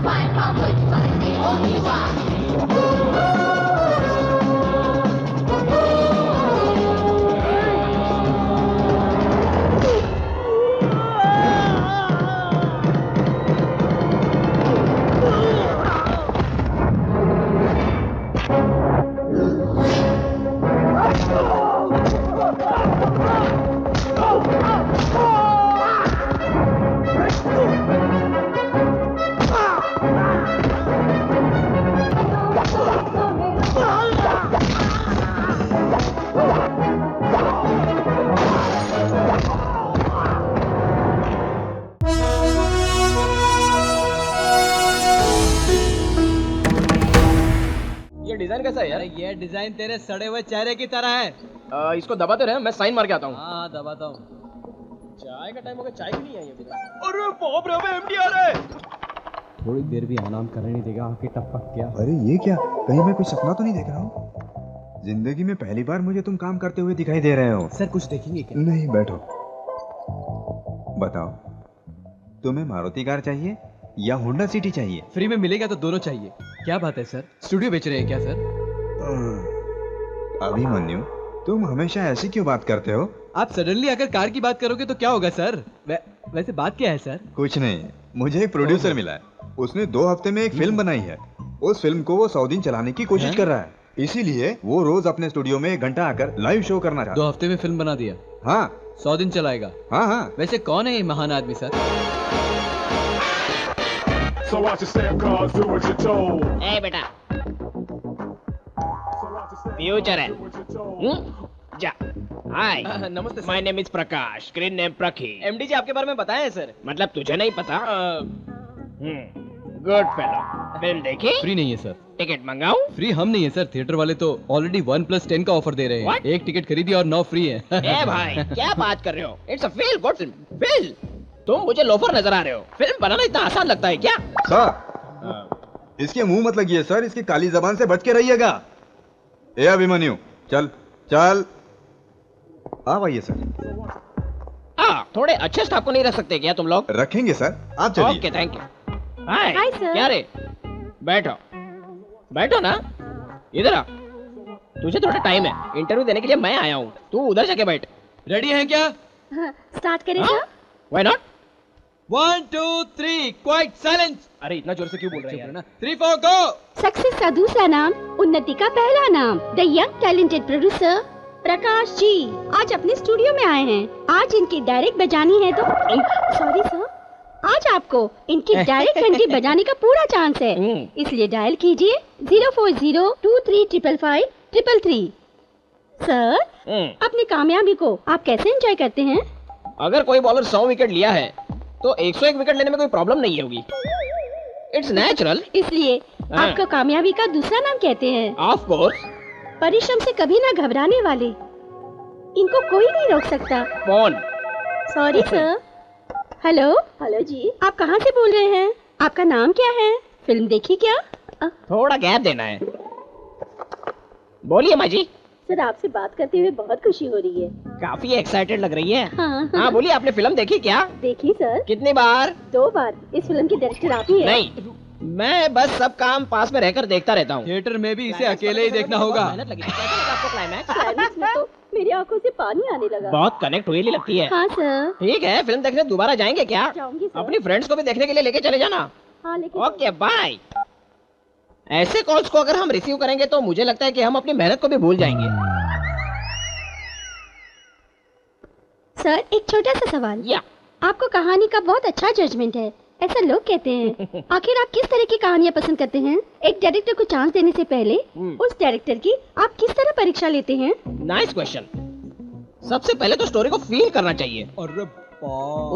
find conflict, but it's the only one. ये design कैसा है यार? ये डिजाइन तेरे सड़े हुए चेहरे की तरह है। इसको दबाते रहे, मैं साइन मार के आता हूँ। हाँ दबाता हूँ। चाय का टाइम हो गया, चाय भी नहीं आई अभी तक। अरे बाप रे, अबे एमडी आ रहा है। थोड़ी देर भी आराम करने नहीं देगा, आके टपक क्या। अरे ये क्या, कहीं मैं कोई सपना तो नहीं देख रहा हूँ? जिंदगी में पहली बार मुझे तुम काम करते हुए दिखाई दे रहे हो। सर कुछ देखेंगे क्या? नहीं, बैठो। बताओ, तुम्हें मारुति कार चाहिए या होंडा सिटी चाहिए? फ्री में मिलेगा तो दोनों चाहिए। क्या बात है सर, स्टूडियो बेच रहे हैं क्या सर? अभिमन्यु, तुम हमेशा ऐसी क्यों बात करते हो? आप सडनली अगर कार की बात करोगे तो क्या होगा सर? वैसे बात क्या है सर? कुछ नहीं, मुझे एक प्रोड्यूसर मिला है। उसने 2 हफ्ते में एक फिल्म बनाई है। उस फिल्म को वो 100 दिन चलाने की कोशिश कर रहा है। इसीलिए वो रोज अपने स्टूडियो में 1 घंटा आकर लाइव शो करना चाहता है। 2 हफ्ते में फिल्म बना दिया? हाँ। 100 दिन चलाएगा? हाँ हाँ। वैसे कौन है ये महान आदमी sir? So watch your step, cause do what you're told. ए बेटा, फ्यूचर है। जा। हाय, नमस्ते sir. My name is Prakash, screen name Prakhi. MD ji आपके बारे में बताया है सर। मतलब तुझे नहीं पता? Good fellow. फिल्म देखी? फ्री नहीं है सर। टिकट मंगाऊं? फ्री हम नहीं है सर, थिएटर वाले तो ऑलरेडी 1+10 का ऑफर दे रहे हैं। What? 1 टिकट खरीदी और 9 फ्री है। ए भाई, क्या बात कर रहे हो? It's a feel good film. Feel, तुम मुझे लोफर नजर आ रहे हो। फिल्म बनाना इतना आसान लगता है क्या? सर, इसके मुंह मत लगिए सर, इसकी काली जबान से बच के रहिएगा। ए अभिमन्यु, चल चल। आप आइए सर। थोड़े अच्छे स्टाफ को नहीं रख सकते क्या तुम लोग? रखेंगे सर, आप चलिए। Okay, thank you. Hi sir. क्या रे? बैठो बैठो ना, इधर आ। तुझे थोड़ा टाइम है, इंटरव्यू देने के लिए मैं आया हूँ। तू उधर जाके बैठ। रेडी हैं क्या? स्टार्ट करें sir? Why not? 1 2 3 quite silence. अरे इतना जोर से क्यों बोल रहे हैं यार? 3 4 गो। सक्सेस का दूसरा नाम, उन्नति का पहला नाम। The young talented producer Prakash ji आज अपने स्टूडियो में आए हैं। आज इनकी डायरेक्ट बजानी है तो सॉरी सर, आज आपको इनकी डायरेक्ट घंटी बजाने का पूरा चांस है। इसलिए डायल कीजिए 04023555333। सर, अपनी कामयाबी को आप कैसे एंजॉय करते हैं? अगर कोई बॉलर 100 विकेट लिया है तो 101 विकेट लेने में कोई प्रॉब्लम नहीं होगी। It's natural. इसलिए आपको कामयाबी का दूसरा नाम कहते हैं। Of course. परिश्रम से कभी ना घबराने वाले, इनको कोई नहीं रोक सकता। कौन? Sorry sir. हेलो हेलो जी, आप कहाँ से बोल रहे हैं? आपका नाम क्या है? फिल्म देखी क्या? थोड़ा गैप देना है। बोलिए माँ जी। सर, आपसे बात करते हुए बहुत खुशी हो रही है। काफी एक्साइटेड लग रही है। हाँ बोलिए, आपने फिल्म देखी क्या? देखी सर, कितनी बार? 2 बार। इस फिल्म के डायरेक्टर आप ही हैं। नहीं, मैं बस सब काम पास में रहकर देखता रहता हूँ। थिएटर में भी इसे अकेले ही देखना होगा। मेहनत लगी। कैसा लगा आपको क्लाइमैक्स? क्लाइमैक्स में तो मेरी आंखों से पानी आने लगा। बहुत कनेक्ट हुई लगती है। हाँ सर। ठीक है, फिल्म देखने दोबारा जाएंगे क्या? जाऊंगी सर। अपनी फ्रेंड्स को भी देखने के लिए लेके चले जाना। हाँ लेकिन ओके बाय। ऐसे कॉल्स को अगर हम रिसीव करेंगे तो मुझे लगता है कि हम अपनी मेहनत को भी भूल जाएंगे। सर, एक छोटा सा सवाल। या आपको कहानी का बहुत अच्छा जजमेंट है, ऐसा लोग कहते हैं। आखिर आप किस तरह की कहानियाँ पसंद करते हैं? एक डायरेक्टर को चांस देने से पहले उस डायरेक्टर की आप किस तरह परीक्षा लेते हैं? Nice question. सबसे पहले तो स्टोरी को फील करना चाहिए अरे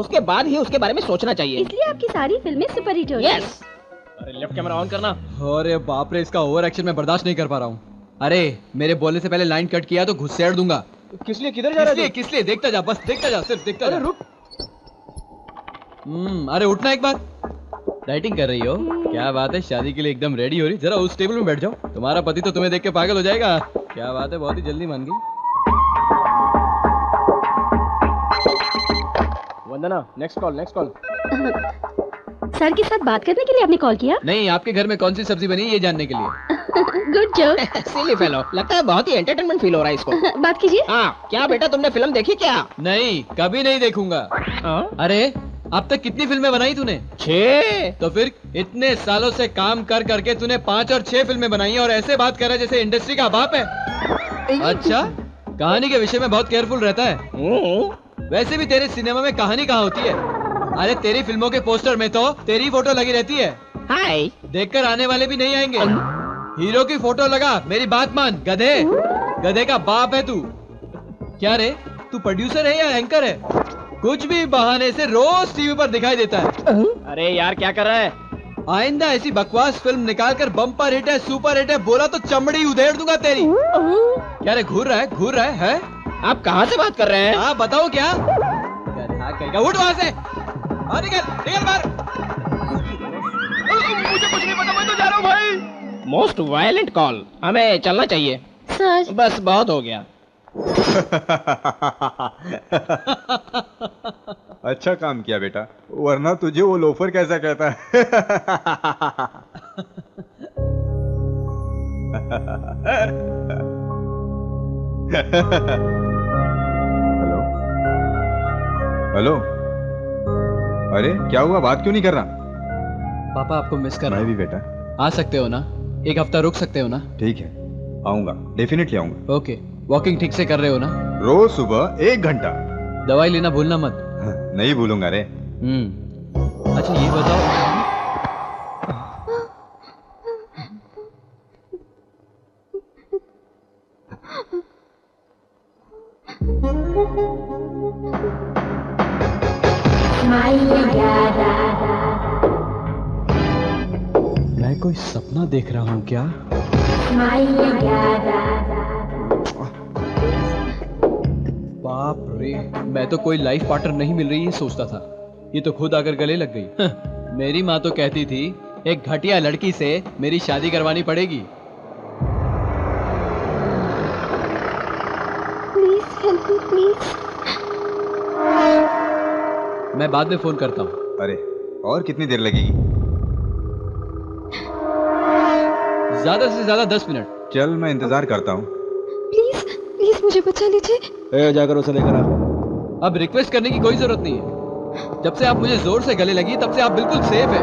उसके बाद ही उसके बारे में सोचना चाहिए। इसलिए आपकी सारी फिल्में सुपरहिट हो रही हैं। यस। अरे लेफ्ट कैमरा ऑन करना। अरे बाप रे, इसका ओवर एक्शन मैं बर्दाश्त नहीं कर पा रहा हूँ। अरे मेरे बोलने से पहले लाइन कट किया तो घुसेड़ दूंगा। किस लिए, किधर जा रहा है? किस लिए? देखता जा, बस देखता जा, सिर्फ देखता जा। अरे रुक। अरे उठना एक बार। डाइटिंग कर रही हो? क्या बात है, शादी के लिए एकदम रेडी हो रही। जरा उस टेबल में बैठ जाओ, तुम्हारा पति तो तुम्हें देख के पागल हो जाएगा। क्या बात है, बहुत ही जल्दी मान गई। वंदना, नेक्स्ट कॉल। सर के साथ बात करने के लिए आपने कॉल किया? नहीं, आपके घर में कौन सी सब्जी बनी ये जानने के लिए। Good joke. सिली फेलो, लगता है बहुत ही एंटरटेनमेंट फील हो रहा है इसको। बात कीजिए। हाँ, क्या बेटा तुमने फिल्म देखी क्या? नहीं, कभी नहीं देखूंगा। अरे अब तक कितनी फिल्में बनाई तूने? 6। तो फिर इतने सालों से काम कर करके तूने 5 और 6 फिल्में बनाई हैं और ऐसे बात कर रहा है जैसे इंडस्ट्री का बाप है। अच्छा, कहानी के विषय में बहुत केयरफुल रहता है। वैसे भी तेरे सिनेमा में कहानी कहाँ होती है? अरे तेरी फिल्मों के पोस्टर में तो तेरी फोटो लगी रहती है। हाय। देखकर आने वाले भी नहीं आएंगे। हीरो की फोटो लगा, मेरी बात मान गधे। गधे का बाप है तू। क्या रे, तू प्रोड्यूसर है या एंकर है? कुछ भी बहाने से रोज टीवी पर दिखाई देता है। अरे यार क्या कर रहा है? आइंदा ऐसी बकवास फिल्म निकाल कर बम्पर हिट है, सुपर हिट है बोला तो चमड़ी उधेड़ दूंगा तेरी। क्या रे, घूर रहा है? आप कहाँ से बात कर रहे हैं? हाँ बताओ क्या? उठ वहाँ से, निकल बाहर। मुझे कुछ नहीं पता, मैं तो जा रहा हूँ भाई। मोस्ट वायलेंट कॉल, हमें चलना चाहिए। सर बस बहुत हो गया। अच्छा काम किया बेटा, वरना तुझे वो लोफर कैसा कहता है। हेलो हेलो, अरे क्या हुआ, बात क्यों नहीं कर रहा? पापा आपको मिस कर रहा मैं हूँ। भी बेटा। आ सकते हो ना? एक हफ्ता रुक सकते हो ना? ठीक है, आऊंगा, डेफिनेटली आऊंगा। ओके, वॉकिंग ठीक से कर रहे हो ना? रोज सुबह 1 घंटा। दवाई लेना भूलना मत। नहीं भूलूंगा रे। अच्छा ये बताओ, मैं कोई सपना देख रहा हूँ क्या? बाप रे, मैं तो कोई लाइफ पार्टनर नहीं मिल रही है सोचता था, ये तो खुद आकर गले लग गई। मेरी माँ तो कहती थी एक घटिया लड़की से मेरी शादी करवानी पड़ेगी। Please help me please. मैं बाद में फोन करता हूँ। अरे और कितनी देर लगेगी? ज्यादा से ज्यादा 10 मिनट। चल मैं इंतजार करता हूँ। प्लीज प्लीज मुझे बचा लीजिए। जाकर उसे लेकर आ। अब रिक्वेस्ट करने की कोई जरूरत नहीं है। जब से आप मुझे जोर से गले लगी तब से आप बिल्कुल सेफ है।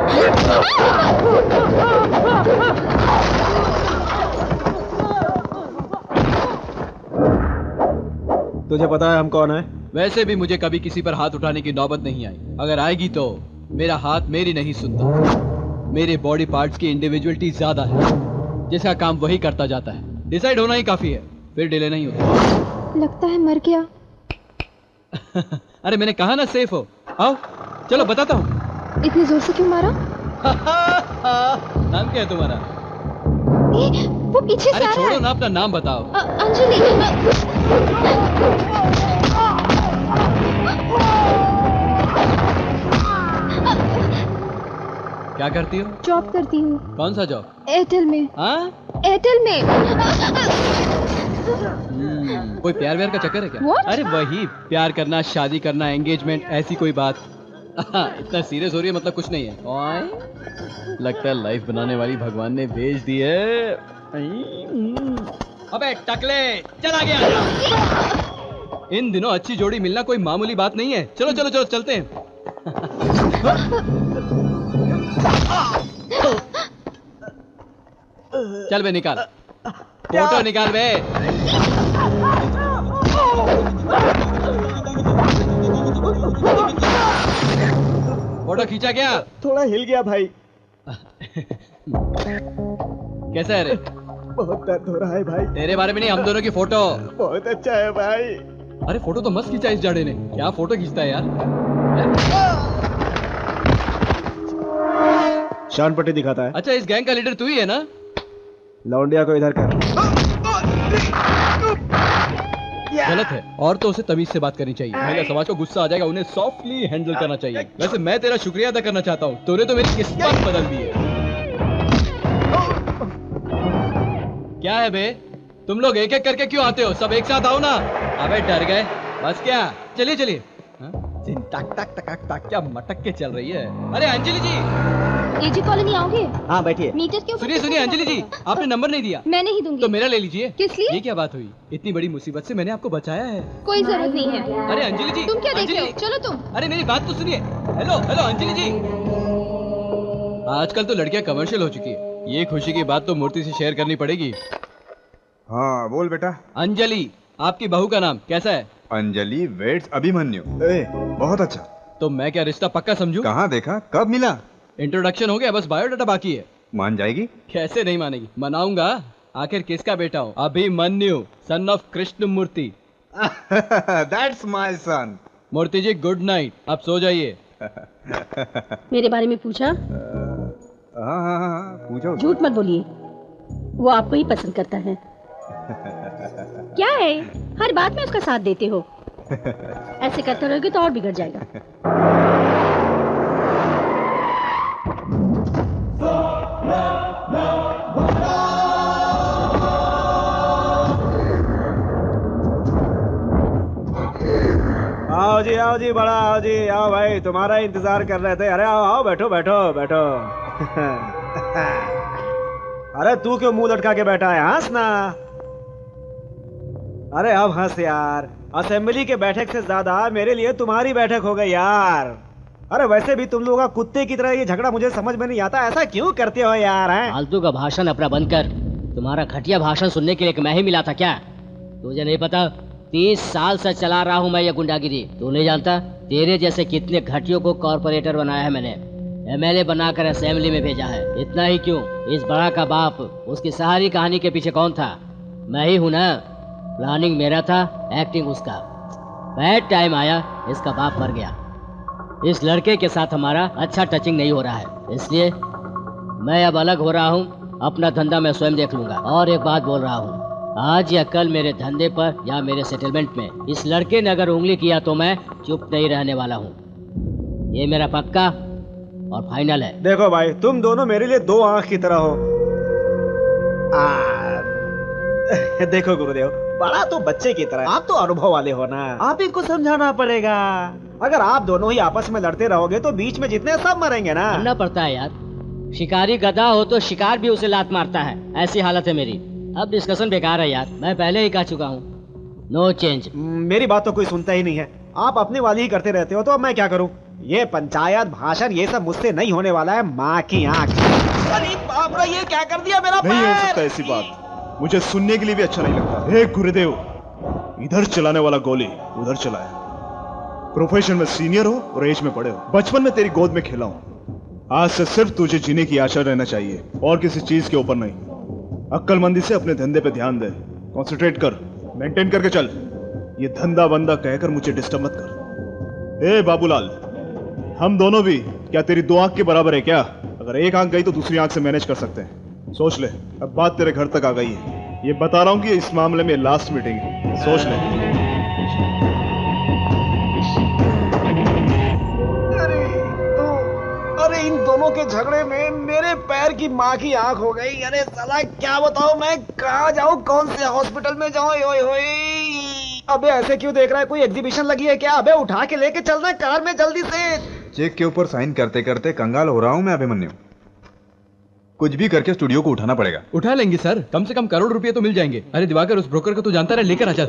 तुझे पता है हम कौन है? वैसे भी मुझे कभी किसी पर हाथ उठाने की नौबत नहीं आई। अगर आएगी तो मेरा हाथ मेरी नहीं सुनता। मेरे बॉडी पार्ट्स की इंडिविजुअलिटी ज्यादा है, जिसका काम वही करता जाता है। डिसाइड होना ही काफी है, फिर डिले नहीं होता। लगता है मर गया। अरे मैंने कहा ना सेफ हो। आओ चलो बताता हूँ। इतनी जोर से क्यों मारा? नाम क्या है तुम्हारा? वो पीछे से अरे आ रहा छोड़ो है। ना, अपना नाम बताओ। अंजलि। क्या करती हो? जॉब करती हूँ। कौन सा जॉब? एयरटेल में। हाँ? एयरटेल में। कोई प्यार व्यार का चक्कर है क्या? What? अरे वही प्यार करना, शादी करना, एंगेजमेंट, ऐसी कोई बात। इतना सीरियस हो रही है मतलब कुछ नहीं है। ओए, लगता है लाइफ बनाने वाली भगवान ने भेज दी है। अबे टकले, चला गया। इन दिनों अच्छी जोड़ी मिलना कोई मामूली बात नहीं है। चलो चलो चलो चलते हैं। चल बे निकाल, फोटो निकाल बे। फोटो खींचा क्या? थोड़ा हिल गया भाई। कैसा है रे? बहुत दर्द हो रहा है भाई। तेरे बारे में नहीं, हम दोनों की फोटो। बहुत अच्छा है भाई। अरे फोटो तो मस्त खींचा इस जाड़े ने। क्या फोटो खींचता है यार। शान पट्टी दिखाता है। अच्छा इस गैंग का लीडर तू ही है ना? लौंडिया को इधर कर। गलत है, और तो उसे तमीज से बात करनी चाहिए। महिला समाज को गुस्सा आ जाएगा, उन्हें सॉफ्टली हैंडल करना चाहिए। वैसे मैं तेरा शुक्रिया अदा करना चाहता हूँ, तूने तो मेरी किस्मत बदल दी है। क्या है बे, तुम लोग एक एक करके क्यों आते हो? सब एक साथ आओ ना। अबे डर गए? बस क्या, चलिए चलिए। टक टक टक टक क्या मटक के चल रही है। अरे अंजलि जी, एजी कॉलोनी आओगे? हाँ बैठिए। मीटर के ऊपर सुनिए सुनिए अंजलि जी, आपने नंबर नहीं दिया। मैं नहीं दूंगी। तो मेरा ले लीजिए। किस लिए? ये क्या बात हुई? इतनी बड़ी मुसीबत से मैंने आपको बचाया है। कोई जरूरत नहीं है। अरे अंजलि जी, तुम क्या देख रहे हो? अंजलि, चलो तुम। अरे मेरी बात तो सुनिए। हेलो हेलो अंजलि जी। आजकल तो लड़कियां कमर्शियल हो चुकी है। ये खुशी की बात तो मूर्ति से शेयर करनी पड़ेगी। हाँ बोल बेटा। अंजलि, आपकी बहू का नाम कैसा है? अंजलि वेट्स अभिमन्यु। बहुत अच्छा। तो मैं क्या रिश्ता पक्का समझूं? कहाँ देखा, कब मिला? इंट्रोडक्शन हो गया, बस बायोडाटा बाकी है। मान जाएगी? कैसे नहीं मानेगी, मनाऊंगा। आखिर किसका बेटा हूँ? Abhimanyu, son of Krishna Murthy. That's my son. Murthy ji good night, अब सो जाइए। मेरे बारे में पूछा? हाँ पूछो। झूठ मत बोलिए, वो आपको ही पसंद करता है। क्या है, हर बात में उसका साथ देते हो। ऐसे करते रहोगे तो और बिगड़ जाएगा। आओ जी बड़ा, आओ जी, आओ भाई, तुम्हारा इंतजार कर रहे थे। अरे आओ आओ, बैठो बैठो बैठो। अरे तू क्यों मुंह लटका के बैठा है? हंस ना। अरे अब हंस यार। असेंबली के बैठक से ज्यादा मेरे लिए तुम्हारी बैठक हो गई यार। अरे वैसे भी तुम लोगों का कुत्ते की तरह ये झगड़ा मुझे समझ में नहीं आता, ऐसा क्यों करते हो यार? हैं? फालतू का भाषण अपना बंद कर। तुम्हारा घटिया भाषण सुनने के लिए मैं ही मिला था क्या? तुझे नहीं पता 30 साल से चला रहा हूँ मैं ये गुंडागिरी। तू नहीं जानता तेरे जैसे कितने घटियों को कॉर्पोरेटर बनाया है मैंने, MLA बनाकर असेंबली में भेजा है। इतना ही क्यों, इस बड़ा का बाप, उसकी सारी कहानी के पीछे कौन था? मैं ही हूँ ना। प्लानिंग मेरा था, एक्टिंग उसका। बैड टाइम आया, इसका बाप मर गया। इस लड़के के साथ हमारा अच्छा टचिंग नहीं हो रहा है, इसलिए मैं अब अलग हो रहा हूँ। अपना धंधा मैं स्वयं देख लूंगा। और एक बात बोल रहा हूँ, आज या कल मेरे धंधे पर या मेरे सेटलमेंट में इस लड़के ने अगर उंगली किया तो मैं चुप नहीं रहने वाला हूँ। ये मेरा पक्का और फाइनल है। देखो भाई, तुम दोनों मेरे लिए दो आंख की तरह हो। देखो गुरुदेव, बड़ा तो बच्चे की तरह, आप तो अनुभव वाले हो ना, आप ही को समझाना पड़ेगा। अगर आप दोनों ही आपस में लड़ते रहोगे तो बीच में जितने सब मरेंगे ना। करना पड़ता है यार। शिकारी गधा हो तो शिकार भी उसे लात मारता है, ऐसी हालत है मेरी। अब डिस्कशन बेकार है यार, मैं पहले ही कह चुका हूँ, नो चेंज। मेरी बात तो कोई सुनता ही नहीं है, आप अपनी वाली ही करते रहते हो, तो अब मैं क्या करूँ? ये पंचायत भाषण ये सब मुझसे नहीं होने वाला है, माँ की आँख। अरे बाप रे, ये क्या कर दिया मेरा पैर? नहीं हो सकता ऐसी बात, मुझे सुनने के लिए भी अच्छा नहीं लगता। हे गुरुदेव, इधर चलाने वाला गोली उधर चलाया। प्रोफेशन में सीनियर हो और एज में बड़े हो, बचपन में तेरी गोद में खेला हूं। आज से सिर्फ तुझे जीने की आशा रहना चाहिए और किसी चीज के ऊपर नहीं। अक्लमंदी से अपने धंधे पे ध्यान दे, कंसंट्रेट कर, मेंटेन करके चल। ये धंधा बंदा कहकर मुझे डिस्टर्ब मत कर। ए बाबूलाल, हम दोनों भी क्या तेरी दो आंख के बराबर है क्या? अगर एक आंख गई तो दूसरी आंख से मैनेज कर सकते हैं। सोच ले, अब बात तेरे घर तक आ गई है। ये बता रहा हूं कि इस मामले में लास्ट मीटिंग है, सोच ले। अरे इन दोनों के झगड़े में मेरे पैर की माँ की आंख हो गई। अरे साला क्या बताऊं, मैं कहाँ जाऊं, कौन से हॉस्पिटल में जाऊं? ओए होए, अबे ऐसे क्यों देख रहा है? कोई एग्जीबिशन लगी है क्या? अबे उठा के लेके चलना कार में जल्दी से। चेक के ऊपर साइन करते करते कंगाल हो रहा हूं मैं अभिमन्यु। कुछ भी करके स्टूडियो को उठाना पड़ेगा। उठा लेंगे सर, कम से कम करोड़ रुपए तो मिल जाएंगे। अरे दिवाकर, उस ब्रोकर को तू जानता रहे, लेकर आ जा।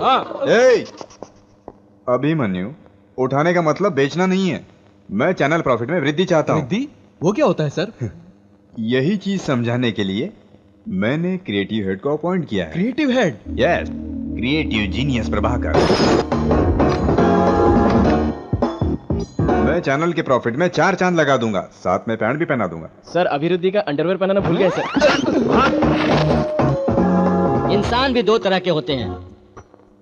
अभिमन्यु, उठाने का मतलब बेचना नहीं है। मैं चैनल प्रॉफिट में वृद्धि चाहता हूँ। वृद्धि? वो क्या होता है सर? यही चीज समझाने के लिए मैंने क्रिएटिव हेड को अपॉइंट किया है। Creative head? Yes, creative genius Prabhakar. मैं चैनल के प्रॉफिट में 4 चांद लगा दूंगा, साथ में पैंट भी पहना दूंगा। सर, अभिवृद्धि का अंडरवेयर पहनाना भूल गए सर। इंसान भी दो तरह के होते हैं,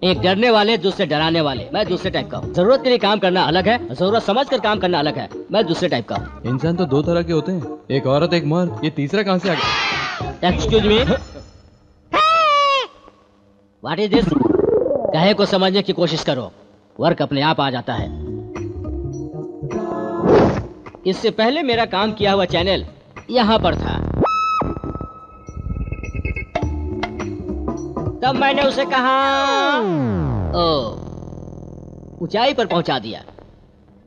एक डरने वाले, दूसरे डराने वाले। मैं दूसरे टाइप का हूँ। जरूरत के लिए काम करना अलग है, जरूरत समझ कर काम करना अलग है। मैं दूसरे टाइप का हूँ। इंसान तो 2 तरह के होते हैं, एक औरत एक मर्द। ये तीसरा कहाँ से आ गया? Excuse me, what is this? कहे को समझने की कोशिश करो, वर्क अपने आप आ जाता है। इससे पहले मेरा काम किया हुआ चैनल यहाँ पर था, तब मैंने उसे कहा ऊंचाई पर पहुंचा दिया।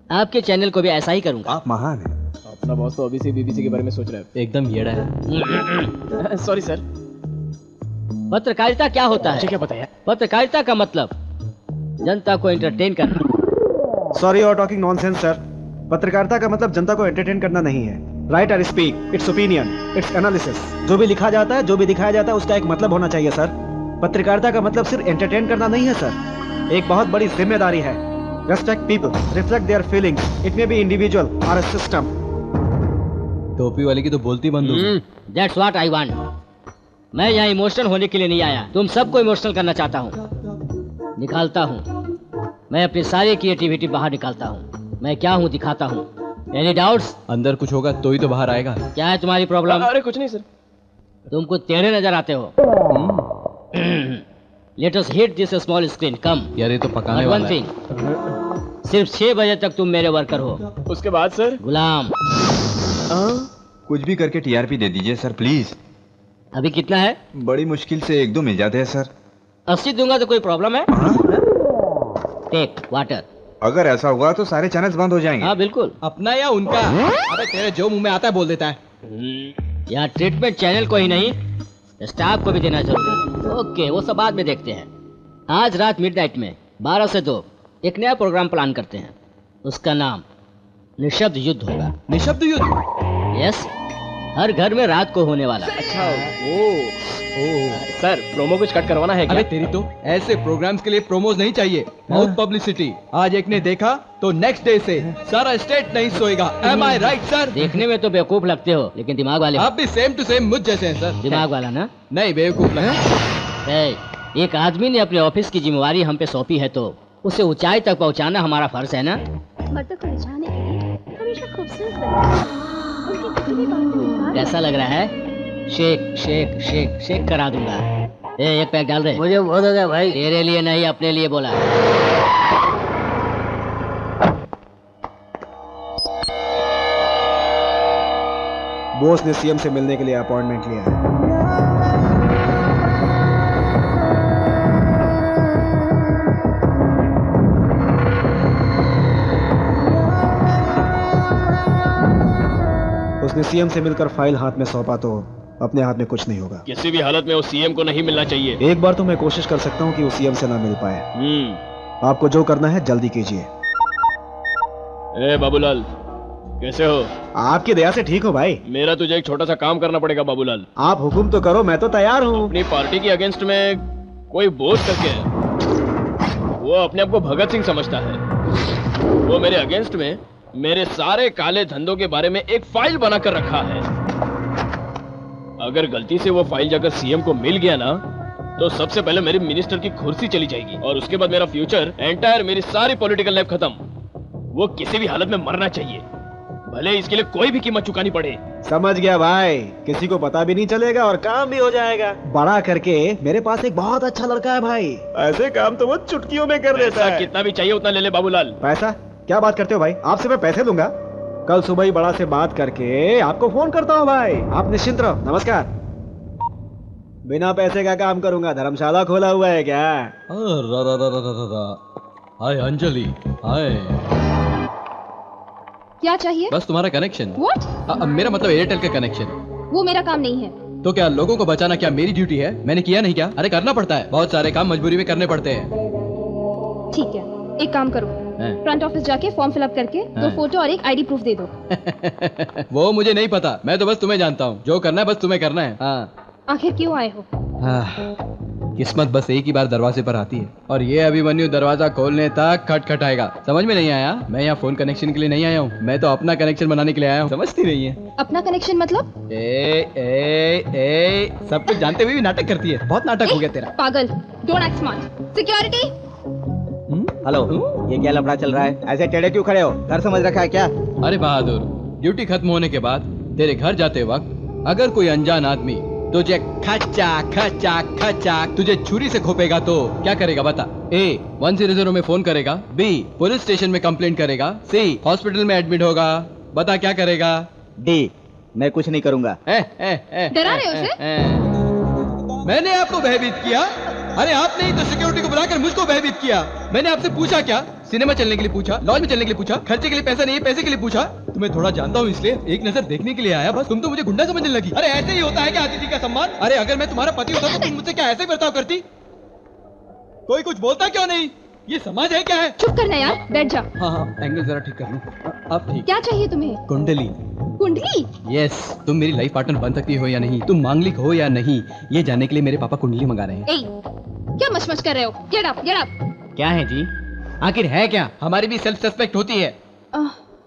आपके चैनल को भी ऐसा ही करूंगा। आप महान हैं। अपना बॉस तो अभी से बीबीसी के बारे में सोच रहा है। एकदम येड़ा है। Sorry sir. पत्रकारिता क्या होता मुझे है? क्या पता है? पत्रकारिता का मतलब जनता को एंटरटेन करना। Sorry you are talking nonsense sir. पत्रकारिता का मतलब जनता को एंटरटेन करना नहीं है। राइट और speak, it's opinion, it's analysis. जो भी लिखा जाता है, जो भी दिखाया जाता है, उसका एक मतलब होना चाहिए सर। पत्रकारिता का मतलब सिर्फ एंटरटेन करना नहीं है सर, एक बहुत बड़ी जिम्मेदारी है। Respect people, reflect their feelings, it may be individual और अ सिस्टम। टोपी वाले की तो बोलती बंद हो गई। That's what I want. मैं यहाँ इमोशनल होने के लिए नहीं आया, तुम सबको इमोशनल करना चाहता हूँ। निकालता हूँ, मैं अपनी सारी क्रिएटिविटी बाहर निकालता हूँ। मैं क्या हूँ दिखाता हूँ। Any doubts? अंदर कुछ होगा तो ही तो बाहर आएगा। क्या है तुम्हारी प्रॉब्लम? अरे कुछ नहीं सर। तुमको टेढ़े नजर आते हो। Let us hit this small screen. Come. यार ये तो पकाने वन वाला है। थिंग, सिर्फ 6 बजे तक तुम मेरे वर्कर हो। उसके बाद सर? गुलाम। कुछ भी करके टीआरपी दे दीजिए सर प्लीज। अभी कितना है? बड़ी मुश्किल से 1-2 मिल जाते हैं सर। 80 दूंगा तो कोई प्रॉब्लम है? हाँ? Take water. अगर ऐसा हुआ तो सारे चैनल्स बंद हो जाएंगे। हाँ बिल्कुल। अपना या उनका? अबे तेरे जो मुंह में आता है बोल देता है। यहाँ ट्रीटमेंट चैनल को ही नहीं, स्टाफ को भी देना जरूरी है। ओके, वो सब बाद में देखते हैं। आज रात मिडनाइट में 12 से 2 एक नया प्रोग्राम प्लान करते हैं। उसका नाम निशब्द युद्ध होगा। निशब्द युद्ध? यस, हर घर में रात को होने वाला। अच्छा सर, प्रोमो कुछ कट करवाना है क्या? अबे तेरी तो ऐसे प्रोग्राम्स के लिए प्रोमोज नहीं चाहिए, बहुत पब्लिसिटी। आज एक ने देखा तो नेक्स्ट डे से सारा स्टेट नहीं सोएगा। एम आई राइट सर? देखने में तो बेवकूफ लगते हो, लेकिन दिमाग वाले हो। आप भी सेम टू सेम मुझ जैसे हैं सर। दिमाग वाला ना? नहीं बेवकूफ लगे। एक आदमी ने अपने ऑफिस की जिम्मेवारी हम पे सौंपी है तो उसे ऊंचाई तक पहुंचाना हमारा फर्ज है ना? मर्दों को रिझाने के लिए हमेशा खूबसूरत बनना चाहिए। उनकी किसी भी बात में इनकार कैसा लग रहा है? शेक शेक शेक शेक करा दूंगा। एक पैक डाल दे। मुझे बहुत हो गया भाई। तेरे लिए नहीं, अपने लिए बोला। बॉस ने सीएम से मिलने के लिए अपॉइंटमेंट लिया है। उसने सीएम से मिलकर फाइल हाथ में सौंपा तो अपने हाथ में कुछ नहीं होगा। किसी भी हालत में उस सीएम को नहीं मिलना चाहिए। एक बार तो मैं कोशिश कर सकता हूँ कि वो सीएम से ना मिल पाए। आपको जो करना है जल्दी कीजिए। ए बाबूलाल, कैसे हो? आपकी दया से ठीक हो भाई। मेरा तुझे एक छोटा सा काम करना पड़ेगा बाबूलाल। आप हुक्म तो करो, मैं तो तैयार हूँ। अपनी पार्टी के अगेंस्ट में कोई बोझ करके वो अपने आप को भगत सिंह समझता है। वो मेरे अगेंस्ट में मेरे सारे काले धंधों के बारे में एक फाइल बनाकर रखा है। अगर गलती से वो फाइल जाकर सीएम को मिल गया ना, तो सबसे पहले मेरी मिनिस्टर की कुर्सी चली जाएगी और उसके बाद मेरा फ्यूचर एंटायर, मेरी सारी पॉलिटिकल लाइफ खत्म। वो किसी भी हालत में मरना चाहिए, भले इसके लिए कोई भी कीमत चुकानी पड़े। समझ गया भाई, किसी को पता भी नहीं चलेगा और काम भी हो जाएगा। बड़ा करके मेरे पास एक बहुत अच्छा लड़का है भाई, ऐसे काम तो वो चुटकियों में कर देता है। कितना भी चाहिए उतना ले ले बाबूलाल। पैसा? क्या बात करते हो भाई, आपसे मैं पैसे दूंगा। कल सुबह ही बड़ा से बात करके आपको फोन करता हूँ भाई। आप निश्चिंत रहो। नमस्कार। बिना पैसे का काम करूंगा। धर्मशाला खोला हुआ है क्या? हाय अंजलि। हाय। क्या चाहिए? बस तुम्हारा कनेक्शन। What? मेरा मतलब एयरटेल का कनेक्शन। वो मेरा काम नहीं है। तो क्या लोगों को बचाना क्या मेरी ड्यूटी है? मैंने किया नहीं क्या? अरे करना पड़ता है, बहुत सारे काम मजबूरी में करने पड़ते हैं। ठीक है, एक काम करो, फ्रंट ऑफिस जाके फॉर्म फिलअप करके 2 फोटो और एक आईडी प्रूफ दे दो। वो मुझे नहीं पता, मैं तो बस तुम्हें जानता हूँ। जो करना है बस तुम्हें करना है। आखिर क्यों आए हो? किस्मत बस एक ही बार दरवाजे पर आती है और ये अभिमन्यु दरवाजा खोलने तक खटखटाएगा। समझ में नहीं आया? मैं यहाँ फोन कनेक्शन के लिए नहीं आया हूँ, मैं तो अपना कनेक्शन बनाने के लिए आया हूँ। समझती नहीं है? अपना कनेक्शन मतलब? सब कुछ जानते हुए भी नाटक करती है। बहुत नाटक हो गया तेरा। पागल, don't act smart. Security. Hello, ये क्या लफड़ा चल रहा है? ऐसे टेढ़े क्यों खड़े हो? घर समझ रखा है क्या? अरे बहादुर, ड्यूटी खत्म होने के बाद तेरे घर जाते वक्त अगर कोई अनजान आदमी तुझे खचा खचा खचा तुझे छुरी से खोपेगा तो क्या करेगा बता? A 100 में फोन करेगा, B पुलिस स्टेशन में कंप्लेंट करेगा, C हॉस्पिटल में एडमिट होगा। बता क्या करेगा? D, मैं कुछ नहीं करूंगा। डरा रहे हो उसे? मैंने आपको भयभीत किया? अरे आपने ही तो सिक्योरिटी को बुलाकर मुझको भयभीत किया। मैंने आपसे पूछा क्या? सिनेमा चलने के लिए पूछा, लॉज में चलने के लिए पूछा, खर्चे के लिए पैसा नहीं है, पैसे के लिए पूछा। तुम्हें थोड़ा जानता हूँ इसलिए एक नजर देखने के लिए आया बस। तुम तो मुझे गुंडा समझने लगी। अरे ऐसे ही होता है क्या अतिथि का सम्मान? अरे अगर मैं तुम्हारा पति होता तो तुम मुझसे क्या ऐसे बर्ताव करती? कोई कुछ बोलता क्यों नहीं? ये समाज है क्या है? चुप करना यार, बैठ जा। हाँ, एंगल जरा ठीक कर लूं। अब ठीक। क्या चाहिए तुम्हें? कुंडली। कुंडली? यस, तुम मेरी लाइफ पार्टनर बन सकती हो या नहीं, तुम मांगलिक हो या नहीं, ये जानने के लिए मेरे पापा कुंडली मंगा रहे हैं। क्या मशमश कर रहे हो? Get up, get up. क्या है जी? आखिर है क्या? हमारी भी सेल्फ सस्पेक्ट होती है।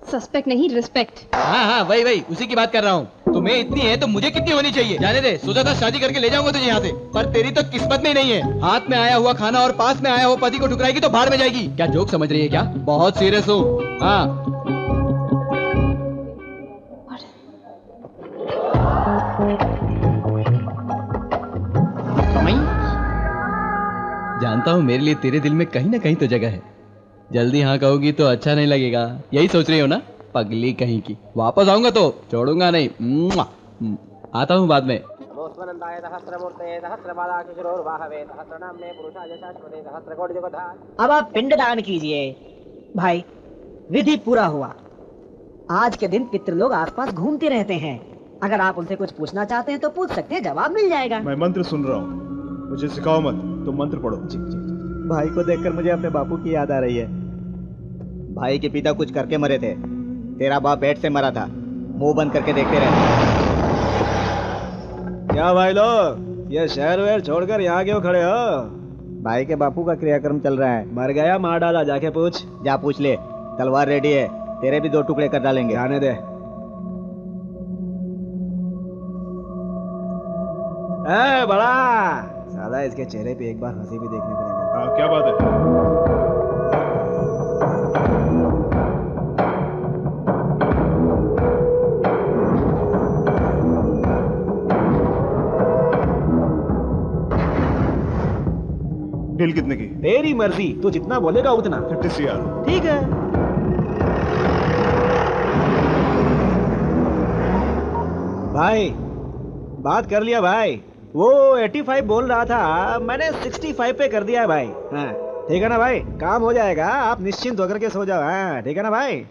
सस्पेक्ट नहीं, रिस्पेक्ट। हाँ, वही उसी की बात कर रहा हूँ। तुम्हें इतनी है तो मुझे कितनी होनी चाहिए? जाने दे, सोचा था शादी करके ले जाऊंगा तुझे यहाँ से, पर तेरी तो किस्मत में ही नहीं है। हाथ में आया हुआ खाना और पास में आया हुआ पति को ठुकराएगी तो भाड़ में जाएगी। क्या जोक समझ रही है क्या? बहुत सीरियस हूँ। हाँ, जानता हूँ मेरे लिए तेरे दिल में कहीं ना कहीं तो जगह है। जल्दी हाँ कहोगी तो अच्छा नहीं लगेगा, यही सोच रही हो ना? पगली कहीं की। वापस आऊंगा तो छोड़ूंगा नहीं। आता हूँ बाद में। अब आप पिंडदान कीजिए भाई, विधि पूरा हुआ। आज के दिन पितृलोग आसपास घूमते रहते हैं, अगर आप उनसे कुछ पूछना चाहते हैं तो पूछ सकते हैं, जवाब मिल जाएगा। मैं मंत्र सुन रहा हूँ, मुझे सिखाओ मत, तुम मंत्र पढ़ो। भाई को देखकर मुझे अपने बापू की याद आ रही है। भाई के पिता कुछ करके मरे थे, तेरा बाप पेट से मरा था। मुंह बंद करके देखते रहे। क्या भाई लोग, ये शहर वहर छोड़कर यहाँ क्यों खड़े हो? भाई के बापू का क्रियाक्रम चल रहा है। मर गया, मार डाला, जाके पूछ। जा पूछ ले, तलवार रेडी है, तेरे भी 2 टुकड़े कर डालेंगे। जाने दे। बड़ा साला, इसके चेहरे पे एक बार हंसी भी देखने को नहीं मिलती। हाँ, क्या बात है? डील कितने की? तेरी मर्जी, तू जितना बोलेगा उतना। 50 CR। ठीक है। भाई बात कर लिया भाई, वो 85 बोल रहा था, मैंने 65 पे कर दिया है भाई। हाँ ठीक है ना भाई, काम हो जाएगा, आप निश्चिंत होकर के सो जाओ। हाँ ठीक है ना भाई?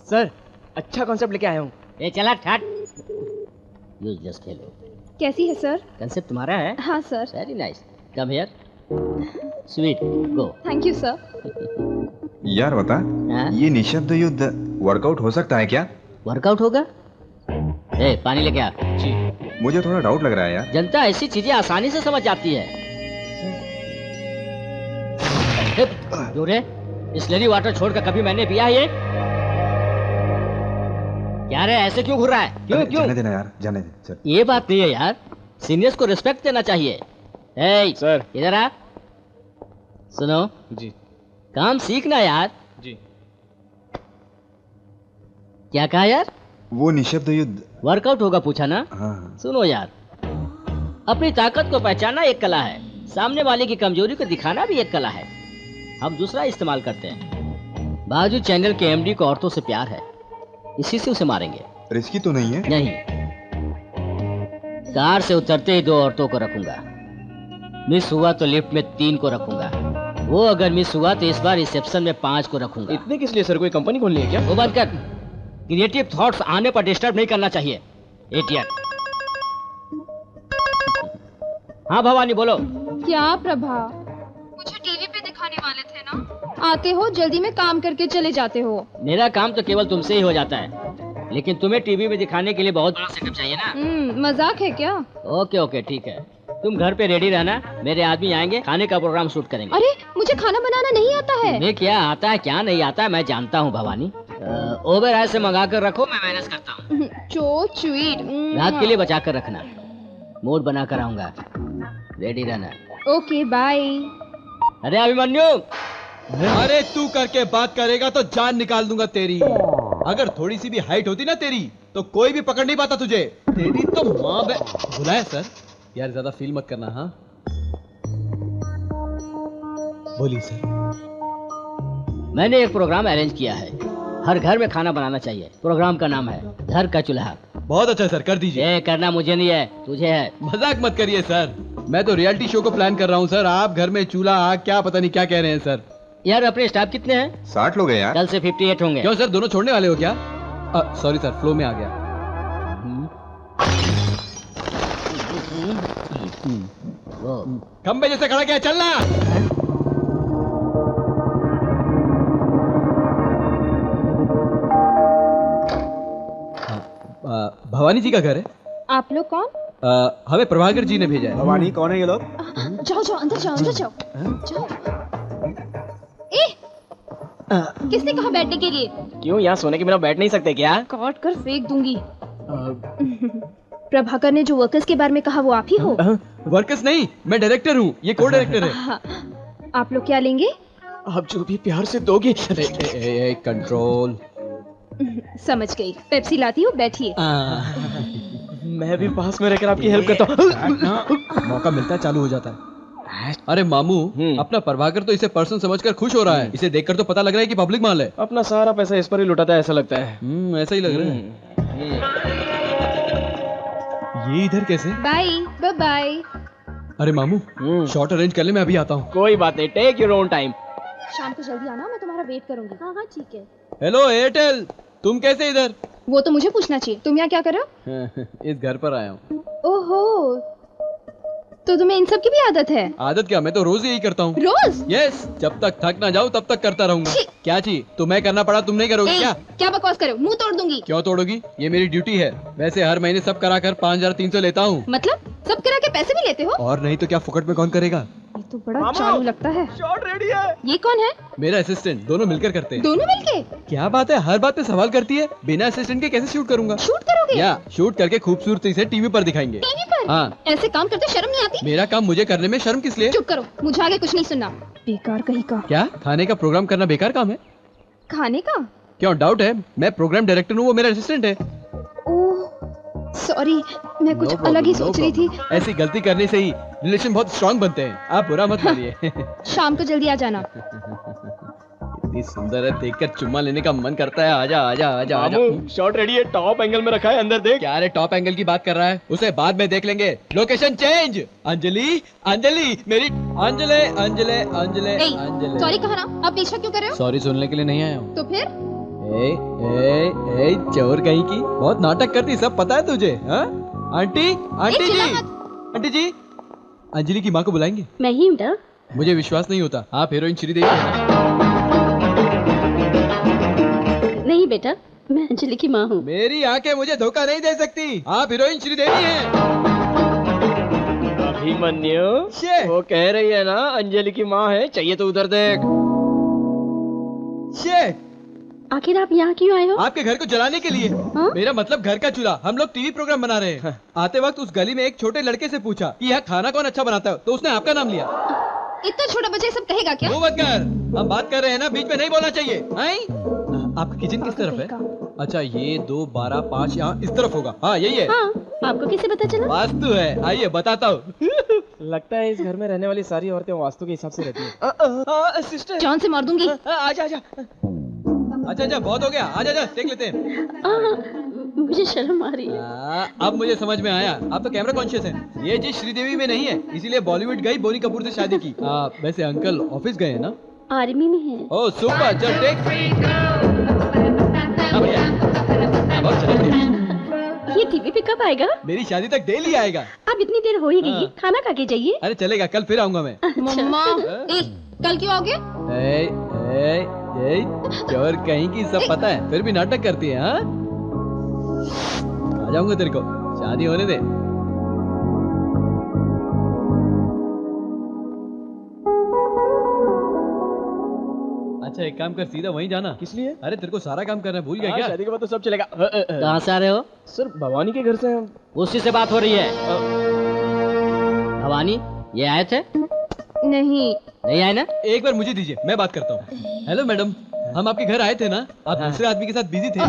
सर अच्छा कॉन्सेप्ट लेके आया हूँ। ए चला ठाट, यूजलेस फेलो। कैसी है सर? कंसेप्ट तुम्हारा है? हाँ sir. Very nice, come here, sweet, go. Thank you sir. यार बता, ये निशब्द युद्ध वर्कआउट हो सकता है क्या? वर्कआउट होगा? ए पानी लेके आ। जी। मुझे थोड़ा डाउट लग रहा है यार। जनता ऐसी चीजें आसानी से समझ जाती है। जोरे, बिस्लरी वाटर छोड़कर कभी मैंने पिया है ये? क्या रे, ऐसे क्यों घूर रहा है? क्यों? जाने देना यार, जाने दे। चल। ये बात नहीं है यार, सीनियर्स को रिस्पेक्ट देना चाहिए। ए सर, इधर आ। सुनो जी। काम सीखना यार। जी। क्या कहा यार? वो निशब्द युद्ध वर्कआउट होगा पूछा ना? हाँ। सुनो यार, अपनी ताकत को पहचानना एक कला है, सामने वाले की कमजोरी को दिखाना भी एक कला है। हम दूसरा इस्तेमाल करते हैं। बाजू चैनल के एमडी को औरतों से प्यार है, इसी से उसे मारेंगे। रिस्की तो नहीं है? नहीं। कार से उतरते ही 2 औरतों को रखूंगा, मिस हुआ तो लिफ्ट में 3 को रखूंगा, वो अगर मिस हुआ तो इस बार रिसेप्शन में 5 को रखूंगा। इतने किस लिए सर, कोई कंपनी खोलनी है क्या? वो बंद कर, क्रिएटिव थॉट्स आने पर डिस्टर्ब नहीं करना चाहिए, इडियट। हाँ भवानी बोलो। क्या प्रभा, मुझे टीवी पे दिखाने वाले थे ना, आते हो जल्दी में काम करके चले जाते हो। मेरा काम तो केवल तुमसे ही हो जाता है, लेकिन तुम्हें टीवी में दिखाने के लिए बहुत बड़ा सेटअप चाहिए ना। मजाक है क्या? ओके ओके ठीक है, तुम घर पे रेडी रहना, मेरे आदमी आएंगे, खाने का प्रोग्राम शूट करेंगे। अरे मुझे खाना बनाना नहीं आता है। तुम्हें क्या आता है क्या नहीं आता है मैं जानता हूँ भवानी। ओवर आय से मंगा कर रखो, मैं मैनेज करता हूँ। चो स्वीट। रात के लिए बचा कर रखना, मूड बना कर आऊंगा, रेडी रहना। Okay bye. अरे अभिमन्यु, अरे तू करके बात करेगा तो जान निकाल दूंगा तेरी। अगर थोड़ी सी भी हाइट होती ना तेरी तो कोई भी पकड़ नहीं पाता तुझे। तेरी तो माँ बुलाया सर। यार ज्यादा फील मत करना। हाँ बोलिए सर। मैंने एक प्रोग्राम अरेंज किया है, हर घर में खाना बनाना चाहिए। प्रोग्राम का नाम है घर का चूल्हा। बहुत अच्छा सर, कर दीजिए। ये करना मुझे नहीं है, तुझे है। मजाक मत करिए सर, मैं तो रियलिटी शो को प्लान कर रहा हूँ सर। आप घर में चूल्हा आग क्या पता नहीं क्या कह रहे हैं सर। यार अपने स्टाफ कितने हैं? 60 लोग हैं यार। कल से 58 होंगे। क्यों सर, दोनों छोड़ने वाले हो क्या? सॉरी सर, फ्लो में आ गया। खंबे जैसे खड़ा क्या, चलना। भवानी जी का घर है। आप लोग कौन? हमें प्रभाकर जी ने भेजा है। भवानी कौन है ये लोग? जाओ जाओ अंदर जाओ, अंदर जाओ जाओ। ए, किसने कहा बैठने के लिए? क्यों, यहाँ सोने के बिना बैठ नहीं सकते क्या? काट कर फेंक दूंगी। प्रभाकर ने जो वर्कर्स के बारे में कहा वो आप ही हो? वर्कर्स नहीं, मैं डायरेक्टर हूँ, ये को डायरेक्टर है। हाँ, आप लोग क्या लेंगे? आप जो भी प्यार से दोगे। कंट्रोल। समझ गई, पेप्सी लाती हूँ, बैठिए। मैं भी पास में रहकर आपकी हेल्प करता हूँ। मौका मिलता है चालू हो जाता है। अरे मामू, अपना प्रभाकर तो इसे पर्सन समझकर खुश हो रहा है। इसे देखकर तो पता लग रहा है कि पब्लिक माल है। अपना सारा पैसा इस पर ही लुटाता है, ऐसा लगता है। ऐसा ही लग रहा है। ये इधर कैसे? Bye bye bye. अरे मामू, शॉट अरेंज कर ले, मैं अभी आता हूँ। कोई बात नहीं, टेक योर ओन टाइम। शाम को जल्दी आना, मैं तुम्हारा वेट करूंगी। हाँ हाँ ठीक है। हेलो एयरटेल, तुम कैसे इधर? वो तो मुझे पूछना चाहिए, तुम यहाँ क्या कर रहे हो? इस घर पर आया हूँ। ओहो, तो तुम्हें इन सब की भी आदत है? आदत क्या, मैं तो रोज यही करता हूँ। रोज? यस, जब तक थक ना जाऊँ तब तक करता रहूंगा। क्या चीज, तुम्हें करना पड़ा तुम नहीं करोगी क्या? क्या बकवास करो, मुंह तोड़ दूंगी। क्यों तोड़ोगी, ये मेरी ड्यूटी है। वैसे हर महीने सब कराकर 5300 लेता हूँ। मतलब सब करा के पैसे भी लेते हो? और नहीं तो क्या, फुकट में कौन करेगा? ये तो बड़ा चालू लगता है। शॉट रेडी है। ये कौन है? मेरा असिस्टेंट, दोनों मिलकर करते हैं। दोनों मिलके? क्या बात है, हर बात पे सवाल करती है। बिना असिस्टेंट के कैसे शूट करूंगा? शूट करोगे? या शूट करके खूबसूरती से टीवी पर दिखाएंगे। टीवी पर? हाँ। ऐसे काम करते शर्म नहीं आती? मेरा काम मुझे करने में शर्म किस लिए? चुप करो, मुझे आगे कुछ नहीं सुनना। बेकार कहीं का। क्या खाने का प्रोग्राम करना बेकार काम है? खाने का? क्यों डाउट है? मैं प्रोग्राम डायरेक्टर हूँ, वो मेरा असिस्टेंट है। सॉरी, मैं कुछ अलग ही सोच रही थी। ऐसी गलती करने से ही रिलेशन बहुत स्ट्रांग बनते हैं, आप बुरा मत मानिए। शाम को जल्दी आ जाना। इतनी सुंदर है, देखकर चुम्मा लेने का मन करता है। आजा आजा आजा आजा। शॉट रेडी है, टॉप एंगल में रखा है, अंदर देख। क्या रे, टॉप एंगल की बात कर रहा है? उसे बाद में देख लेंगे। Location change. अंजलि, अंजलि मेरी अंजलि, अंजलि अंजलि अंजलि। सॉरी कहा ना, आप पीछा क्यों कर रहे हो? सॉरी सुनने के लिए नहीं आया हूँ। तो फिर? ए चोर कहीं की, बहुत नाटक करती, सब पता है तुझे? हाँ? आंटी, आंटी जी, आंटी जी, अंजलि की माँ को बुलाएंगे। मैं ही हूँ। मुझे विश्वास नहीं होता, आप हीरोइन श्रीदेवी हैं। नहीं बेटा, मैं अंजलि की माँ हूँ। मेरी आंखें मुझे धोखा नहीं दे सकती, आप हीरोइन श्रीदेवी हैं। अभिमन्यु, वो कह रही है ना अंजलि की माँ है, चाहिए तो उधर देख। आखिर आप यहाँ क्यों आए हो? आपके घर को जलाने के लिए। हाँ? मेरा मतलब घर का चूल्हा। हम लोग टीवी प्रोग्राम बना रहे हैं। आते वक्त उस गली में एक छोटे लड़के से पूछा कि यहाँ खाना कौन अच्छा बनाता है, तो उसने आपका नाम लिया। इतना छोटा बच्चा सब कहेगा क्या? वो मत कर, हम बात कर रहे हैं ना, बीच में नहीं बोलना चाहिए। आपका किचन किस तरफ है? अच्छा, ये 2 12 5 यहाँ इस तरफ होगा। हाँ यही है। हाँ, आपको कैसे पता चला? वास्तु है, आइए बताता हूँ। लगता है इस घर में रहने वाली सारी औरतें वास्तु के हिसाब से रहती हैं। सिस्टर, जान से मार दूंगी। आजा आजा। अच्छा बहुत हो गया, आजा आजा, देख लेते हैं। मुझे शर्म आ रही है। अब मुझे समझ में आया, आप तो कैमरा कॉन्शियस हैं। ये चीज श्रीदेवी में नहीं है, इसीलिए बॉलीवुड गई, बोनी कपूर से शादी की। वैसे अंकल ऑफिस गए हैं ना? आर्मी में है। ओह सुपर, चल टेक। बहुत चला। ये टीवी पे कब आएगा? मेरी शादी तक डेली आएगा। अब इतनी देर हो ही गई, खाना खा के जाइए। अरे चलेगा, कल फिर आऊंगा मैं। मम्मा, कल क्यों आओगे? चोर कहीं की, सब पता है, फिर भी नाटक करती है। हाँ, आ जाऊंगा, तेरे को शादी होने दे। अच्छा एक काम कर, सीधा वहीं जाना। किस लिए? अरे तेरे को सारा काम करना भूल गया क्या? शादी के बाद तो सब चलेगा। कहाँ से आ रहे हो? सर भवानी के घर से। उसी से बात हो रही है। भवानी, ये आए थे? नहीं आए ना? एक बार मुझे दीजिए, मैं बात करता हूँ। हेलो मैडम, हम आपके घर आए थे ना, आप दूसरे आदमी के साथ बिजी थे।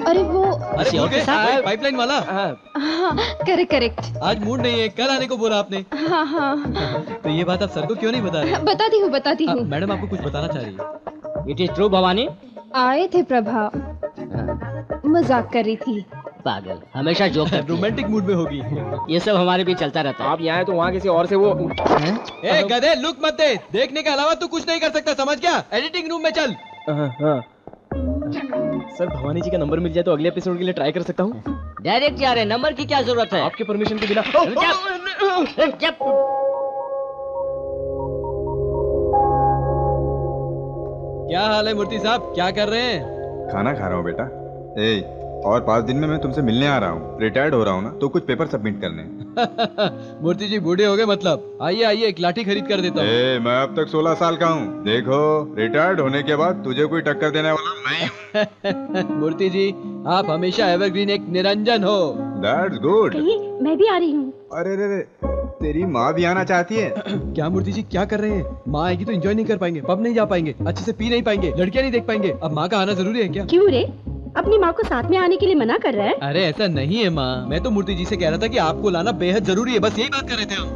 अरे वो, अरे भूल गए, पाइपलाइन वाला। हाँ करेक्ट। आज मूड नहीं है, कल आने को बोला आपने। हाँ। तो ये बात आप सर को क्यों नहीं बता रहे? बताती हूँ। मैडम आपको कुछ बताना चाह रही है। It is true Bhavani. आए थे प्रभा, मजाक कर रही थी। पागल हमेशा जोक करती है। रोमांटिक मूड में होगी। ये सब हमारे बीच चलता रहता है। आप यहाँ तो वहाँ किसी और से वो ए गधे, लुक मत दे। देखने के अलावा तू कुछ नहीं कर सकता, समझ गया? एडिटिंग रूम में चल। हाँ। सर भवानी जी का नंबर मिल जाए तो अगले एपिसोड के लिए ट्राई कर सकता हूँ। डायरेक्ट जा रहे हैं, नंबर की क्या जरूरत है? आपके परमिशन के बिना। क्या हाल है मूर्ति साहब, क्या कर रहे हैं? खाना खा रहा हूँ बेटा। ए, और 5 दिन में मैं तुमसे मिलने आ रहा हूँ। रिटायर्ड हो रहा हूँ ना, तो कुछ पेपर सबमिट करने हैं। मूर्ति जी बूढ़े हो गए मतलब? आइए आइए, एक लाठी खरीद कर देता हूँ। मैं अब तक 16 साल का हूँ। देखो, रिटायर्ड होने के बाद तुझे कोई टक्कर देने वाला नहीं हूँ। मूर्ति जी, आप हमेशा एवरग्रीन एक निरंजन हो। That's good। मैं भी आ रही हूँ। अरे रे, तेरी माँ भी आना चाहती है। क्या मूर्ति जी क्या कर रहे हैं? माँ आएगी तो एंजॉय नहीं कर पाएंगे, पब नहीं जा पाएंगे, अच्छे से पी नहीं पाएंगे, लड़कियां नहीं देख पाएंगे। अब माँ का आना जरूरी है क्या? क्यों रे? अपनी माँ को साथ में आने के लिए मना कर रहा है? अरे ऐसा नहीं है माँ, मैं तो मूर्ति जी से कह रहा था कि आपको लाना बेहद जरूरी है, बस यही बात कर रहे थे हम।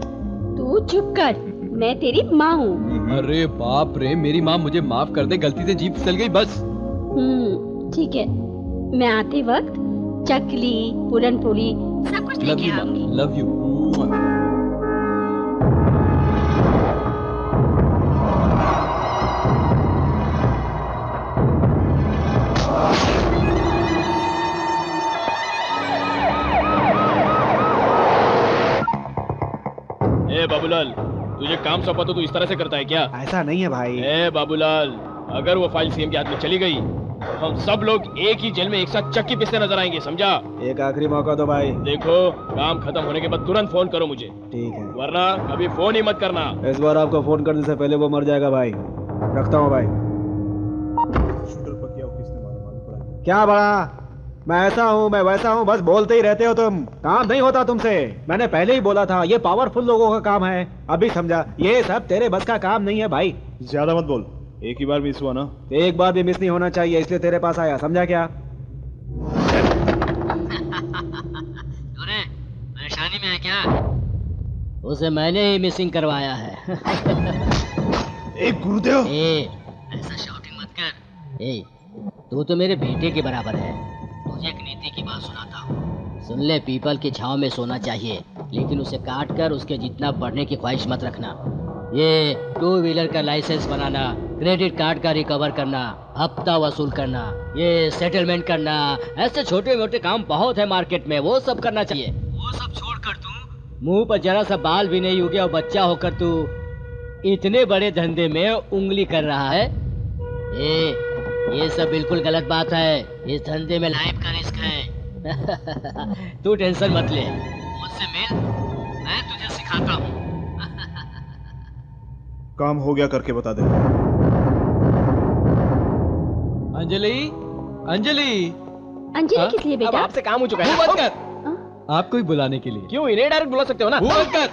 तू चुप कर, मैं तेरी माँ हूँ। अरे बाप रे, मेरी माँ मुझे माफ कर दे, गलती से जीभ फिसल गई बस। ठीक है, मैं आते वक्त चकली, पूरन पूरी सब कुछ लेके आऊंगी। Love you. बाबूलाल, तुझे काम सौंपा तो तू इस तरह से करता है क्या? ऐसा नहीं है भाई। बाबूलाल, अगर वो फाइल सीएम के हाथ में चली गई तो हम सब लोग एक ही जेल में एक साथ चक्की पिसते नजर आएंगे, समझा? एक आखिरी मौका दो भाई। देखो, काम खत्म होने के बाद तुरंत फोन करो मुझे। ठीक है, वरना कभी फोन ही मत करना। इस बार आपको फोन करने से पहले वो मर जाएगा भाई। रखता हूँ भाई। क्या बड़ा, मैं ऐसा हूँ, मैं वैसा हूँ, बस बोलते ही रहते हो तुम। काम नहीं होता तुमसे। मैंने पहले ही बोला था, ये पावरफुल लोगों का काम है। अभी समझा? ये सब तेरे बस का काम नहीं है भाई। ज्यादा मत बोल, एक ही बार मिस हुआ ना। एक बार भी मिस नहीं होना चाहिए, इसलिए तेरे पास आया, समझा क्या? परेशानी में है क्या? उसे मैंने ही मिसिंग करवाया है। गुरुदेव, ऐसा शाउटिंग मत कर। तू तो मेरे बेटे के बराबर है। तुझे एक नीति की बात सुनाता हूँ। सुन ले, पीपल की छांव में सोना चाहिए, लेकिन उसे काट कर उसके जितना बढ़ने की ख्वाहिश मत रखना। ये 2 व्हीलर का लाइसेंस बनाना, क्रेडिट कार्ड का रिकवर करना, हफ्ता वसूल करना, ये सेटलमेंट करना, ऐसे छोटे मोटे काम बहुत है मार्केट में, वो सब करना चाहिए। वो सब छोड़कर तू मुंह पर जरा सा बाल भी नहीं उगे और बच्चा होकर तू इतने बड़े धंधे में उंगली कर रहा है। ये सब बिल्कुल गलत बात है। इस धंधे में लाइफ का रिस्क है। तू टेंशन मत ले, मुझसे मिल, मैं तुझे सिखाता हूँ। काम हो गया करके बता दे। अंजलि, अंजलि, अंजलि किस लिए अब बेटा? आपसे काम हो चुका है। मुंह बंद कर। आपको ही बुलाने के लिए। क्यों, इन्हें डायरेक्ट बुला सकते हो ना? मुंह बंद कर।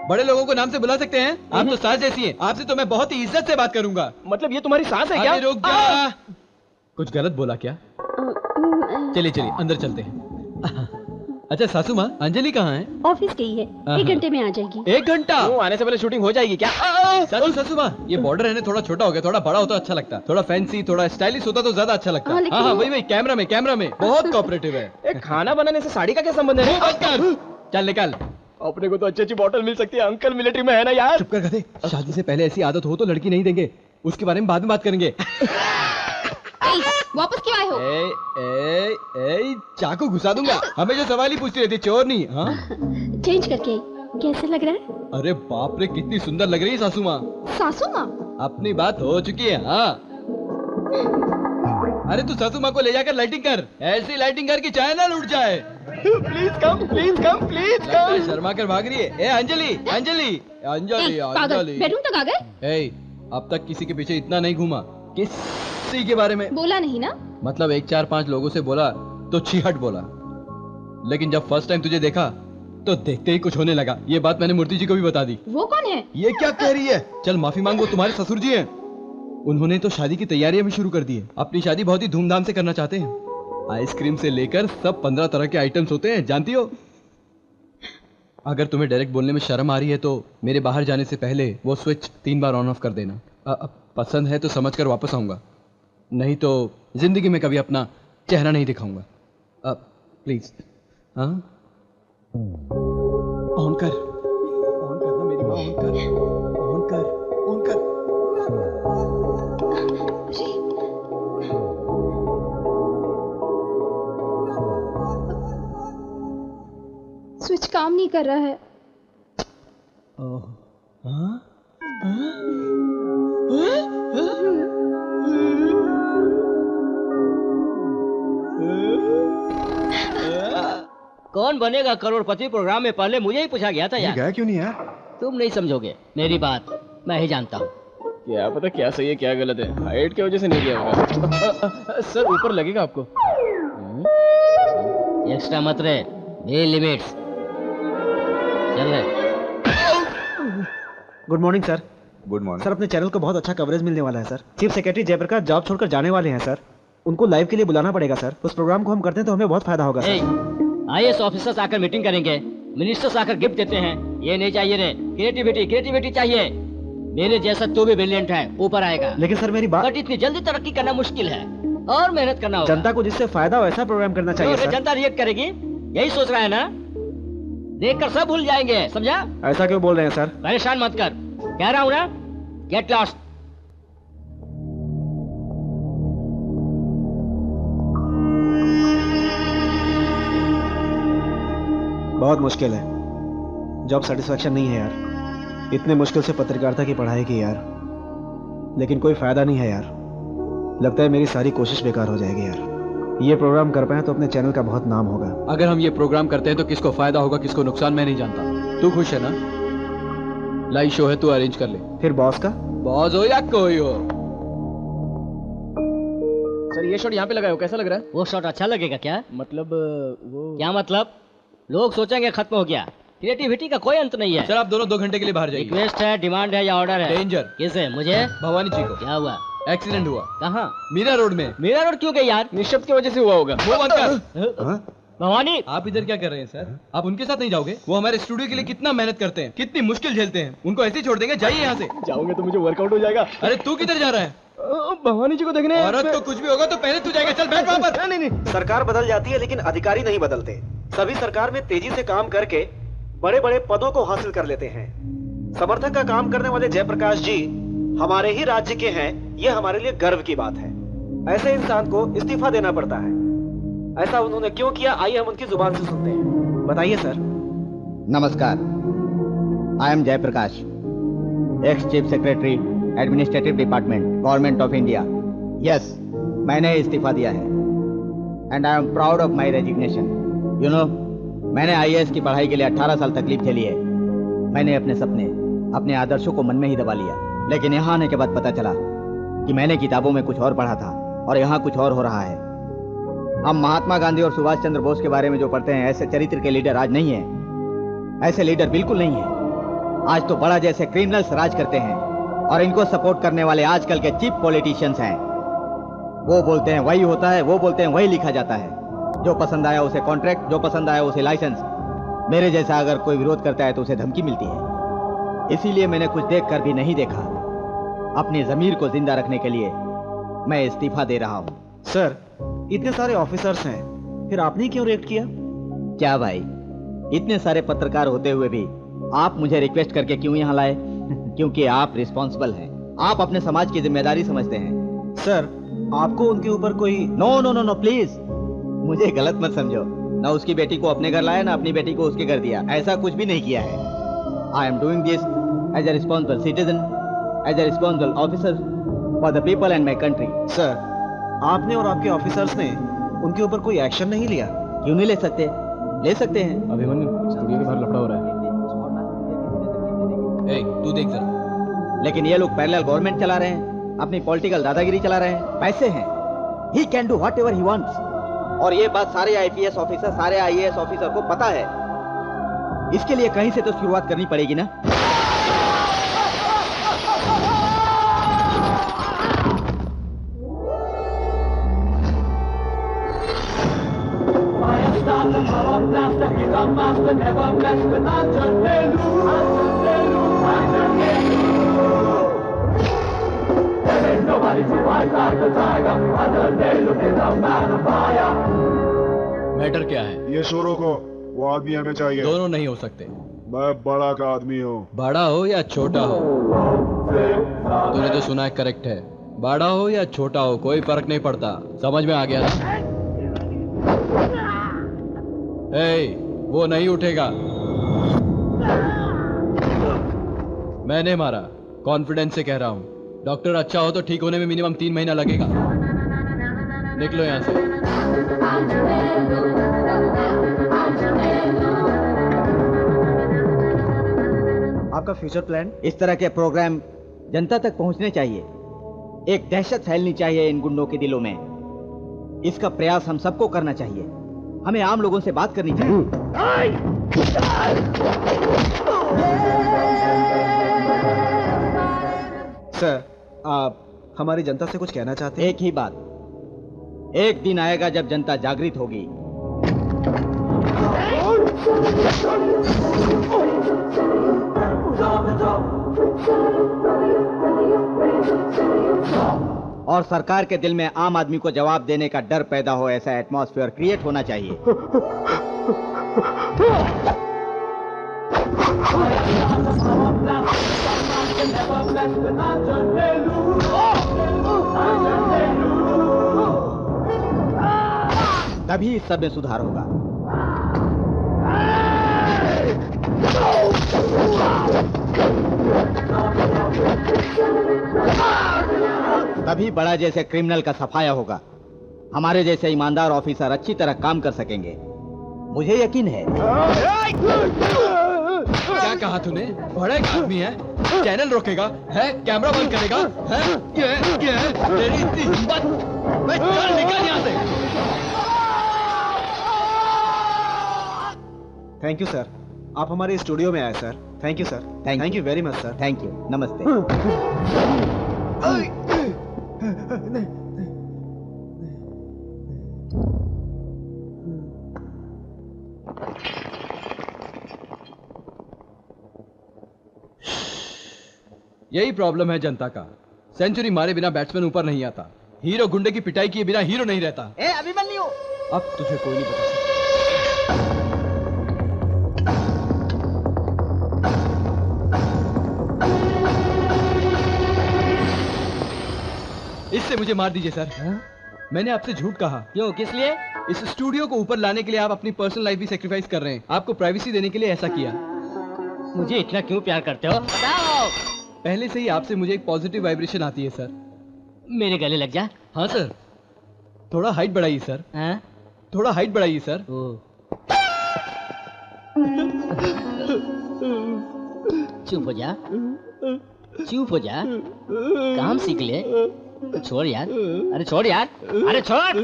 बड़े लोगों को नाम से बुला सकते हैं? आप तो सास जैसी हैं। आपसे तो मैं बहुत ही इज्जत से बात करूंगा। मतलब ये तुम्हारी सास है क्या? अरे रुक जा। कुछ गलत बोला क्या? चलिए चलिए अंदर चलते हैं। अच्छा सासू माँ, अंजलि कहाँ है? ऑफिस गई है, 1 घंटे में आ जाएगी। 1 घंटा? क्यों, आने से पहले शूटिंग हो जाएगी क्या? सासू माँ, ये बॉर्डर है ना, थोड़ा छोटा हो गया, थोड़ा बड़ा होता तो अच्छा लगता, थोड़ा फैंसी, थोड़ा स्टाइलिश होता तो ज्यादा अच्छा लगता। हाँ, लेकिन हाँ वही कैमरा में बहुत कोऑपरेटिव है। खाना बनाने से साड़ी का क्या संबंध है? बंद कर। चल निकल। अपने को तो अच्छी बॉटल मिल सकती है। अंकल मिलिट्री में है ना यार। चुप कर गधे। शादी से पहले ऐसी आदत हो तो लड़की नहीं देंगे, उसके बारे में बाद में बात करेंगे। वापस क्यों आए हो? चाकू घुसा दूंगा। हमेशा सवाल ही पूछती रहती, चोर नहीं। हाँ चेंज करके कैसे लग रहा है? अरे बाप रे, कितनी सुंदर लग रही है सासू माँ। सासू माँ? अपनी बात हो चुकी है। हाँ अरे तू सासू माँ को ले जाकर लाइटिंग कर, ऐसी लाइटिंग कर कि चाय ना लूट जाए। Please come, please come, please come. Sharma कर भाग रही है। अंजलि, अंजलि, अंजलि, अंजलि। बेडरूम तक आ गए? अब तक किसी के पीछे इतना नहीं घूमा। किसी के बारे में बोला नहीं ना? मतलब 1-4-5 लोगों से बोला तो छीहट बोला, लेकिन जब फर्स्ट टाइम तुझे देखा तो देखते ही कुछ होने लगा। ये बात मैंने मूर्ति जी को भी बता दी। वो कौन है? ये क्या कह रही है? चल माफी मांग, वो तुम्हारे ससुर जी हैं। उन्होंने तो शादी की तैयारियां भी शुरू कर दी है। अपनी शादी बहुत ही धूमधाम से करना चाहते हैं। आइसक्रीम से लेकर सब 15 तरह के आइटम्स होते हैं, जानती हो। अगर तुम्हें डायरेक्ट बोलने में शर्म आ रही है तो मेरे बाहर जाने से पहले वो स्विच 3 बार ऑन ऑफ कर देना। पसंद है तो समझकर वापस आऊंगा, नहीं तो जिंदगी में कभी अपना चेहरा नहीं दिखाऊंगा। प्लीज। हाँ ऑन कर ना मेरी माँ, ऑन कर। स्विच काम नहीं कर रहा है। कौन बनेगा करोड़पति प्रोग्राम में पहले मुझे ही पूछा गया था यार। गया क्यों नहीं यार? तुम नहीं समझोगे मेरी बात, मैं ही जानता हूँ। क्या पता क्या सही है क्या गलत है, हाइट की वजह से नहीं गया होगा। सर ऊपर लगेगा आपको। एक्स्ट्रा मत रहे, ये लिमिट्स चल रहे। Good morning sir. Good morning sir, अपने चैनल को बहुत अच्छा कवरेज मिलने वाला है सर। चीफ सेक्रेटरी जयप्रकाश जॉब छोड़कर जाने वाले हैं सर। उनको लाइव के लिए बुलाना पड़ेगा सर। उस प्रोग्राम को हम करते हैं तो हमें बहुत फायदा होगा सर। आईएएस ऑफिसर्स आकर मीटिंग करेंगे, मिनिस्टर्स आकर गिफ्ट देते हैं। ये नहीं चाहिए रे, क्रिएटिविटी चाहिए। मेरे जैसा तू भी ब्रिलियंट है, ऊपर आएगा। लेकिन सर मेरी बात, बट इतनी जल्दी तरक्की करना मुश्किल है और मेहनत करना होगा। जनता को जिससे फायदा हो ऐसा प्रोग्राम करना चाहिए सर। जनता रिएक्ट करेगी, यही सोच रहा है ना? देखकर सब भूल जाएंगे, समझा? ऐसा क्यों बोल रहे हैं सर? परेशान मत कर, कह रहा हूँ ना, गेट लॉस्ट। बहुत मुश्किल है, जॉब सेटिस्फैक्शन नहीं है यार। इतने मुश्किल से पत्रकारिता की पढ़ाई की यार, लेकिन कोई फायदा नहीं है यार। लगता है मेरी सारी कोशिश बेकार हो जाएगी यार। ये प्रोग्राम कर पाए तो अपने चैनल का बहुत नाम होगा। अगर हम ये प्रोग्राम करते हैं तो किसको फायदा होगा किसको नुकसान मैं नहीं जानता। तू खुश है ना? लाइव शो है, तू अरेंज कर ले। फिर बॉस का? बॉस हो या कोई हो। सर ये शॉट यहाँ पे लगाए हो, कैसा लग रहा है? वो शॉट अच्छा लगेगा क्या? मतलब वो क्या मतलब? लोग सोचेंगे खत्म हो गया। क्रिएटिविटी का कोई अंत नहीं है। सर आप दोनों 2 घंटे के लिए बाहर जाइए। रिक्वेस्ट है, डिमांड है या ऑर्डर है? डेंजर। किसे? मुझे? भवानी जी को। क्या हुआ? एक्सीडेंट हुआ। कहाँ? मीरा रोड में। मीरा रोड क्यों गई यार? निशब्द की वजह से हुआ होगा। वो बंद कर। भवानी, आप इधर क्या कर रहे हैं सर? आप उनके साथ नहीं जाओगे? वो हमारे स्टूडियो के लिए कितना मेहनत करते हैं, कितनी मुश्किल झेलते हैं। उनको ऐसे ही छोड़ देंगे? जाइए यहाँ से। जाओगे तो मुझे वर्कआउट हो जाएगा। अरे तू किधर जा रहा है? भवानी जी को देखने। औरत तो कुछ भी होगा तो पहले तू जाएगा। चल बैठ वहाँ पर। नहीं। सरकार बदल जाती है लेकिन अधिकारी नहीं बदलते। सभी सरकार में तेजी से काम करके बड़े बड़े पदों को हासिल कर लेते हैं। समर्थक का काम करने वाले जयप्रकाश जी हमारे ही राज्य के हैं, यह हमारे लिए गर्व की बात है। ऐसे इंसान को इस्तीफा देना पड़ता है। ऐसा उन्होंने क्यों किया, आइए हम उनकी जुबान से सुनते हैं। बताइए सर। नमस्कार, I am Jayaprakash, ex chief secretary administrative department government of India. Yes, मैंने इस्तीफा दिया है and I am proud of my resignation. You know, मैंने आईएएस की पढ़ाई के लिए 18 साल तकलीफ झेली है। मैंने अपने सपने, अपने आदर्शों को मन में ही दबा लिया, लेकिन यहाँ आने के बाद पता चला कि मैंने किताबों में कुछ और पढ़ा था और यहाँ कुछ और हो रहा है। हम महात्मा गांधी और सुभाष चंद्र बोस के बारे में जो पढ़ते हैं, ऐसे चरित्र के लीडर आज नहीं है। ऐसे लीडर बिल्कुल नहीं है। आज तो बड़ा जैसे क्रिमिनल्स राज करते हैं और इनको सपोर्ट करने वाले आजकल के चीप पॉलिटिशियंस हैं। वो बोलते हैं वही होता है, वो बोलते हैं वही लिखा जाता है। जो पसंद आया उसे कॉन्ट्रैक्ट, जो पसंद आया उसे लाइसेंस। मेरे जैसा अगर कोई विरोध करता है तो उसे धमकी मिलती है। इसीलिए मैंने कुछ देख कर भी नहीं देखा। अपनी जमीर को जिंदा रखने के लिए मैं इस्तीफा दे रहा हूँ। सर, इतने सारे ऑफिसर्स हैं, फिर आपने क्यों रिएक्ट किया? क्या भाई, इतने सारे पत्रकार होते हुए भी आप मुझे रिक्वेस्ट करके क्यों यहाँ लाए? क्योंकि आप रिस्पॉन्सिबल हैं, आप अपने समाज की जिम्मेदारी समझते हैं। सर, आपको उनके ऊपर कोई... no no no no please, मुझे गलत मत समझो। ना उसकी बेटी को अपने घर लाया, ना अपनी बेटी को उसके घर दिया। ऐसा कुछ भी नहीं किया है। I am doing this as a responsible citizen, as a responsible officer for the people and my country. Sir, आपने और आपके ऑफिसर्स ने उनके ऊपर कोई एक्शन नहीं लिया? क्यों नहीं ले सकते? ले सकते हैं। अभिमन्यु, स्टूडियो के बाहर लफड़ा हो रहा है। तू देख जरा। लेकिन ये लोग पैरेलल गवर्नमेंट चला रहे हैं, अपनी पॉलिटिकल दादागिरी चला रहे हैं। पैसे हैं, he can do whatever he wants. और ये बात सारे आईपीएस ऑफिसर, सारे आईएएस ऑफिसर को पता है। इसके लिए कहीं से तो शुरुआत करनी पड़ेगी ना। मैटर क्या है? ये शोरों को वो आदमी हमें चाहिए। दोनों नहीं हो सकते। मैं बड़ा का आदमी हूँ। बड़ा हो या छोटा हो, तूने जो सुना है करेक्ट है। बड़ा हो या छोटा हो कोई फर्क नहीं पड़ता। समझ में आ गया ना? वो नहीं उठेगा। मैंने मारा, कॉन्फिडेंस से कह रहा हूं। डॉक्टर अच्छा हो तो ठीक होने में मिनिमम 3 महीना लगेगा। निकलो यहां से। आपका फ्यूचर प्लान? इस तरह के प्रोग्राम जनता तक पहुंचने चाहिए। एक दहशत फैलनी चाहिए इन गुंडों के दिलों में। इसका प्रयास हम सबको करना चाहिए। हमें आम लोगों से बात करनी चाहिए। सर, आप हमारी जनता से कुछ कहना चाहते हैं? एक ही बात, एक दिन आएगा जब जनता जागृत होगी। और सरकार के दिल में आम आदमी को जवाब देने का डर पैदा हो, ऐसा एटमॉस्फेयर क्रिएट होना चाहिए। तभी इस सब में सुधार होगा। तभी बड़ा जैसे क्रिमिनल का सफाया होगा। हमारे जैसे ईमानदार ऑफिसर अच्छी तरह काम कर सकेंगे, मुझे यकीन है। क्या कहा तूने? बड़ा एक आदमी है, चैनल रोकेगा है, कैमरा बंद करेगा है? ये तेरी इतनी हिम्मत? मैं चल निकल यहाँ से। थैंक यू सर, आप हमारे स्टूडियो में आए sir. Thank you sir. Thank you very much sir. Thank you. नमस्ते। यही प्रॉब्लम है जनता का। सेंचुरी मारे बिना बैट्समैन ऊपर नहीं आता। हीरो गुंडे की पिटाई किए बिना हीरो नहीं रहता। अभिमन्यु, अब तुझे कोई नहीं बता सकता। इससे मुझे मार दीजिए सर। मैंने आपसे झूठ कहा। क्यों? किस लिए? इस स्टूडियो को ऊपर लाने के लिए आप अपनी पर्सनल लाइफ भी सेक्रीफाइस कर रहे हैं। आपको प्राइवेसी देने के लिए ऐसा किया। मुझे इतना क्यों प्यार करते हो? बताओ। पहले से ही आपसे मुझे एक पॉजिटिव वाइब्रेशन आती है सर। मेरे गले लग जा। हाँ सर। थोड़ा हाइट बढ़ाइए सर। हाँ? थोड़ा हाइट बढ़ाइए सर। चुप हो जा, चुप हो जा। काम सीख ले। छोड़ यार, अरे छोड़ यार, अरे छोड़।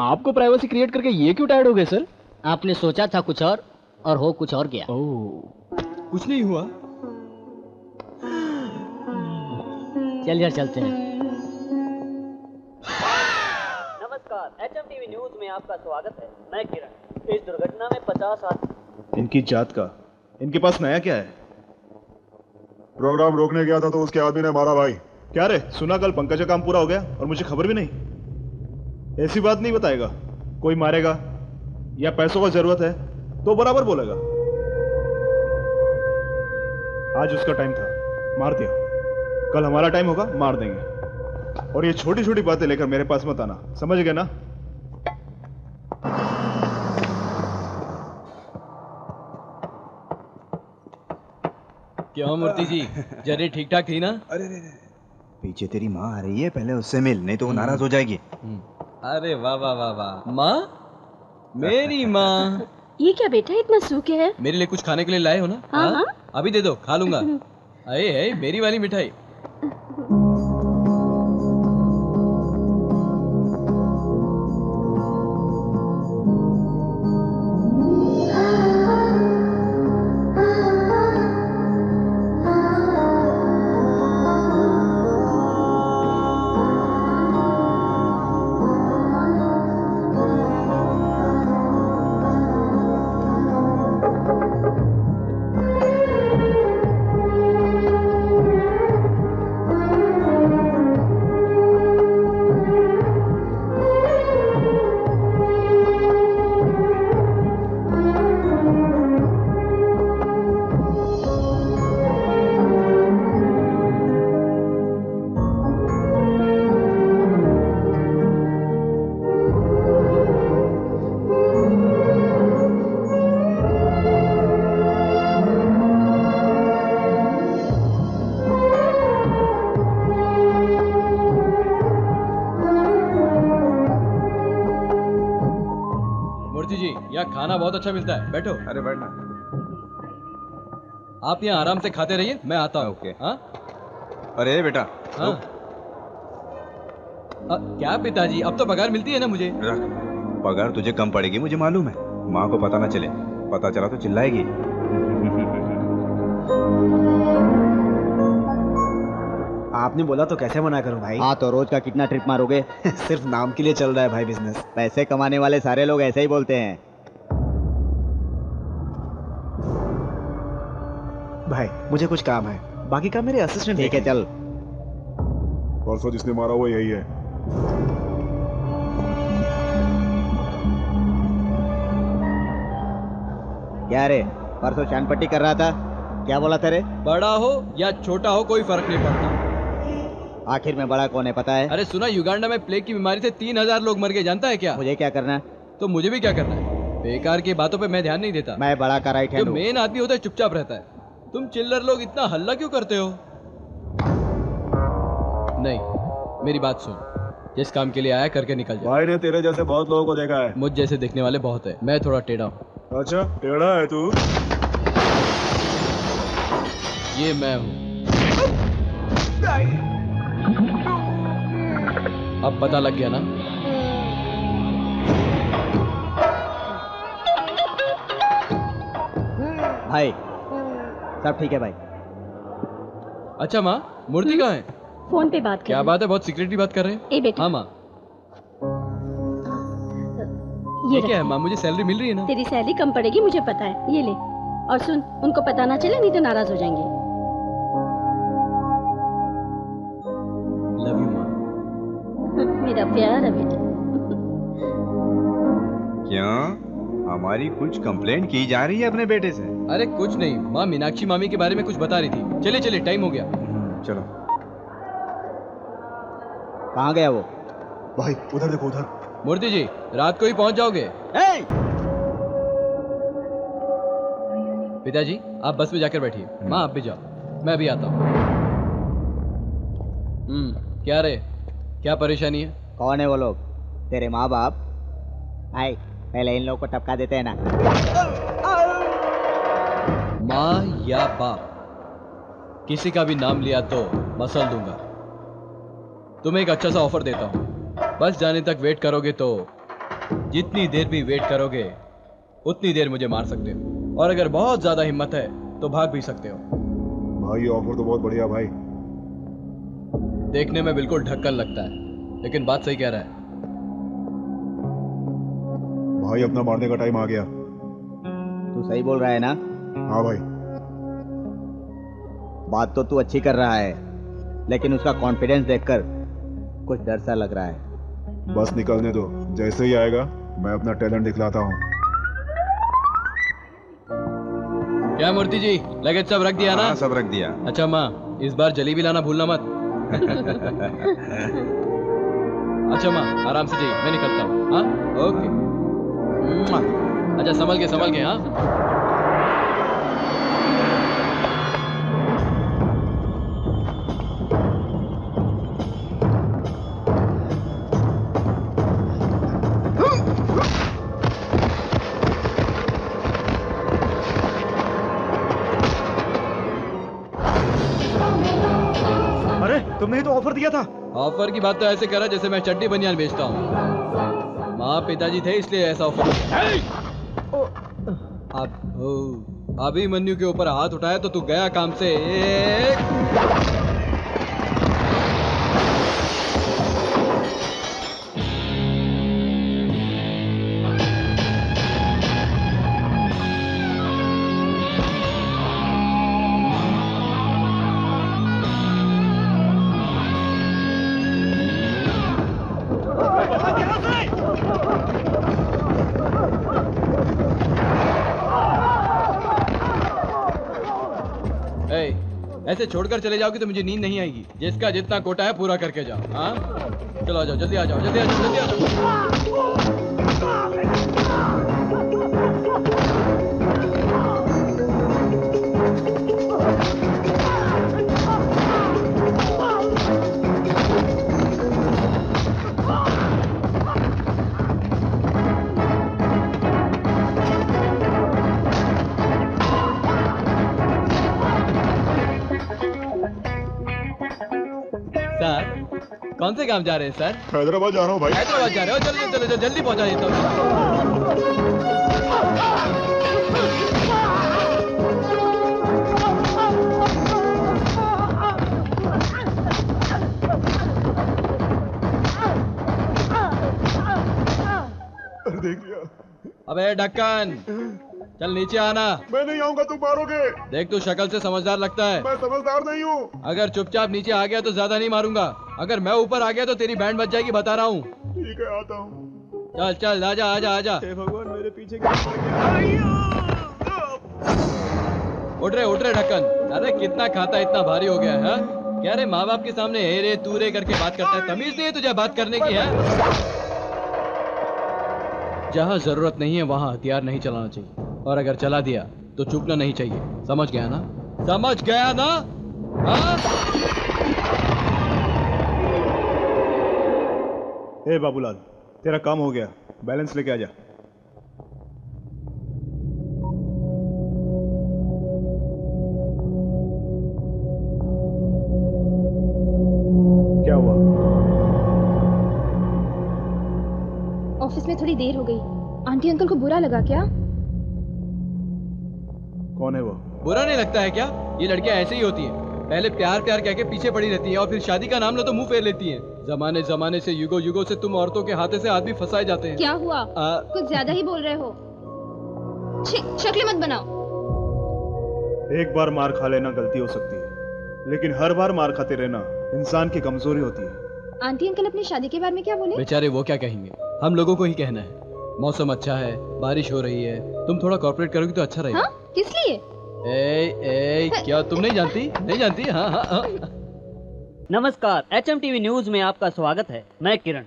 आपको प्राइवेसी क्रिएट करके ये क्यों टायर्ड हो गए सर? आपने सोचा था कुछ और हो कुछ और गया। कुछ नहीं हुआ। चल यार, चलते हैं। नमस्कार, HMTV न्यूज में आपका स्वागत है। मैं किरण। इस दुर्घटना में 50 आदमी। इनकी जात का, इनके पास नया क्या है? प्रोग्राम रोकने गया था तो उसके आदमी ने मारा भाई। क्या रे, सुना कल पंकज का काम पूरा हो गया और मुझे खबर भी नहीं। ऐसी बात नहीं बताएगा। कोई मारेगा या पैसों का जरूरत है तो बराबर बोलेगा। आज उसका टाइम था, मार दिया। कल हमारा टाइम होगा, मार देंगे। और ये छोटी छोटी बातें लेकर मेरे पास मत आना, समझ गए ना? क्यों मूर्ति जी, जर्नी ठीक ठाक थी ना? अरे पीछे तेरी माँ आ रही है, पहले उससे मिल, नहीं तो वो नाराज हो जाएगी। अरे वाह वाह वाह वाह। माँ, मेरी माँ। ये क्या बेटा, इतना सूखे है? मेरे लिए कुछ खाने के लिए लाए हो ना? हाँ हाँ। अभी दे दो, खा लूंगा। अरे मेरी वाली मिठाई। खाना बहुत अच्छा मिलता है, बैठो। अरे बैठना। आप यहाँ आराम से खाते रहिए, मैं आता हूँ। ओके। हाँ अरे बेटा, हाँ। क्या पिताजी, अब तो पगार मिलती है ना मुझे? रख, पगार तुझे कम पड़ेगी मुझे मालूम है। माँ को पता ना चले, पता चला तो चिल्लाएगी। आपने बोला तो कैसे मना करूं भाई? हाँ तो रोज का कितना ट्रिप मारोगे? सिर्फ नाम के लिए चल रहा है भाई बिजनेस। पैसे कमाने वाले सारे लोग ऐसे ही बोलते हैं। भाई मुझे कुछ काम है, बाकी काम मेरे असिस्टेंट। ठीक है चल। परसों जिसने मारा वो यही है। क्या रे, परसों शानपट्टी कर रहा था, क्या बोला तेरे? बड़ा हो या छोटा हो कोई फर्क नहीं पड़ता। आखिर में बड़ा कौन है पता है? अरे सुना, युगांडा में प्लेग की बीमारी से 3000 लोग मर गए, जानता है क्या? मुझे क्या करना है? तो मुझे भी क्या करना है, बेकार की बातों पे मैं ध्यान नहीं देता। मैं बड़ा का राइट हैंड जो हूँ। मेन आदमी होता है चुपचाप रहता है। तुम चिल्लर लोग इतना हल्ला क्यों करते हो? नहीं, मेरी बात सुन, जिस काम के लिए आया करके निकल जा। भाई ने तेरे जैसे बहुत लोगों को देखा है। मुझ जैसे देखने वाले बहुत है, मैं थोड़ा टेढ़ा हूँ। अच्छा टेढ़ा है तू? ये मैं हूँ। अब पता लग गया ना? भाई सब ठीक है भाई। अच्छा माँ, मूर्ति कहाँ है? फोन पे बात कर। क्या बात है, बहुत सीक्रेटली बात कर रहे हैं। ए बेटा। हाँ माँ। ये क्या है माँ, मुझे सैलरी मिल रही है ना? तेरी सैलरी कम पड़ेगी मुझे पता है, ये ले। और सुन, उनको पता ना चले नहीं तो नाराज हो जाएंगे। लव यू माँ। मेरा प्यारा बेटा। क्या हमारी कुछ कंप्लेंट की जा रही है अपने बेटे से? अरे कुछ नहीं, माँ मीनाक्षी मामी के बारे में कुछ बता रही थी। चलिए चलिए, टाइम हो गया। चलो। कहाँ गया वो? भाई उधर देखो, उधर। मूर्ति जी, रात को ही पहुंच जाओगे? पिताजी आप बस में जाकर बैठिए, माँ आप भी जाओ, मैं भी आता हूँ। क्या रे, क्या परेशानी है? कौन है वो लोग? तेरे माँ बाप? भाई पहले इन लोगों को टपका देते हैं ना। माँ या बाप, किसी का भी नाम लिया तो मसल दूंगा। तुम्हें एक अच्छा सा ऑफर देता हूँ, बस जाने तक वेट करोगे तो जितनी देर भी वेट करोगे उतनी देर मुझे मार सकते हो, और अगर बहुत ज्यादा हिम्मत है तो भाग भी सकते हो। भाई ये ऑफर तो बहुत बढ़िया भाई। देखने में बिल्कुल ढक्कन लगता है, लेकिन बात सही कह रहा है। भाई अपना मारने का टाइम आ गया। तू सही बोल रहा है ना? हाँ भाई। बात तो तू अच्छी कर रहा है, लेकिन उसका कॉन्फिडेंस देखकर कुछ डर सा लग रहा है। बस निकलने दो, जैसे ही आएगा मैं अपना टैलेंट दिखलाता हूँ। क्या मूर्ति जी, लगेज सब रख दिया ना? हाँ, सब रख दिया। अच्छा माँ, इस बार जलेबी लाना भूलना मत। अच्छा माँ, आराम से जाइए, मैं निकलता हूँ। हाँ ओके। अच्छा संभल के हाँ। अरे तुमने ही तो ऑफर दिया था। ऑफर की बात तो ऐसे करा जैसे मैं चड्डी बनियान बेचता हूँ। माँ पिताजी थे इसलिए ऐसा ऑफर। अभिमन्यु के ऊपर हाथ उठाया तो तू गया काम से। ऐसे छोड़कर चले जाओगे तो मुझे नींद नहीं आएगी। जिसका जितना कोटा है पूरा करके जाओ। हाँ चलो आ जाओ, जल्दी आ जाओ, जल्दी आ जाओ, जल्दी आ जाओ। कौन से काम जा रहे हैं सर? हैदराबाद जा रहा हूँ भाई। हैदराबाद जा रहे हो? चलो चलो चलो जल्दी पहुंचा देता हूँ। देख लिया। अबे ढक्कन, चल नीचे आना। मैं नहीं आऊंगा, तुम मारोगे। देख तू शक्ल से समझदार लगता है। मैं समझदार नहीं हूँ। अगर चुपचाप नीचे आ गया तो ज्यादा नहीं मारूंगा। अगर मैं ऊपर आ गया तो तेरी बैंड बज जाएगी, बता रहा हूँ। ठीक है, आता हूँ। चल चल आजा आजा आजा। हे भगवान, मेरे पीछे क्या पड़ गया? उठ रहे ढक्कन। अरे कितना खाता इतना भारी हो गया है? क्या रे माँ बाप के सामने हे रे तू रे करके बात करता है? तमीज नहीं है तुझे बात करने की है? जहाँ जरूरत नहीं है वहाँ हथियार नहीं चलाना चाहिए, और अगर चला दिया तो चूकना नहीं चाहिए। समझ गया ना? समझ गया ना? हाँ? हे बाबूलाल, तेरा काम हो गया, बैलेंस लेके आ जा। क्या हुआ? ऑफिस में थोड़ी देर हो गई। आंटी अंकल को बुरा लगा क्या? कौन है वो? बुरा नहीं लगता है क्या? ये लड़कियां ऐसे ही होती हैं। पहले प्यार प्यार कह के पीछे पड़ी रहती हैं और फिर शादी का नाम लो तो मुंह फेर लेती हैं। जमाने जमाने से युगों युगों से तुम औरतों के हाथे से आदमी फंसाए जाते हैं। क्या हुआ? कुछ ज्यादा ही बोल रहे हो। शक्लें मत बनाओ। एक बार मार खा लेना गलती हो सकती है, लेकिन हर बार मार खाते रहना इंसान की कमजोरी होती है। आंटी अंकल अपनी शादी के बारे में क्या बोले? बेचारे वो क्या कहेंगे, हम लोगों को ही कहना है। मौसम अच्छा है, बारिश हो रही है, तुम थोड़ा कॉर्पोरेट करोगी तो अच्छा रहेगा। हाँ? किस लिए? क्या तुम नहीं जानती? नहीं जानती? हाँ हाँ हाँ। नमस्कार, HMTV न्यूज में आपका स्वागत है। मैं किरण।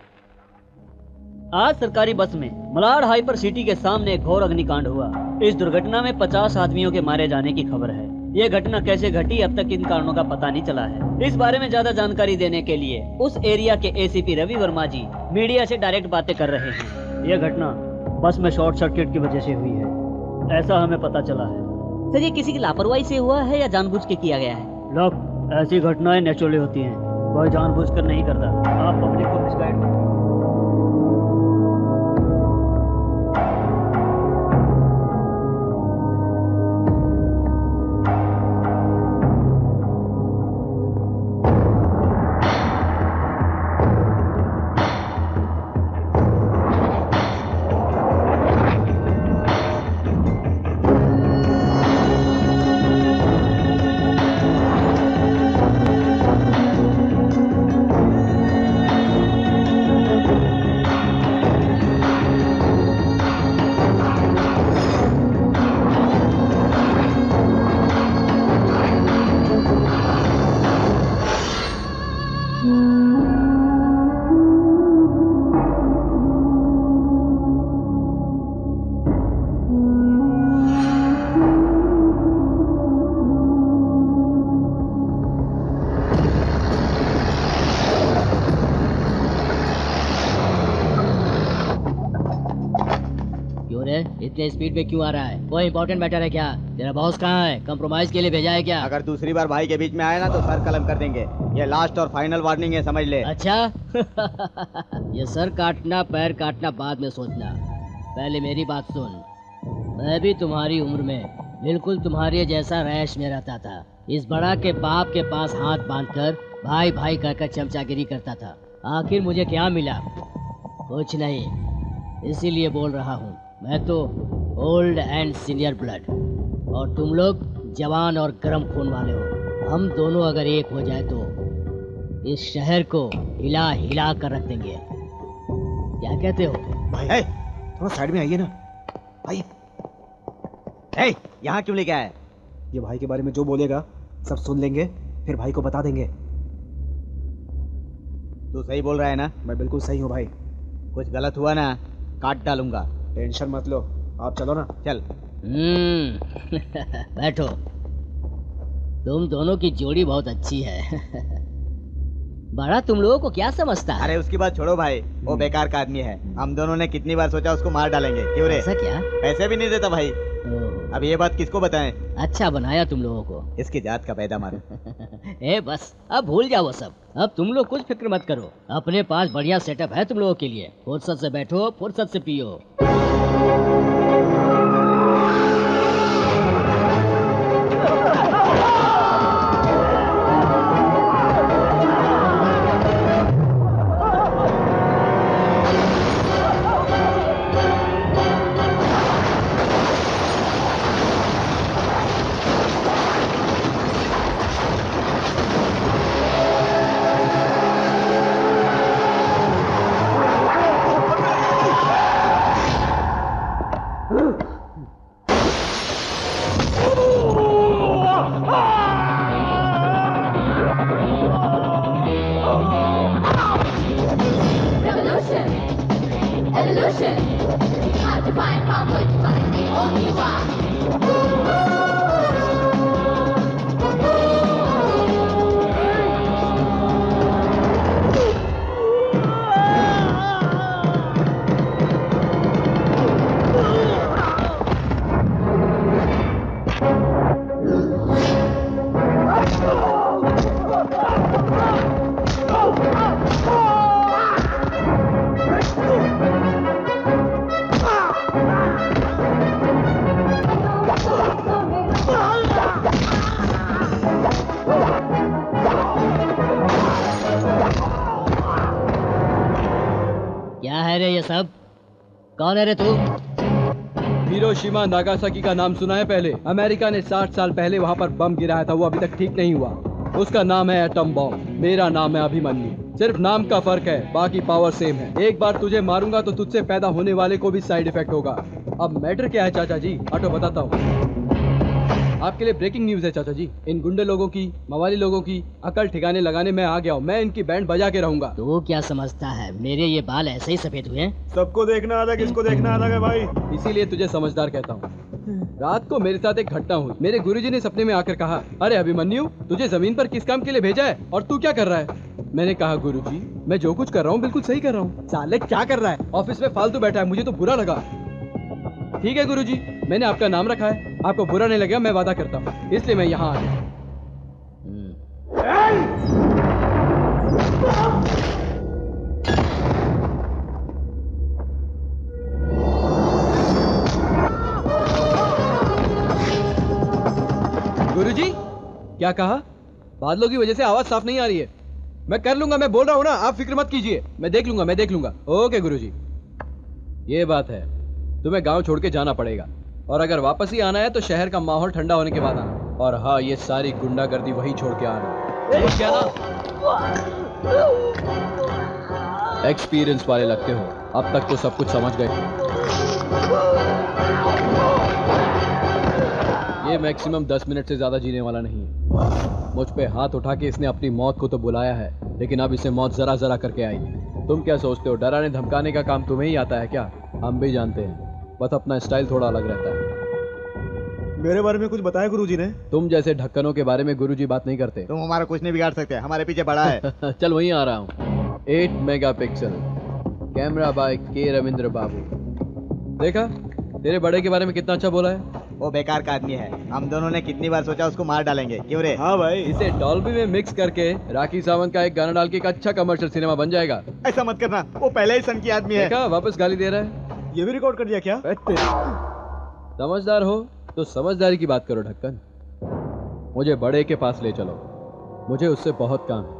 आज सरकारी बस में मलाड हाइपर सिटी के सामने एक घोर अग्निकांड हुआ। इस दुर्घटना में 50 आदमियों के मारे जाने की खबर है। ये घटना कैसे घटी अब तक इन कारणों का पता नहीं चला है। इस बारे में ज्यादा जानकारी देने के लिए उस एरिया के ACP रवि वर्मा जी मीडिया से डायरेक्ट बातें कर रहे हैं। यह घटना बस में शॉर्ट सर्किट की वजह से हुई है, ऐसा हमें पता चला है। सर, ये किसी की लापरवाही से हुआ है या जानबूझ के किया गया है? लोग, ऐसी घटनाएं नेचुरली होती हैं, कोई जानबूझकर नहीं करता। आप पब्लिक को मिसगाइड इतने स्पीड पे क्यों आ रहा है? कोई इंपॉर्टेंट मैटर है क्या? तेरा बॉस कहाँ है? कंप्रोमाइज के लिए भेजा है क्या? अगर दूसरी बार भाई के बीच में आया ना तो सर कलम कर देंगे। ये लास्ट और फाइनल वार्निंग है, समझ ले। अच्छा ये सर काटना पैर काटना बाद में सोचना, पहले मेरी बात सुन। मैं भी तुम्हारी उम्र में बिल्कुल तुम्हारे जैसा रैश में रहता था। इस बड़ा के बाप के पास हाथ बांधकर भाई भाई कहकर चमचागिरी करता था। आखिर मुझे क्या मिला? कुछ नहीं, इसीलिए बोल रहा हूँ। मैं तो ओल्ड एंड सीनियर ब्लड और तुम लोग जवान और गर्म खून वाले हो। हम दोनों अगर एक हो जाए तो इस शहर को हिला हिला कर रख देंगे। क्या कहते हो? भाई थोड़ा साइड में आइए ना भाई। यहाँ क्यों लेके आए? ये भाई के बारे में जो बोलेगा सब सुन लेंगे, फिर भाई को बता देंगे। तू सही बोल रहा है ना? मैं बिल्कुल सही हूँ भाई। कुछ गलत हुआ ना काट डालूंगा। टेंशन मत लो, आप चलो ना। चल। बैठो। तुम दोनों की जोड़ी बहुत अच्छी है। बड़ा तुम लोगों को क्या समझता है? अरे उसकी बात छोड़ो भाई, वो बेकार का आदमी है। हम दोनों ने कितनी बार सोचा उसको मार डालेंगे। क्यों रे? ऐसा क्या? पैसे भी नहीं देता भाई। अब ये बात किसको बताएं? अच्छा बनाया तुम लोगों को। इसकी जात का पैदा मारो। ए बस अब भूल जाओ वो सब। अब तुम लोग कुछ फिक्र मत करो, अपने पास बढ़िया सेटअप है तुम लोगों के लिए। फुर्सत से बैठो, फुर्सत से पियो। क्या है रे ये सब? कौन है रे तू? हिरोशिमा नागासाकी का नाम सुना है पहले? अमेरिका ने 60 साल पहले वहाँ पर बम गिराया था, वो अभी तक ठीक नहीं हुआ। उसका नाम है एटम बॉम्ब। मेरा नाम है अभिमन्यु। सिर्फ नाम का फर्क है, बाकी पावर सेम है। एक बार तुझे मारूंगा तो तुझसे पैदा होने वाले को भी साइड इफेक्ट होगा। अब मैटर क्या है चाचा जी? ऑटो बताता हूँ। आपके लिए ब्रेकिंग न्यूज है चाचा जी। इन गुंडे लोगों की, मवाली लोगों की अकल ठिकाने लगाने में आ गया हूँ। मैं इनकी बैंड बजा के रहूंगा। तू क्या समझता है मेरे ये बाल ऐसे ही सफेद हुए हैं? सबको देखना आता, किसको देखना आता है भाई? इसीलिए तुझे समझदार कहता हूँ। रात को मेरे साथ एक घटना हुई। मेरे गुरुजी ने सपने में आकर कहा, अरे अभिमन्यु, तुझे जमीन पर किस काम के लिए भेजा है और तू क्या कर रहा है? मैंने कहा, गुरुजी मैं जो कुछ कर रहा हूँ बिल्कुल सही कर रहा हूँ। साले क्या कर रहा है? ऑफिस में फालतू बैठा है, मुझे तो बुरा लगा। ठीक है गुरुजी, मैंने आपका नाम रखा है, आपको बुरा नहीं लगेगा, मैं वादा करता हूँ, इसलिए मैं यहाँ आ गया। गुरुजी क्या कहा? बादलों की वजह से आवाज साफ नहीं आ रही है। मैं कर लूंगा, मैं बोल रहा हूँ ना, आप फिक्र मत कीजिए। मैं देख लूंगा। ओके गुरुजी। ये बात है, तुम्हें गांव छोड़ के जाना पड़ेगा और अगर वापस ही आना है तो शहर का माहौल ठंडा होने के बाद आना। और हाँ, ये सारी गुंडागर्दी वही छोड़ के आना। क्या ना एक्सपीरियंस वाले लगते हो, अब तक तो सब कुछ समझ गए। ये मैक्सिमम 10 मिनट से ज्यादा जीने वाला नहीं है। मुझ पे हाथ उठा के इसने अपनी मौत को तो बुलाया है, लेकिन अब इसे मौत जरा जरा करके आई। तुम क्या सोचते हो डराने धमकाने का काम तुम्हें ही आता है क्या? हम भी जानते हैं, बस अपना स्टाइल थोड़ा अलग रहता है। मेरे बारे में कुछ बताया गुरुजी ने? तुम जैसे ढक्कनों के बारे में गुरुजी बात नहीं करते। तुम हमारा कुछ नहीं बिगाड़ सकते, हमारे पीछे बड़ा है। चल वहीं आ रहा हूँ। 8 मेगापिक्सल कैमरा बाय के रविंद्र बाबू। देखा तेरे बड़े के बारे में कितना अच्छा बोला है। वो बेकार का आदमी है, हम दोनों ने कितनी बार सोचा उसको मार डालेंगे। क्यों रे? हाँ भाई, इसे डॉल्बी में मिक्स करके राखी सावंत का एक गाना डाल के एक अच्छा कमर्शियल सिनेमा बन जाएगा। ऐसा मत करना, वो पहले ही सन की आदमी है। देखा वापस गाली दे रहा है। ये भी रिकॉर्ड कर दिया क्या? समझदार हो तो समझदारी की बात करो ढक्कन। मुझे बड़े के पास ले चलो, मुझे उससे बहुत काम है।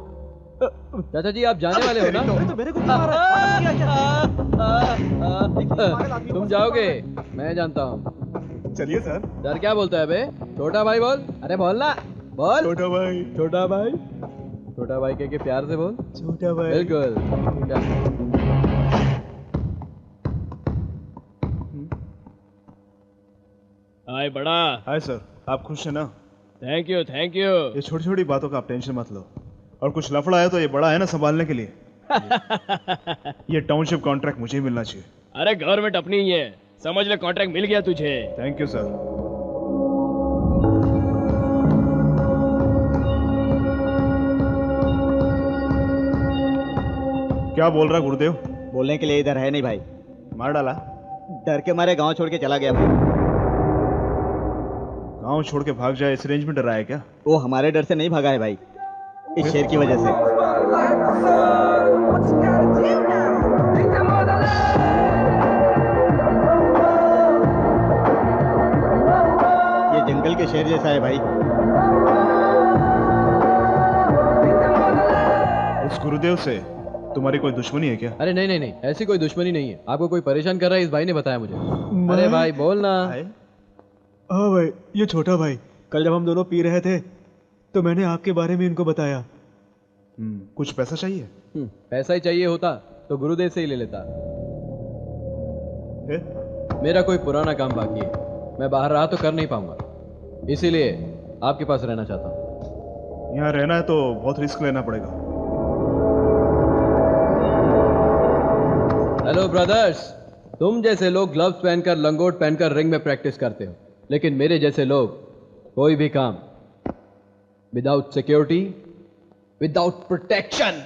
चाचा जी आप जाने वाले हो ना? तो मेरे को मारा तुम जाओगे, मैं जानता हूँ। चलिए सर। सर क्या बोलता है बे? छोटा भाई बोल। अरे बोल ना, बोल। छोटा भाई, छोटा भाई, छोटा भाई कह के प्यार से बोल। छोटा भाई। बिल्कुल। हाय बड़ा। हाय सर, आप खुश हैं ना? Thank you thank you. ये छोटी छोटी बातों का आप टेंशन मत लो। और कुछ लफड़ा है तो ये बड़ा है ना संभालने के लिए। ये टाउनशिप कॉन्ट्रैक्ट मुझे ही मिलना चाहिए। अरे गवर्नमेंट अपनी ही है, समझ ले कॉन्ट्रैक्ट मिल गया तुझे। Thank you sir. क्या बोल रहा गुरुदेव? बोलने के लिए इधर है नहीं भाई। मार डाला? डर के मारे गांव छोड़ के चला गया भाई। गांव छोड़ के भाग जाए इस रेंज में डरा है क्या? वो हमारे डर से नहीं भागा है भाई, इस शेर की वजह से। ये जंगल के शेर जैसा है भाई। उस गुरुदेव से तुम्हारी कोई दुश्मनी है क्या? अरे नहीं नहीं नहीं, ऐसी कोई दुश्मनी नहीं है। आपको कोई परेशान कर रहा है, इस भाई ने बताया मुझे। अरे भाई बोल ना। हाँ भाई, ये छोटा भाई, कल जब हम दोनों पी रहे थे तो मैंने आपके बारे में इनको बताया। कुछ पैसा चाहिए? पैसा ही चाहिए होता तो गुरुदेव से ही ले लेता। मेरा कोई पुराना काम बाकी है, मैं बाहर रहा तो कर नहीं पाऊंगा, इसीलिए आपके पास रहना चाहता हूँ। यहाँ रहना है तो बहुत रिस्क लेना पड़ेगा। हेलो ब्रदर्स, तुम जैसे लोग ग्लव्स पहनकर लंगोट पहनकर रिंग में प्रैक्टिस करते हो, लेकिन मेरे जैसे लोग कोई भी काम without security, without protection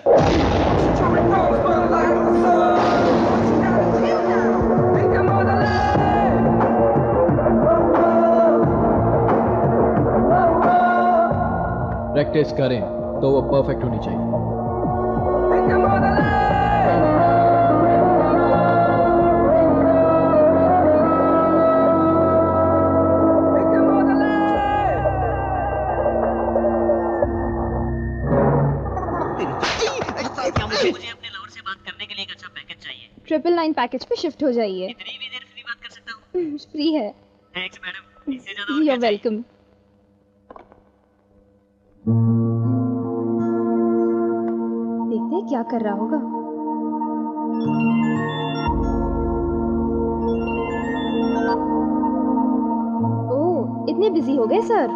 practice करें तो वो परफेक्ट होनी चाहिए। मुझे अपने लवर से बात करने के लिए एक अच्छा पैकेज चाहिए। 999 पैकेज पे शिफ्ट हो जाइए। इतनी भी देर फ्री बात कर सकता हूँ? फ्री है। थैंक्स मैडम, इससे ज्यादा You're welcome. देखते हैं क्या कर रहा होगा। ओह, इतने बिजी हो गए सर।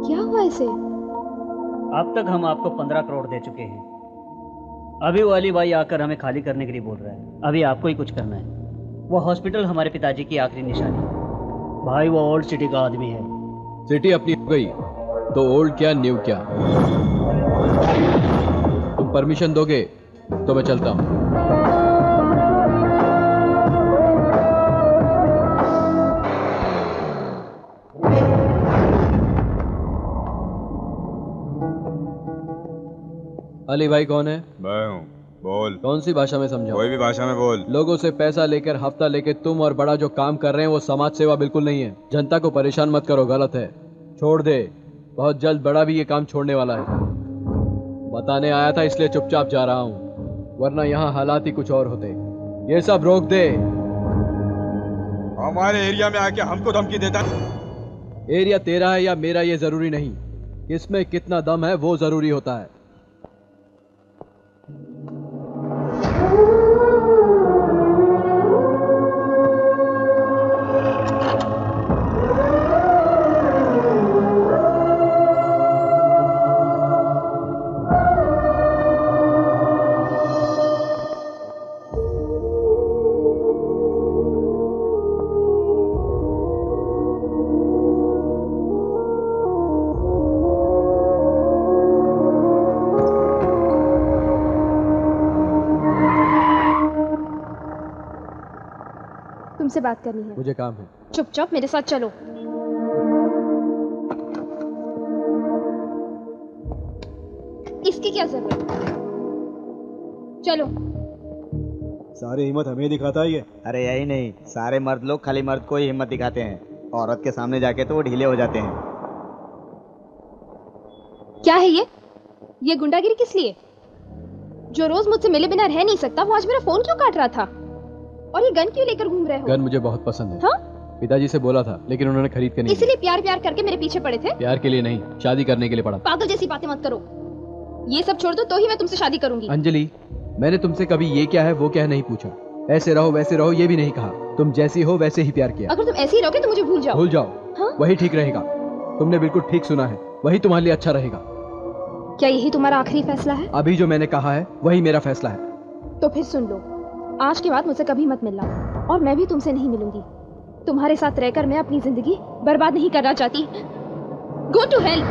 क्या हुआ इसे? अब तक हम आपको 15 करोड़ दे चुके हैं। अभी वो अली भाई आकर हमें खाली करने के लिए बोल रहा है। अभी आपको ही कुछ करना है। वो हॉस्पिटल हमारे पिताजी की आखिरी निशानी है। भाई वो ओल्ड सिटी का आदमी है। सिटी अपनी हो गई तो ओल्ड क्या न्यू क्या। तुम परमिशन दोगे तो मैं चलता हूं। अली भाई कौन है? मैं हूँ। बोल। कौन सी भाषा में समझाऊं? कोई भी भाषा में बोल। लोगों से पैसा लेकर हफ्ता लेकर तुम और बड़ा जो काम कर रहे हैं वो समाज सेवा बिल्कुल नहीं है। जनता को परेशान मत करो, गलत है, छोड़ दे। बहुत जल्द बड़ा भी ये काम छोड़ने वाला है। बताने आया था इसलिए चुपचाप जा रहा हूँ, वरना यहाँ हालात ही कुछ और होते। ये सब रोक दे। हमारे एरिया में आके हमको धमकी देता है। एरिया तेरा है या मेरा ये जरूरी नहीं, इसमें कितना दम है वो जरूरी होता है। तुमसे बात करनी है। मुझे काम है। चुपचाप मेरे साथ चलो। इसकी क्या जरूरत है? चलो। सारी हिम्मत हमें दिखाता है ये। अरे यही नहीं, सारे मर्द लोग खाली मर्द को ही हिम्मत दिखाते हैं, औरत के सामने जाके तो वो ढीले हो जाते हैं। क्या है ये गुंडागिरी किस लिए? जो रोज मुझसे मिले बिना रह नहीं सकता वो आज मेरा फोन क्यों काट रहा था? और ये गन क्यों लेकर घूम रहे हो? गन मुझे बहुत पसंद है। हाँ? पिताजी से बोला था लेकिन उन्होंने खरीद के नहीं दिया। इसीलिए प्यार प्यार करके मेरे पीछे पड़े थे? प्यार के लिए नहीं, शादी करने के लिए पड़ा। पागल जैसी बातें मत करो। ये सब छोड़ दो तो ही मैं तुमसे शादी करूंगी। अंजलि, मैंने तुमसे कभी ये क्या है वो क्या है नहीं पूछा। ऐसे रहो वैसे रहो ये भी नहीं कहा। तुम जैसी हो वैसे ही प्यार किया। अगर तुम ऐसे ही रहोगे तो मुझे भूल जाओ। भूल जाओ। हाँ? वही ठीक रहेगा। तुमने बिल्कुल ठीक सुना है, वही तुम्हारे लिए अच्छा रहेगा। क्या यही तुम्हारा आखिरी फैसला है? अभी जो मैंने कहा है वही मेरा फैसला है। तो फिर सुन लो, आज के बाद मुझसे कभी मत मिलना और मैं भी तुमसे नहीं मिलूंगी। तुम्हारे साथ रहकर मैं अपनी जिंदगी बर्बाद नहीं करना चाहती। Go to hell.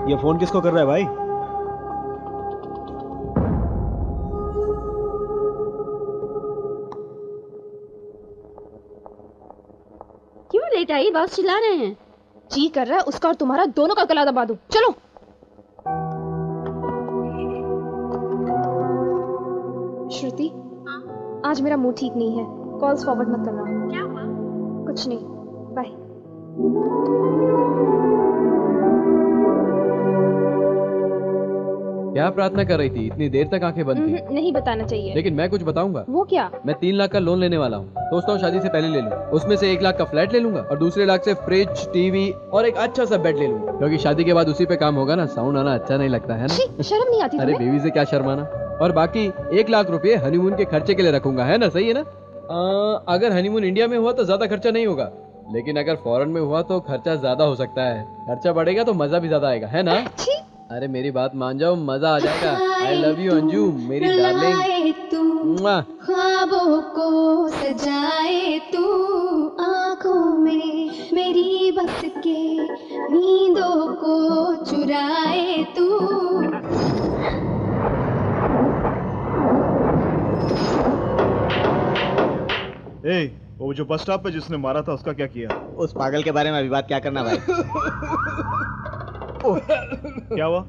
ये फोन किसको कर रहा है भाई? क्यों लेट आई? बॉस चिल्ला रहे हैं। जी कर रहा है उसका और तुम्हारा दोनों का गला दबा दूं। चलो। श्रुति, आज मेरा मूड ठीक नहीं है। कॉल्स फॉरवर्ड मत करना। क्या हुआ? कुछ नहीं, बाय। क्या प्रार्थना कर रही थी? इतनी देर तक आंखें बंद थी। नहीं बताना चाहिए। लेकिन मैं कुछ बताऊंगा। वो क्या? मैं 3 लाख का लोन लेने वाला हूँ। सोचता हूँ शादी से पहले ले लूँ। उसमें से 1 लाख का फ्लैट ले लूंगा और दूसरे लाख से फ्रिज, टीवी और एक अच्छा सा बेड ले लूंगा, क्योंकि शादी के बाद उसी पे काम होगा ना। साउंड आना अच्छा नहीं लगता है ना। शर्म नहीं आती अरे तुम्हें? बीवी से क्या शर्माना। और बाकी 1 लाख रुपए हनीमून के खर्चे के लिए रखूंगा, है ना? सही है ना? अगर हनीमून इंडिया में हुआ तो ज्यादा खर्चा नहीं होगा, लेकिन अगर फॉरेन में हुआ तो खर्चा ज्यादा हो सकता है। खर्चा बढ़ेगा तो मजा भी ज्यादा आएगा, है ना? अरे मेरी बात मान जाओ, मजा आ जाएगा। आई लव यू अंजू, मेरी डार्लिंग। ख्वाबों को सजाए तू, आंखों में मेरी बस के नींदों को चुराए तू। वो जो बस स्टॉप पे जिसने मारा था उसका क्या किया? उस पागल के बारे में अभी बात क्या करना भाई? क्या हुआ?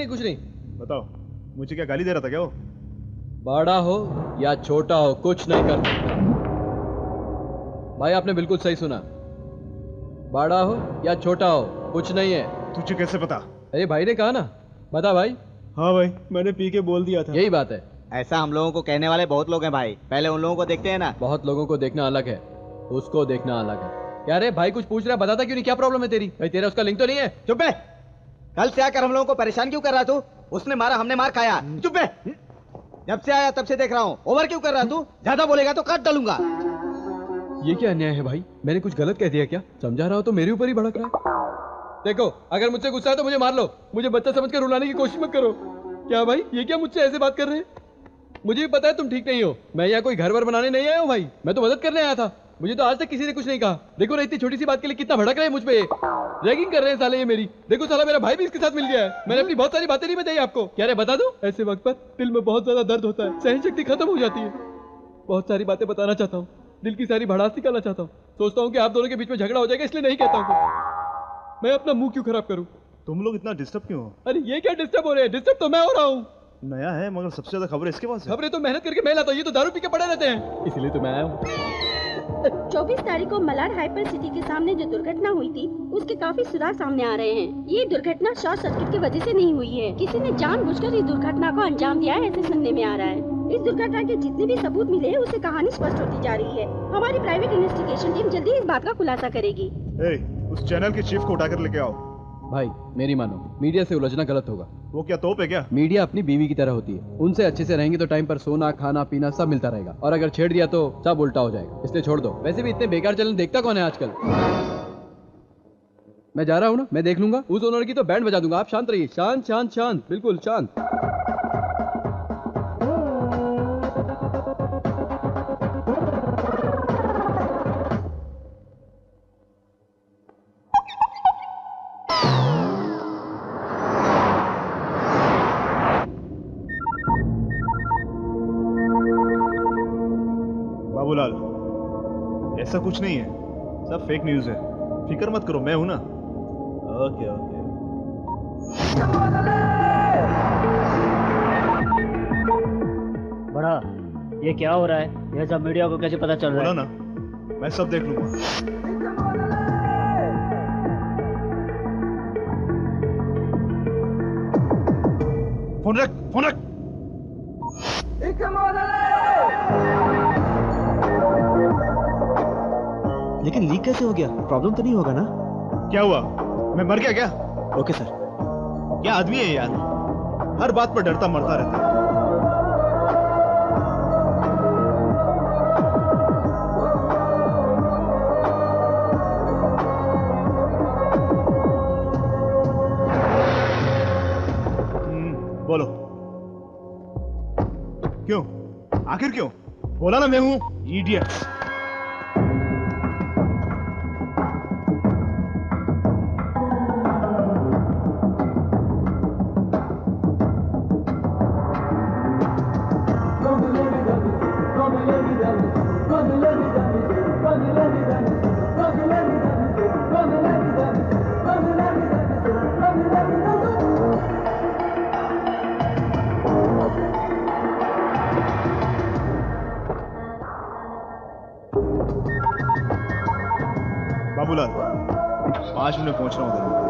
कुछ नहीं। बताओ, मुझे क्या गाली दे रहा था क्या वो? बड़ा हो या छोटा हो कुछ नहीं कर सकता। भाई आपने बिल्कुल सही सुना। बड़ा हो या छोटा हो कुछ नहीं है। तुझे कैसे पता? अरे भाई ने कहा ना। बता भाई। हाँ भाई, मैंने पी के बोल दिया था। यही बात है। ऐसा हम लोगों को कहने वाले बहुत लोग हैं भाई। पहले उन लोगों को देखते हैं ना। बहुत लोगों को देखना अलग है, उसको देखना अलग है। क्या रे भाई कुछ पूछ रहा है? बताता क्यों नहीं? क्या प्रॉब्लम है तेरी? भाई तेरा उसका लिंक तो नहीं है? चुप है। कल से आकर हम लोगों को परेशान क्यों कर रहा तू? उसने मारा, हमने मार खाया। चुप है। जब से आया तब से देख रहा हूँ। ओवर क्यों कर रहा तू? ज्यादा बोलेगा तो काट डालूंगा। ये क्या अन्याय है भाई? मैंने कुछ गलत कह दिया क्या? समझा रहा हो तो मेरे ऊपर ही भड़क रहा है। देखो, अगर मुझसे गुस्सा है तो मुझे मार लो, मुझे बच्चा समझकर रुलाने की कोशिश मत करो। क्या भाई ये क्या मुझसे ऐसे बात कर रहे हैं? मुझे भी पता है तुम ठीक नहीं हो। मैं यहाँ कोई घर वर बनाने नहीं आया हूँ भाई, मैं तो मदद करने आया था। मुझे तो आज तक किसी ने कुछ नहीं कहा। देखो ना इतनी छोटी सी बात के लिए कितना भड़क रहे हैं मुझ पे। रैगिंग कर रहे हैं साले ये मेरी। देखो साला मेरा भाई भी इसके साथ मिल गया है। मैंने अपनी बहुत सारी बातें नहीं बताई आपको। क्या रे बता दूं? ऐसे वक्त पर दिल में बहुत ज्यादा दर्द होता है, सहन शक्ति खत्म हो जाती है। बहुत सारी बातें बताना चाहता हूँ, दिल की सारी भड़ास निकालना चाहता हूँ। सोचता हूँ कि आप दोनों के बीच में झगड़ा हो जाएगा, इसलिए नहीं कहता हूँ। मैं अपना मुंह क्यों खराब करूँ? तुम लोग इतना डिस्टर्ब क्यों हो? अरे ये क्या डिस्टर्ब हो रहे हैं? डिस्टर्ब तो मैं हो रहा हूँ। नया है मगर सबसे ज्यादा खबरें इसके पास है। खबरें तो मेहनत करके मैं लाता हूँ, ये तो दारू पी के पड़े रहते हैं, इसलिए तो मैं आया हूँ। 24 तारीख को मलाड हाइपर सिटी के सामने जो दुर्घटना हुई थी उसके काफी सुराग सामने आ रहे हैं। ये दुर्घटना शॉर्ट सर्किट की वजह से नहीं हुई है, किसी ने जानबूझकर इस दुर्घटना को अंजाम दिया है, ऐसे सुनने में आ रहा है। इस दुर्घटना के जितने भी सबूत मिले हैं उससे कहानी स्पष्ट होती जा रही है। हमारी प्राइवेट इन्वेस्टिगेशन टीम जल्दी इस बात का खुलासा करेगी। उस चैनल के चीफ को उठाकर लेके आओ। भाई मेरी मानो, मीडिया से उलझना गलत होगा। वो क्या तोप है क्या? मीडिया अपनी बीवी की तरह होती है, उनसे अच्छे से रहेंगे तो टाइम पर सोना खाना पीना सब मिलता रहेगा, और अगर छेड़ दिया तो सब उल्टा हो जाएगा, इसलिए छोड़ दो। वैसे भी इतने बेकार चैनल देखता कौन है आजकल। मैं जा रहा हूँ ना, मैं देख लूंगा। उस ओनर की तो बैंड बजा दूंगा। आप शांत रहिए, शांत शांत शांत, बिल्कुल शांत। बाबूलाल, ऐसा कुछ नहीं है, सब फेक न्यूज है। फिक्र मत करो, मैं हूं ना। Okay okay. बड़ा, ये क्या हो रहा है? ये सब मीडिया को कैसे पता चल रहा है? बोला ना, मैं सब देख लूंगा। फोन रख, फोन रख। लेकिन लीक कैसे हो गया? प्रॉब्लम तो नहीं होगा ना? क्या हुआ? मैं मर गया क्या? Okay sir. क्या आदमी है यार, हर बात पर डरता मरता रहता है। बोलो क्यों? आखिर क्यों? बोला ना मैं हूं। इडियट। 5 मिनट में पहुंच रहा हूँ उधर।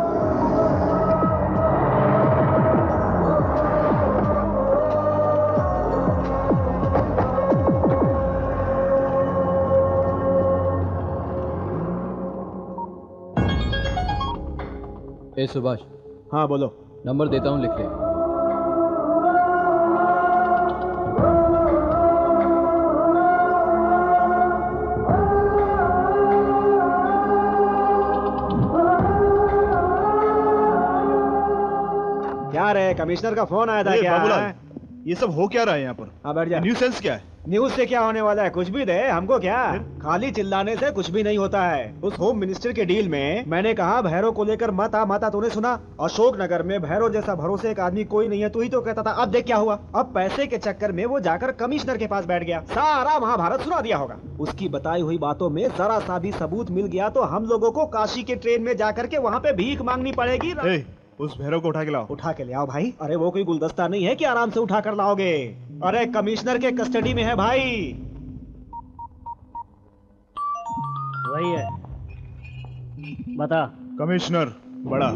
ए सुभाष। हाँ बोलो। नंबर देता हूँ, लिख ले। क्या रे, कमिश्नर का फोन आया था क्या? बाबूलाल, ये सब हो क्या रहा है यहाँ पर? हाँ बैठ जा। न्यूसेंस क्या है? न्यूज से क्या होने वाला है? कुछ भी दे हमको, क्या खाली चिल्लाने से कुछ भी नहीं होता है। उस होम मिनिस्टर के डील में मैंने कहा भैरव को लेकर मत आ, तूने सुना? अशोक नगर में भैरव जैसा भरोसे एक आदमी कोई नहीं है, तू ही तो कहता था। अब देख क्या हुआ। अब पैसे के चक्कर में वो जाकर कमिश्नर के पास बैठ गया, सारा महाभारत सुना दिया होगा। उसकी बताई हुई बातों में जरा सा भी सबूत मिल गया तो हम लोगों को काशी के ट्रेन में जाकर के वहाँ पे भीख मांगनी पड़ेगी। उस भैरव को उठा के लाओ। उठा के ले आओ भाई। अरे वो कोई गुलदस्ता नहीं है कि आराम से उठा कर लाओगे। अरे कमिश्नर के कस्टडी में है भाई। वही है, बता। कमिश्नर बड़ा।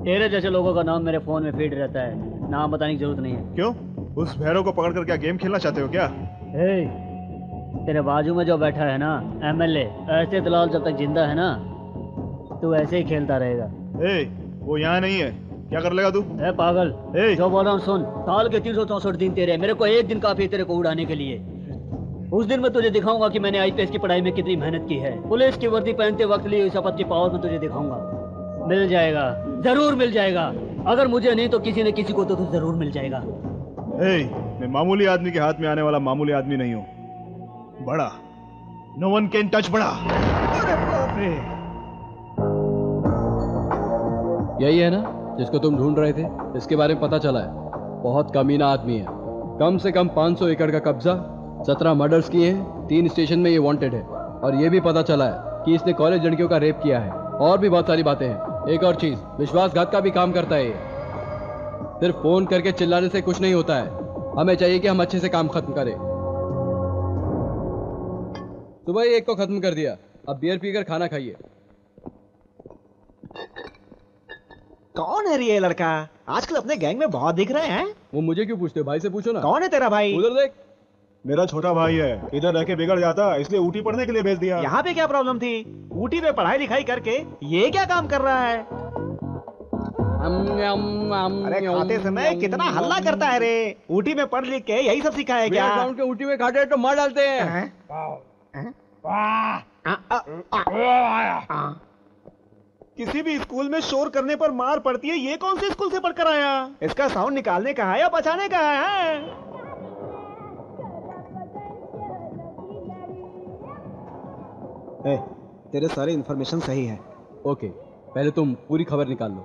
तेरे जैसे लोगों का नाम मेरे फोन में फीड रहता है, नाम बताने की जरूरत नहीं है। क्यों? उस भैरव को पकड़ कर क्या गेम खेलना चाहते हो क्या? तेरे बाजू में जो बैठा है ना एमएलए, ऐसे दलाल जब तक जिंदा है ना तू ऐसे ही खेलता रहेगा। वो यहाँ नहीं है, क्या कर लेगा तू? पागल, जो बोल रहा हूँ सुन। साल के 364 दिन तेरे, मेरे को एक दिन काफी है तेरे को उड़ाने के लिए। उस दिन मैं तुझे दिखाऊंगा कि मैंने आईपीएस की पढ़ाई में कितनी मेहनत की है। पुलिस की वर्दी पहनते वक्त ली हुई शपथ की पावर में तुझे दिखाऊंगा। मिल जाएगा, जरूर मिल जाएगा। अगर मुझे नहीं तो किसी न किसी को तो जरूर मिल जाएगा। मैं मामूली आदमी के हाथ में आने वाला मामूली आदमी नहीं हूँ, बड़ा। नो वन कैन टच बड़ा। अरे बाप रे। यही है ना जिसको तुम ढूंढ रहे थे? इसके बारे में पता चला है, बहुत कमीना आदमी है। कम से कम 500 एकड़ का कब्जा, 17 मर्डर्स किए हैं, 3 स्टेशन में ये वांटेड है। और ये भी पता चला है कि इसने कॉलेज लड़कियों का रेप किया है। और भी बहुत सारी बातें हैं। एक और चीज, विश्वासघात का भी काम करता है ये। सिर्फ फोन करके चिल्लाने से कुछ नहीं होता है। हमें चाहिए कि हम अच्छे से काम खत्म करें। सुबह ही एक को खत्म कर दिया, अब बियर पीकर खाना खाइए। कौन है ये लड़का? आजकल अपने गैंग में बहुत दिख रहे हैं। वो मुझे क्यों पूछते हो? भाई से पूछो ना। कौन है तेरा भाई? उधर देख। मेरा छोटा भाई है, इधर रह के बिगड़ जाता, इसलिए ऊटी पढ़ने के लिए भेज दिया। यहाँ पे क्या प्रॉब्लम थी? ऊटी में पढ़ाई लिखाई करके ये क्या काम कर रहा है? अरे खाते समय कितना हल्ला करता है रे। ऊटी में पढ़ लिख के यही सब सीखा है क्या? ग्राउंड के ऊटी में खाते तो मार डालते हैं। किसी भी स्कूल में शोर करने पर मार पड़ती है, ये कौन से स्कूल से पढ़कर आया? इसका साउंड निकालने का है या बचाने का है? तेरे सारे इन्फॉर्मेशन सही है। ओके, पहले तुम पूरी खबर निकाल लो।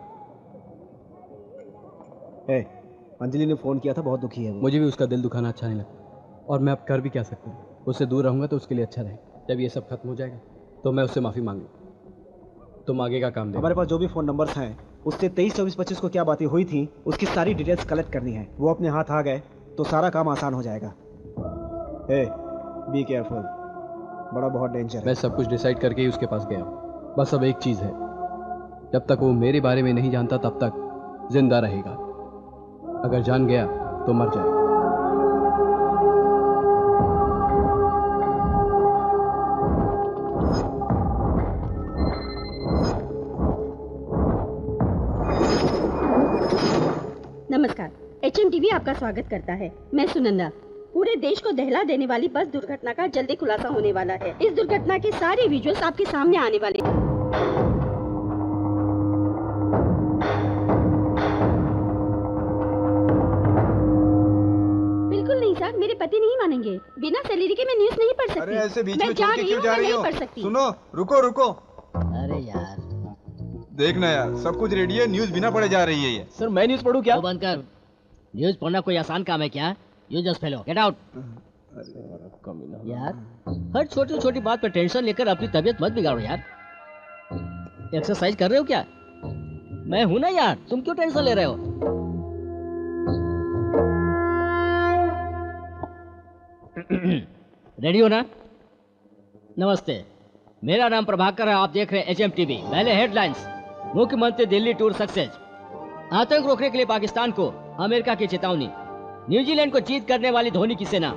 अंजलि ने फोन किया था, बहुत दुखी है वो। मुझे भी उसका दिल दुखाना अच्छा नहीं लगता, और मैं अब कर भी क्या सकता हूँ। उससे दूर रहूंगा तो उसके लिए अच्छा रहे। जब ये सब खत्म हो जाएगा तो मैं उससे माफी मांग लूँ। तुम आगे का काम दे। हमारे पास जो भी फोन नंबर्स हैं उससे 23, 24, 25 को क्या बातें हुई थी उसकी सारी डिटेल्स कलेक्ट करनी है। वो अपने हाथ आ गए तो सारा काम आसान हो जाएगा। बी केयरफुल, बड़ा बहुत डेंजर है। मैं सब कुछ डिसाइड करके ही उसके पास गया हूँ। बस अब एक चीज है, जब तक वो मेरे बारे में नहीं जानता तब तक जिंदा रहेगा। अगर जान गया तो मर जाएगा। नमस्कार, HMTV आपका स्वागत करता है। मैं सुनंदा। पूरे देश को दहला देने वाली बस दुर्घटना का जल्दी खुलासा होने वाला है। इस दुर्घटना के सारे विजुअल्स आपके सामने आने वाले हैं। बिल्कुल नहीं सर, मेरे पति नहीं मानेंगे। बिना सैलरी के मैं न्यूज नहीं पढ़ सकती। अरे ऐसे बीच मैं में जा छोड़ के रही क्यों हूँ, जा मैं रही नहीं हो? पढ़ सकती। सुनो, रुको रुको। अरे यार देखना यार, सब कुछ रेडी है, न्यूज बिना पढ़े जा रही है ये। सर मैं न्यूज पढ़ूं क्या? वो बंद कर। न्यूज पढ़ना कोई आसान काम है क्या? You just fellow, get out. यार हर छोटी छोटी बात पर टेंशन लेकर अपनी तबीयत मत बिगाड़ो यार। एक्सरसाइज कर रहे हो क्या? मैं हूं ना यार, तुम क्यों टेंशन ले रहे हो? रेडी हो ना? नमस्ते, मेरा नाम प्रभाकर है, आप देख रहे हैं HMTV। पहले हेडलाइंस। मुख्यमंत्री दिल्ली टूर सक्सेस। आतंक रोकने के लिए पाकिस्तान को अमेरिका की चेतावनी। न्यूजीलैंड को जीत करने वाली धोनी की सेना।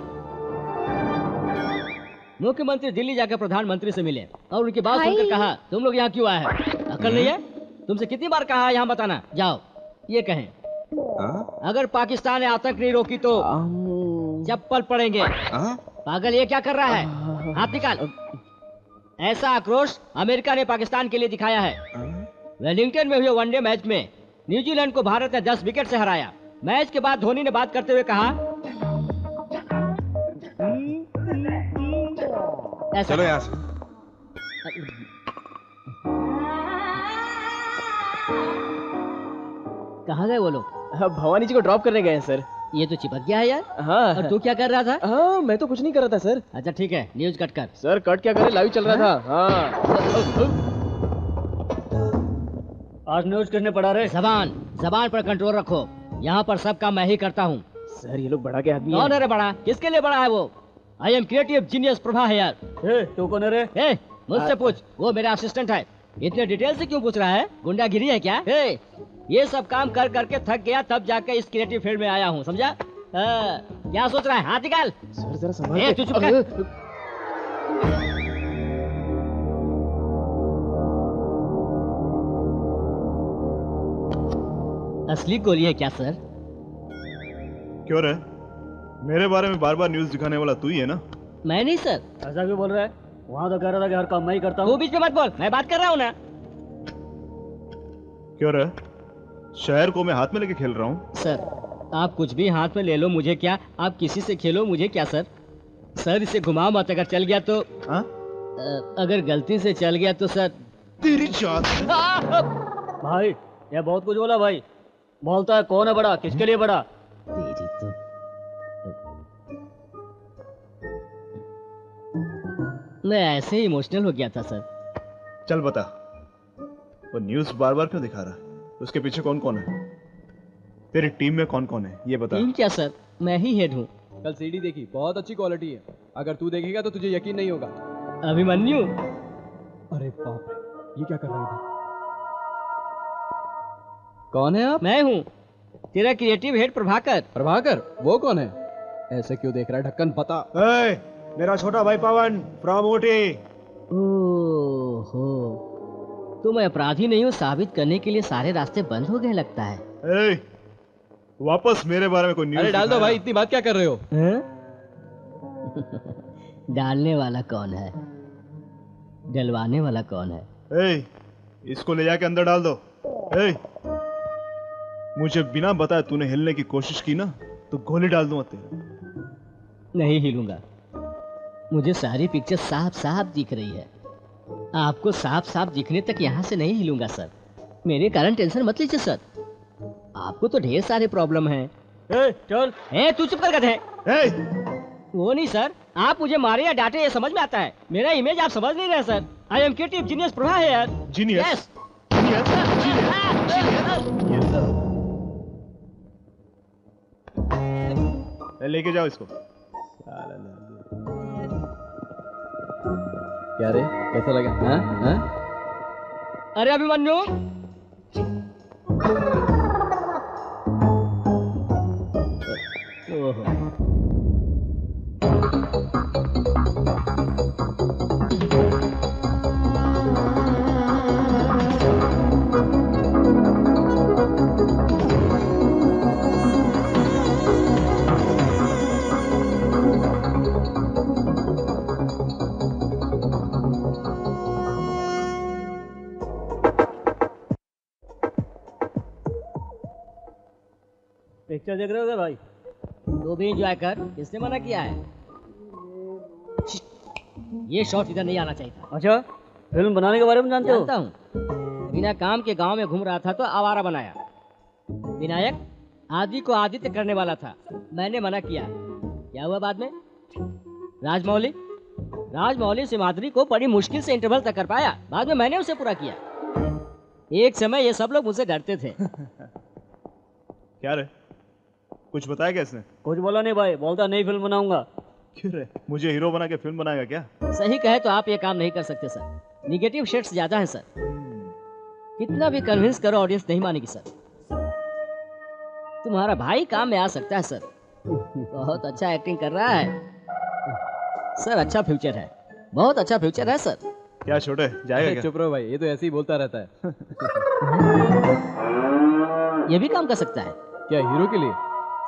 मुख्यमंत्री दिल्ली जाकर प्रधानमंत्री से मिले और उनकी बात सुनकर कहा, तुम लोग यहाँ क्यों आए हैं? अकल नहीं है? तुमसे कितनी बार कहा है यहाँ बताना? जाओ ये कहें। अगर पाकिस्तान ने आतंक नहीं रोकी तो चप्पल पड़ेंगे। पागल ये क्या कर रहा है? हाथ निकाल। ऐसा आक्रोश अमेरिका ने पाकिस्तान के लिए दिखाया है। वेलिंगटन में हुए वनडे मैच में न्यूजीलैंड को भारत ने 10 विकेट से हराया। मैच के बाद धोनी ने बात करते हुए कहा, चलो यहाँ से। कहाँ गए वो लोग? भवानी जी को ड्रॉप करने गए हैं सर। ये तो चिपक गया है यार। हाँ। और तू क्या कर रहा था? हाँ, मैं तो कुछ नहीं कर रहा था सर। अच्छा ठीक है, न्यूज कट कर। सर कट क्या करे, लाइव चल रहा था। हाँ। आज न्यूज करने पड़ा रहे। जबान पर कंट्रोल रखो। यहाँ पर सब काम मैं ही करता हूँ। सर ये लोग बड़ा के आदमी कौन है रे बड़ा? किसके लिए बड़ा है वो? I am creative genius Prabha है यार। तू कौन है रे? मुझसे पूछ, वो मेरा असिस्टेंट है। इतने डिटेल से क्यों पूछ रहा है? गुंडागिरी है क्या? ये सब काम कर करके थक गया, तब जाकर इस क्रिएटिव फील्ड में आया हूँ, समझा? क्या सोच रहा है? हाथ निकाल। सर जरा संभाल। तू चुप कर। असली गोली है क्या सर? क्यों रे? मेरे बारे में बार बार न्यूज दिखाने वाला तू ही है ना? मैं नहीं सर। ऐसा क्यों बोल रहा है? वहाँ तो कह रहा था कि हर काम मैं ही करता हूँ। तू बीच में मत बोल, मैं बात कर रहा हूँ ना। क्यों रे? शहर को मैं हाथ में लेके खेल रहा हूँ। सर आप कुछ भी हाथ में ले लो, मुझे क्या? आप किसी से खेलो, मुझे क्या सर? सर इसे घुमाओ मत, अगर चल गया तो। अगर गलती से चल गया तो सर तेरी जात। भाई ये बहुत कुछ बोला भाई। बोलता है कौन है बड़ा, किसके लिए बड़ा? तेरी तो मैं ऐसे ही इमोशनल हो गया था सर। चल बता, वो न्यूज बार बार क्यों दिखा रहा है? उसके पीछे कौन कौन है? तेरी टीम में कौन कौन है ये बता। टीम क्या सर, मैं ही हेड हूँ। कल सीडी देखी, बहुत अच्छी क्वालिटी है। अगर तू देखेगा तो तुझे यकीन नहीं होगा। अभिमन्यु। अरे बाप रे, ये क्या कर रही थी? कौन है आप? मैं हूँ तेरा क्रिएटिव हेड प्रभाकर। प्रभाकर? वो कौन है? ऐसे क्यों देख रहा है? ढक्कन पता। मेरा छोटा भाई पवन फ्रॉम ऊटी। ओहो, तो मैं अपराधी नहीं हूँ साबित करने के लिए सारे रास्ते बंद हो गए लगता है। वापस मेरे बारे में कोई न्यूज़? अरे डाल दो भाई, इतनी बात क्या कर रहे हो? डालने वाला कौन है? डलवाने वाला कौन है? इसको ले जाके अंदर डाल दो। मुझे बिना बताए तूने हिलने की कोशिश की ना तो गोली डाल दूंगा तेरे। नहीं हिलूंगा, मुझे सारी पिक्चर साफ साफ दिख रही है। आपको साफ साफ दिखने तक यहाँ से नहीं हिलूंगा सर। मेरे कारण टेंशन मत लीजिए सर, आपको तो ढेर सारे प्रॉब्लम हैं। चल तू चुप कर गधे। वो नहीं सर, आप मुझे मारे या डांटे ये समझ में आता है, मेरा इमेज आप समझ नहीं रहे sir. I am creative genius Prabha है यार। जीनियस? लेके जाओ इसको। क्या रे, कैसा लगा? हाँ? अरे अभिमन्यु, ओहो, पिक्चर देख रहे हो भाई? तो भी एंजॉय कर, किसने मना किया है? ये शॉट इधर नहीं आना चाहिए था। अच्छा, फिल्म बनाने के बारे में जानते हो? जानता हूँ, बिना काम के गांव में घूम रहा था तो आवारा बनाया। विनायक आदि को आदित्य करने वाला था, मैंने मना किया। क्या हुआ बाद में? राजमौली सिमाद्री को बड़ी मुश्किल से इंटरवल तक कर पाया, बाद में मैंने उसे पूरा किया। एक समय ये सब लोग मुझसे डरते थे। क्या रे, कुछ बताया क्या इसने? कुछ बोला नहीं भाई, बोलता नई फिल्म बनाऊंगा। क्यों रे, मुझे हीरो बना के फिल्म बनाएगा क्या? सही कहे तो आप ये काम नहीं कर सकते सर, निगेटिव शेड्स ज्यादा है सर। कितना भी कन्विंस करो ऑडियंस नहीं मानेगी सर। तुम्हारा भाई काम में आ सकता है सर, बहुत अच्छा एक्टिंग कर रहा है सर, अच्छा फ्यूचर है, बहुत अच्छा फ्यूचर है सर। क्या छोटे जाएगा क्या? चुप रहो भाई, ये तो ऐसे ही बोलता रहता है। ये भी काम कर सकता है क्या हीरो के लिए?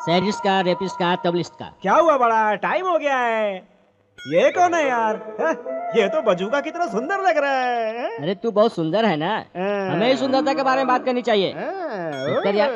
सैडिस्ट का, रेपिस्ट का, तबलिस्ट का। क्या हुआ बड़ा, टाइम हो गया है। ये कौन है यार? ये तो बजूका कितना सुंदर लग रहा है। अरे तू बहुत सुंदर है ना, हमें ही सुंदरता के बारे में बात करनी चाहिए। कर यार।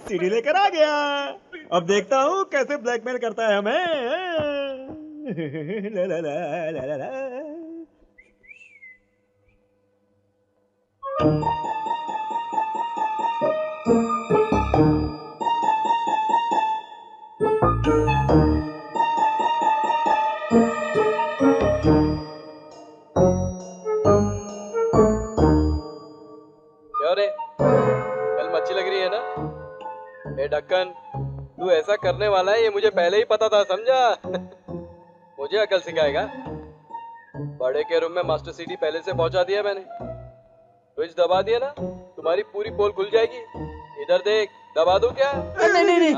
सीढ़ी लेकर आ गया। अब देखता हूँ कैसे ब्लैकमेल करता है हमें। ला ला ला ला ला ला। क्या रे, फिल्म अच्छी लग रही है ना? ए ढक्कन, तू ऐसा करने वाला है ये मुझे पहले ही पता था, समझा? मुझे अकल सिखाएगा? बड़े के रूम में मास्टर सीडी पहले से पहुंचा दिया मैंने, स्विच दबा दिया ना, तुम्हारी पूरी पोल खुल जाएगी। इधर देख, दबा दूं क्या? नहीं।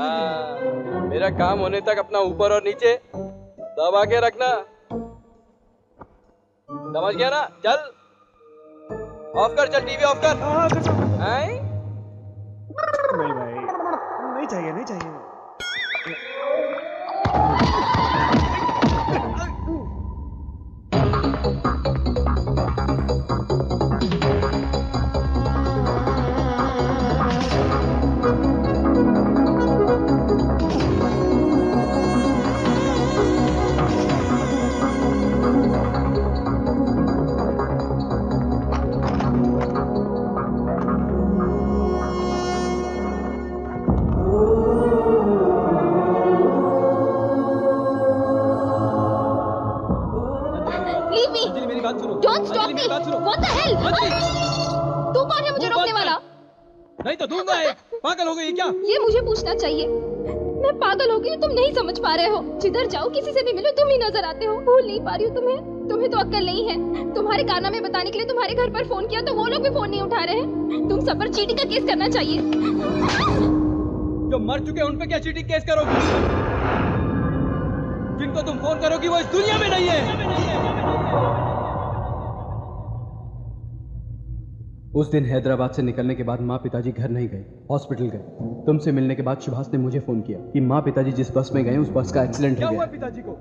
मेरा काम होने तक अपना ऊपर और नीचे दबा के रखना, समझ गया ना? चल ऑफ कर, चल टीवी ऑफ कर। नहीं भाई, नहीं चाहिए, नहीं चाहिए। Don't stop me! What the hell? तू कौन है मुझे रोकने वाला? नहीं तो दूंगा। पागल हो गई क्या? ये मुझे पूछना चाहिए। मैं पागल हो गई, तुम नहीं समझ पा रहे हो। जिधर जाओ किसी से भी मिलो तुम ही नजर आते हो। भूल नहीं पा रही हूँ तुम्हें। तुम्हें तो अक्ल नहीं है। तुम्हारे कारनामे बताने के लिए तुम्हारे घर पर फोन किया तो वो लोग भी फोन नहीं उठा रहे हैं। तुम सब पर चीटिंग का केस करना चाहिए। जो मर चुके उन पे क्या चीटिंग केस करोगी? जिनको तुम फोन करोगी वो इस दुनिया में नहीं है। उस दिन हैदराबाद से निकलने के बाद माँ पिताजी घर नहीं गए, हॉस्पिटल गए। तुमसे मिलने के बाद सुभाष ने मुझे फोन किया कि माँ पिताजी जिस बस में गए उस बस का एक्सीडेंट हो गया। क्या हुआ पिताजी को?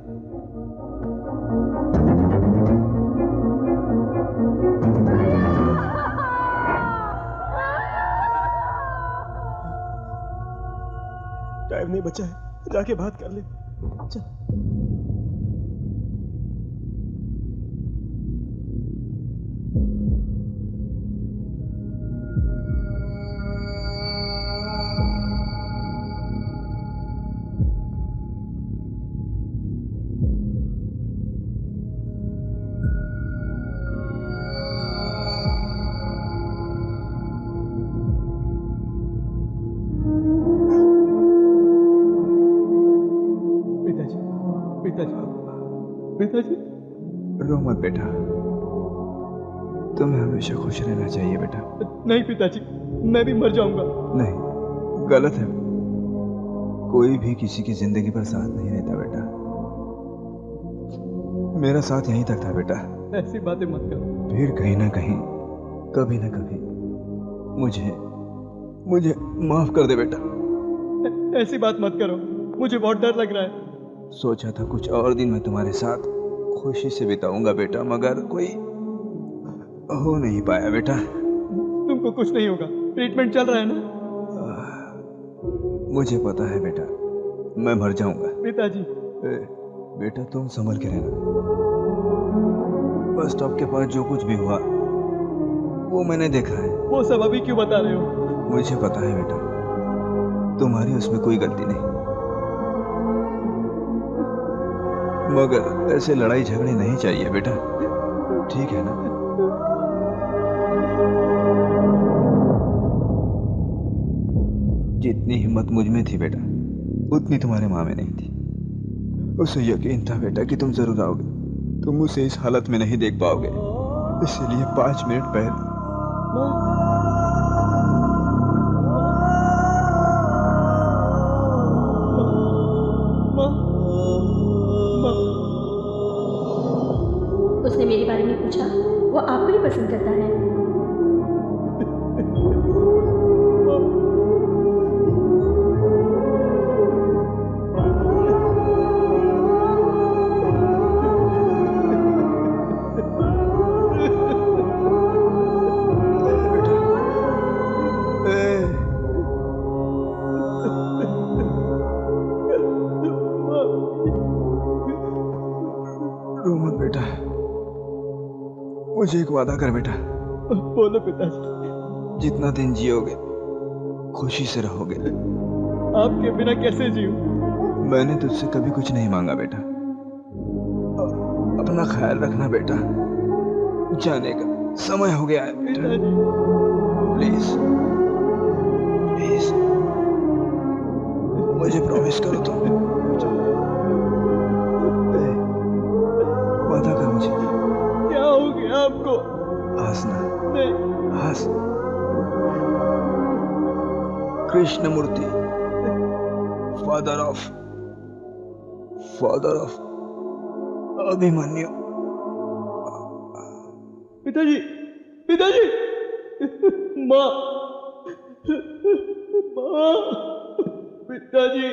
टाइम नहीं बचा है, जाके बात कर ले। चल। पिताजी रो मत बेटा, तुम्हें हमेशा खुश रहना चाहिए बेटा। नहीं पिताजी, मैं भी मर जाऊंगा। नहीं, गलत है। कोई भी किसी की जिंदगी पर साथ नहीं रहता बेटा। मेरा साथ यहीं तक था बेटा। ऐसी बातें मत करो। फिर कहीं ना कहीं, कभी ना कभी मुझे माफ कर दे बेटा। ऐसी बात मत करो, मुझे बहुत डर लग रहा है। सोचा था कुछ और दिन मैं तुम्हारे साथ खुशी से बिताऊंगा बेटा, मगर कोई हो नहीं पाया बेटा। तुमको कुछ नहीं होगा, ट्रीटमेंट चल रहा है ना? मुझे पता है बेटा, मैं मर जाऊंगा। पिताजी। बेटा तुम संभल के रहना। बस स्टॉप के पास जो कुछ भी हुआ वो मैंने देखा है। वो सब अभी क्यों बता रहे हो? मुझे पता है बेटा, तुम्हारी उसमें कोई गलती नहीं, मगर ऐसे लड़ाई झगड़े नहीं चाहिए बेटा, ठीक है ना? जितनी हिम्मत मुझ में थी बेटा, उतनी तुम्हारे माँ में नहीं थी। उसे यकीन था बेटा कि तुम जरूर आओगे, तुम उसे इस हालत में नहीं देख पाओगे, इसलिए 5 मिनट पहले उसने मेरे बारे में पूछा, वो आपको ही पसंद करता है। रो मत बेटा, मुझे एक वादा कर बेटा। बोलो पिताजी। जितना दिन जियोगे खुशी से रहोगे। आपके बिना कैसे जीऊं? मैंने तुझसे कभी कुछ नहीं मांगा बेटा। अपना ख्याल रखना बेटा, जाने का समय हो गया है बेटा। प्लीज प्लीज मुझे प्रॉमिस करो तुम। वादा कर मुझे। क्या हो गया आपको? हंसना नहीं। हंस। Krishnamurthy, father of Abhimanyu. पिताजी, पिताजी, माँ, माँ, पिताजी।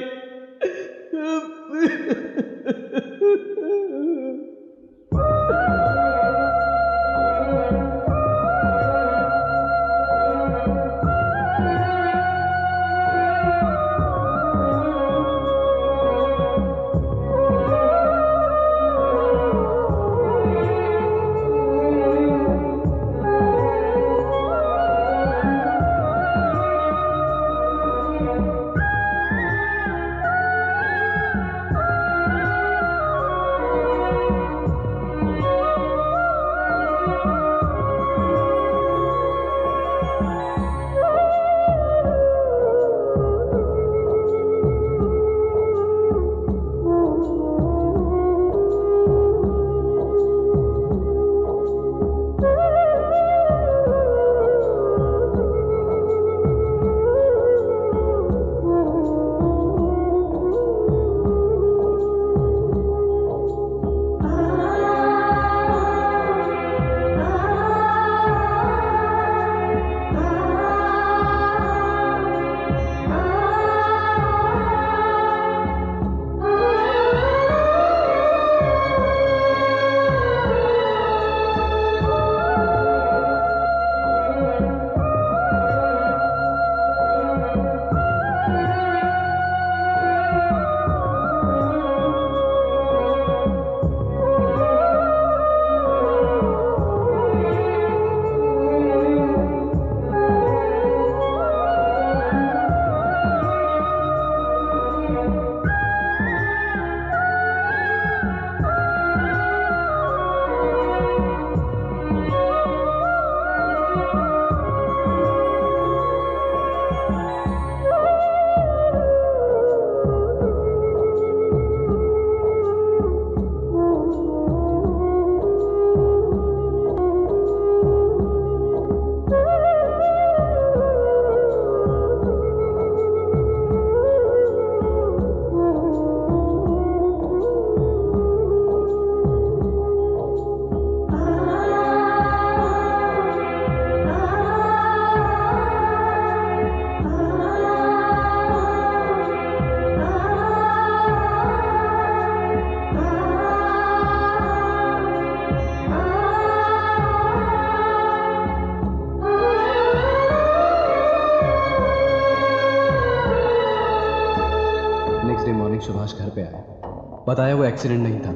बताया वो एक्सीडेंट नहीं था,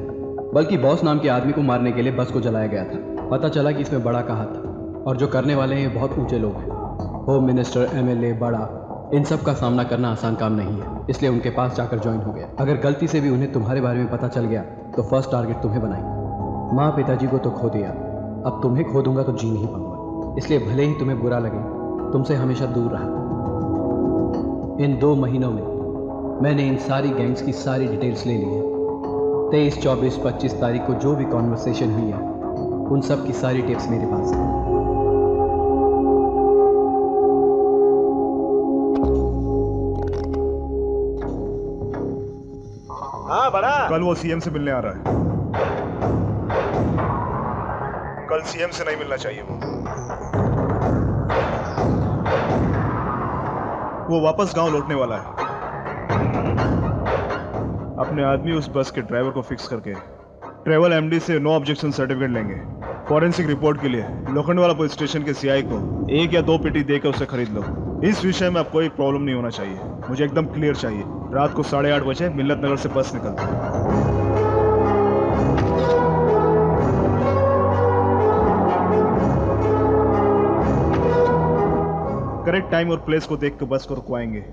बल्कि बॉस नाम के आदमी को मारने के लिए बस को जलाया गया था। पता चला कि इसमें बड़ा का हाथ था और जो करने वाले हैं ये बहुत ऊंचे लोग हैं। होम मिनिस्टर, एमएलए, बड़ा, इन सब का सामना करना आसान काम नहीं है, इसलिए उनके पास जाकर ज्वाइन हो गया। अगर गलती से भी उन्हें तुम्हारे बारे में पता चल गया तो फर्स्ट टारगेट तुम्हें बनाएंगे। माँ पिताजी को तो खो दिया, अब तुम्हें खो दूंगा तो जी नहीं पाऊंगा, इसलिए भले ही तुम्हें बुरा लगे तुमसे हमेशा दूर रहा। इन 2 महीनों में मैंने इन सारी गैंग्स की सारी डिटेल्स ले ली है। 23, 24, 25 तारीख को जो भी कॉन्वर्सेशन हुई है उन सब की सारी टिप्स मेरे पास है। हाँ बड़ा, कल वो सीएम से मिलने आ रहा है। कल सीएम से नहीं मिलना चाहिए। वो वापस गांव लौटने वाला है। अपने आदमी उस बस के ड्राइवर को फिक्स करके ट्रेवल एमडी से नो ऑब्जेक्शन सर्टिफिकेट लेंगे। फॉरेंसिक रिपोर्ट के लिए लोखंडवाला पुलिस स्टेशन के सीआई को 1 या 2 पेटी देकर उसे खरीद लो। इस विषय में अब कोई प्रॉब्लम नहीं होना चाहिए, मुझे एकदम क्लियर चाहिए। रात को 8:30 बजे मिल्लत नगर से बस निकलती है। करेक्ट टाइम और प्लेस को देख कर बस को रुकवाएंगे।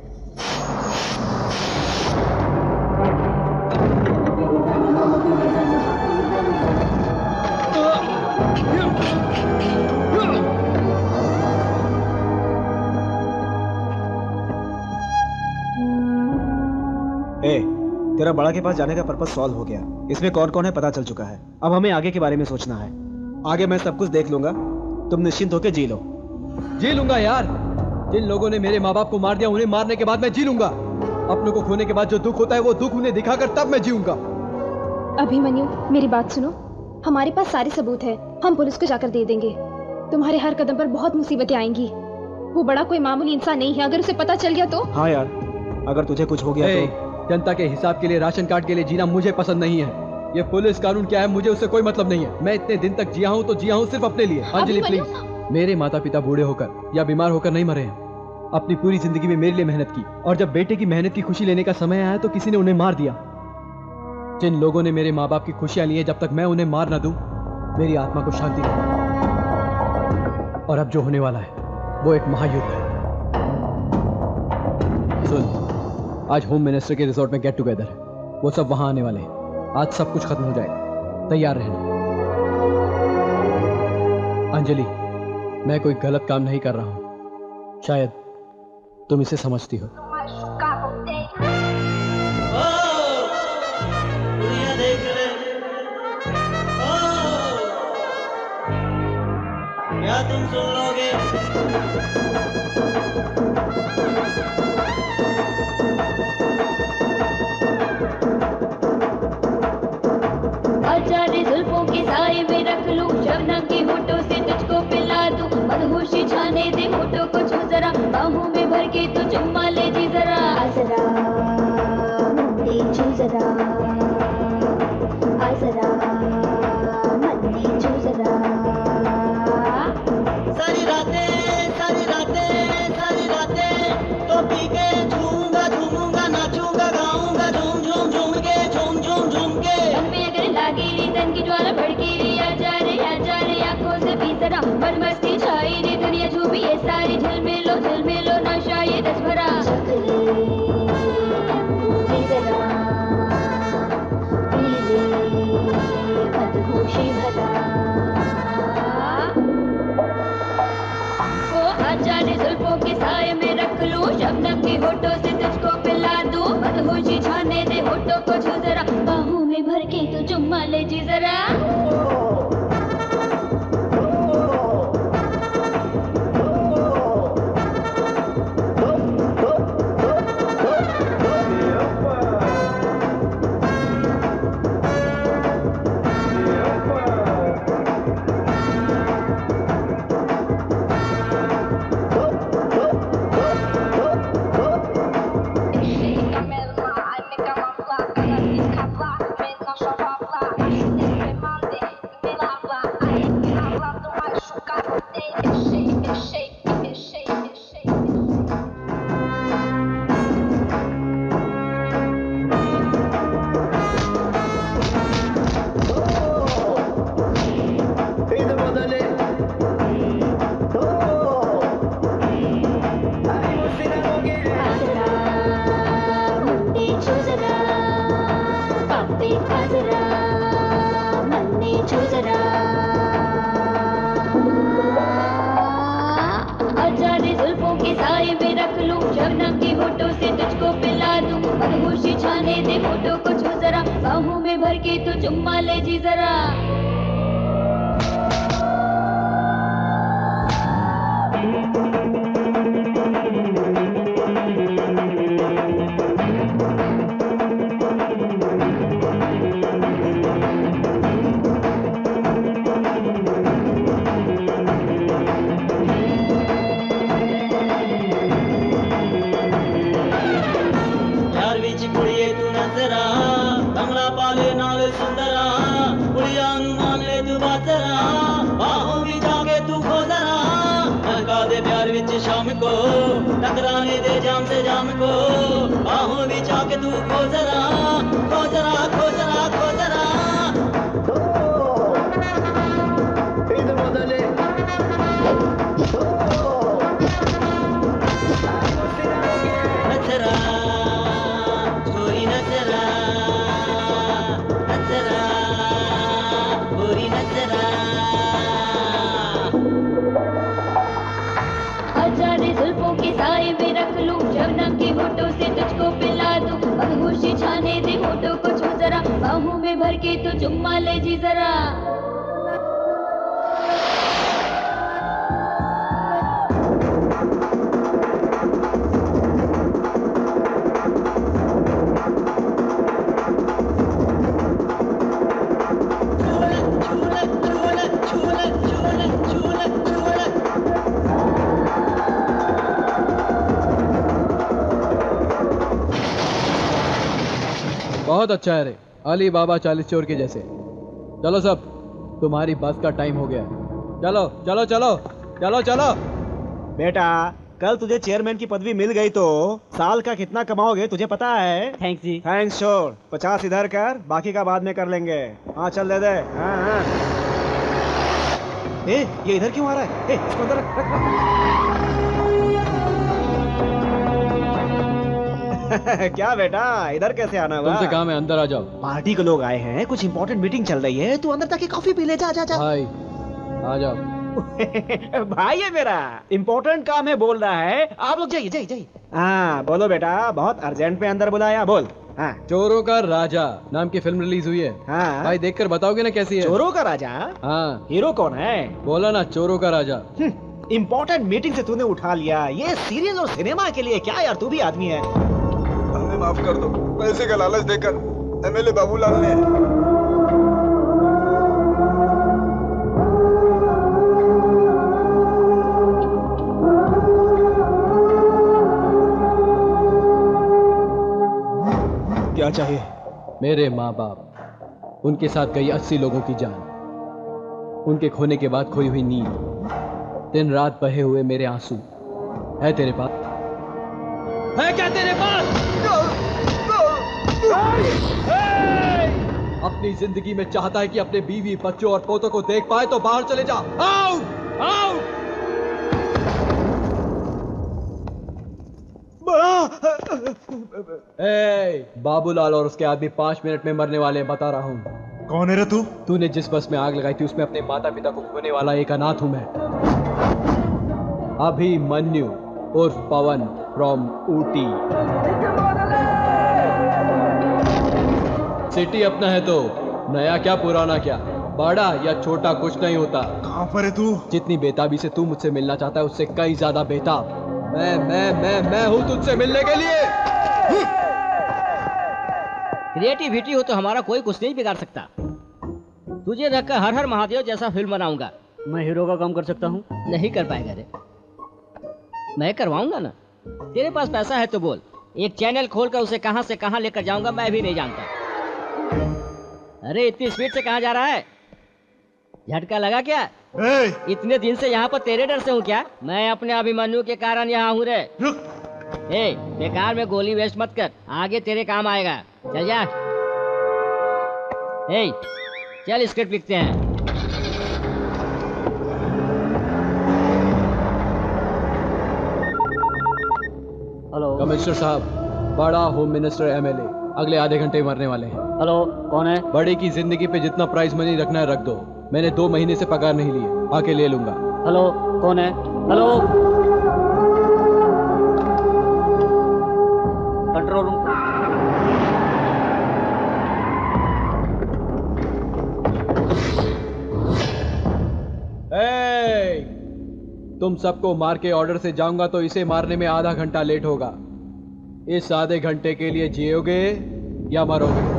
तेरा बड़ा के पास जाने का पर्पस सॉल्व हो गया। इसमें कौन कौन है पता चल चुका है। अब हमें आगे के बारे में सोचना है। आगे मैं सब कुछ देख लूंगा, तुम निश्चिंत होकर जी लो। जी लूंगा यार, जिन लोगों ने मेरे माँ बाप को मार दिया उन्हें मारने के बाद मैं जी लूंगा। अपनों को खोने के बाद जो दुख होता है वो दुख उन्हें दिखाकर तब मैं जीऊंगा। अभिमन्यु, मेरी बात सुनो, हमारे पास सारे सबूत है, हम पुलिस को जाकर दे देंगे। तुम्हारे हर कदम पर बहुत मुसीबतें आएंगी। वो बड़ा कोई मामूली इंसान नहीं है, अगर उसे पता चल गया तो। हाँ यार, अगर तुझे कुछ हो गया तो। जनता के हिसाब के लिए, राशन कार्ड के लिए जीना मुझे पसंद नहीं है। ये पुलिस कानून क्या है मुझे उससे कोई मतलब नहीं है। मैं इतने दिन तक जिया हूँ तो जिया हूँ सिर्फ अपने लिए। अंजलि प्लीज, मेरे माता पिता बूढ़े होकर या बीमार होकर नहीं मरे हैं। अपनी पूरी जिंदगी में मेरे लिए मेहनत की और जब बेटे की मेहनत की खुशी लेने का समय आया तो किसी ने उन्हें मार दिया। जिन लोगों ने मेरे माँ बाप की खुशियां ली हैं, जब तक मैं उन्हें मार ना दूं मेरी आत्मा को शांति नहीं। और अब जो होने वाला है वो एक महायुद्ध है। सुन, आज होम मिनिस्टर के रिजॉर्ट में गेट टुगेदर है, वो सब वहां आने वाले हैं। आज सब कुछ खत्म हो जाएगा, तैयार रहना। अंजलि, मैं कोई गलत काम नहीं कर रहा हूं, शायद तुम इसे समझती हो। क्या तुम सुन लोगे? आचार्य जुल्फों के साए में रख लूं, शबनम की होठों से तुझको पिला दूं, मदहोशी छाने दे होठों को छू जरा, बाहों में भर के तू चुम्मा ले जी जरा, जरा मंदी छू जरा, जरा मंदी छू जरा। सारी रातें तो पी के झूमूंगा झूमूंगा, नाचूंगा गाऊंगा, झूम झूम झूम के, झूम झूम झूम के। मन में अगर लागी री तन की ज्वाला भड़की री, आजा रे आंखों से पी जरा, मन मस्ती छाई रे दुनिया झूमी ये सारी, झिलमिलो नशा ये रस भरा। पी जरा, पी ले मदहोशी भरा। वो आचार्य जुल्फों के साए में रख लूं, शबनम की होठों से तुझको पिला दूं, मदहोशी छाने दे होठों को छू जरा, बाहों में भर के तू चुम्मा ले जी जरा। छाने दे होठों को छू जरा बाहों में भर के तू चुम्मा ले जी जरा शाम को टकराने दे जाम से जाम को बाहों में जाके तू खो जरा खो जरा खो जरा खो जरा नचरा छोरी नचरा नचरा छोरी नचरा जुल्फों के साए में रख लूं शबनम के होठों से तुझको पिला दूं मदहोशी छाने दे होठों को छू जरा बाहों में भर के तू चुम्मा ले जी जरा बहुत अच्छा है रे, अली बाबा 40 चोर के जैसे। चलो सब, तुम्हारी बस का टाइम हो गया है। चलो चलो चलो चलो चलो। बेटा कल तुझे चेयरमैन की पदवी मिल गई तो साल का कितना कमाओगे तुझे पता है? थैंक्स जी। थैंक्स छोड़, 50 इधर कर, बाकी का बाद में कर लेंगे। हाँ चल दे दे। हाँ हाँ। ये इधर क्यों आ रहा है? इसको अंदर रख, क्या बेटा इधर कैसे आना हुआ? तुमसे काम है, अंदर आ जाओ। पार्टी के लोग आए हैं, कुछ इंपॉर्टेंट मीटिंग चल रही है, तू अंदर जाके कॉफी पी ले। जा जा जा भाई आ जाओ। भाई है मेरा, इंपॉर्टेंट काम है बोल रहा है। आप लोग जाइए जाइए जाइए। हाँ बोलो बेटा, बहुत अर्जेंट में अंदर बुलाया, बोल। हाँ। चोरों का राजा नाम की फिल्म रिलीज हुई है। हाँ। भाई देखकर बताओगे ना कैसी है? चोरों का राजा? हाँ। हीरो कौन है? बोला ना, चोरों का राजा। इंपॉर्टेंट मीटिंग से तूने उठा लिया, ये सीरियल और सिनेमा के लिए क्या यार, तू भी आदमी है। हमें माफ कर दो, पैसे का लालच देकर एमएलए बाबूलाल ने। क्या चाहिए? मेरे माँ बाप, उनके साथ गई 80 लोगों की जान, उनके खोने के बाद खोई हुई नींद, दिन रात बहे हुए मेरे आंसू, है तेरे पास? है क्या तेरे पास? अपनी जिंदगी में चाहता है कि अपने बीवी बच्चों और पोतों को देख पाए तो बाहर चले जा। आओ आओ। बाबूलाल और उसके आदमी 5 मिनट में मरने वाले हैं, बता रहा हूँ। कौन है रे तू? तूने जिस बस में आग लगाई थी उसमें अपने माता पिता को खोने वाला एक अनाथ हूं मैं। अभिमन्यु उर्फ पवन फ्रॉम ऊटी। सिटी अपना है तो नया क्या पुराना क्या, बड़ा या छोटा कुछ नहीं होता। कहां पर है तू? जितनी बेताबी से तू मुझसे मिलना चाहता है उससे कई ज्यादा बेताब मैं हूं तुझसे मिलने के लिए। क्रिएटिविटी हो तो हमारा कोई कुछ नहीं बिगाड़ सकता। तुझे रखकर हर हर महादेव जैसा फिल्म बनाऊंगा। मैं हीरो का काम कर सकता हूँ? नहीं कर पाएगा रे, मैं करवाऊंगा ना। तेरे पास पैसा है तो बोल, एक चैनल खोलकर उसे कहां से कहां लेकर जाऊंगा मैं भी नहीं जानता। अरे इतनी स्पीड से कहां जा रहा है? झटका लगा क्या? इतने दिन से यहाँ पर तेरे डर से हूँ क्या? मैं अपने अभिमन्यु के कारण यहाँ हूँ रे। बेकार में गोली वेस्ट मत कर, आगे तेरे काम आएगा। चल जा। चल स्क्रिप्ट लिखते हैं। हेलो कमिश्नर साहब, बड़ा होम मिनिस्टर एमएलए अगले आधे घंटे में मरने वाले हैं। हेलो कौन है? बड़े की जिंदगी पे जितना प्राइस मनी रखना है रख दो, मैंने 2 महीने से पगार नहीं लिए, आके ले लूंगा। हेलो कौन है? Hello control room. तुम सबको मार के ऑर्डर से जाऊंगा तो इसे मारने में आधा घंटा लेट होगा। इस आधे घंटे के लिए जियोगे या मरोगे?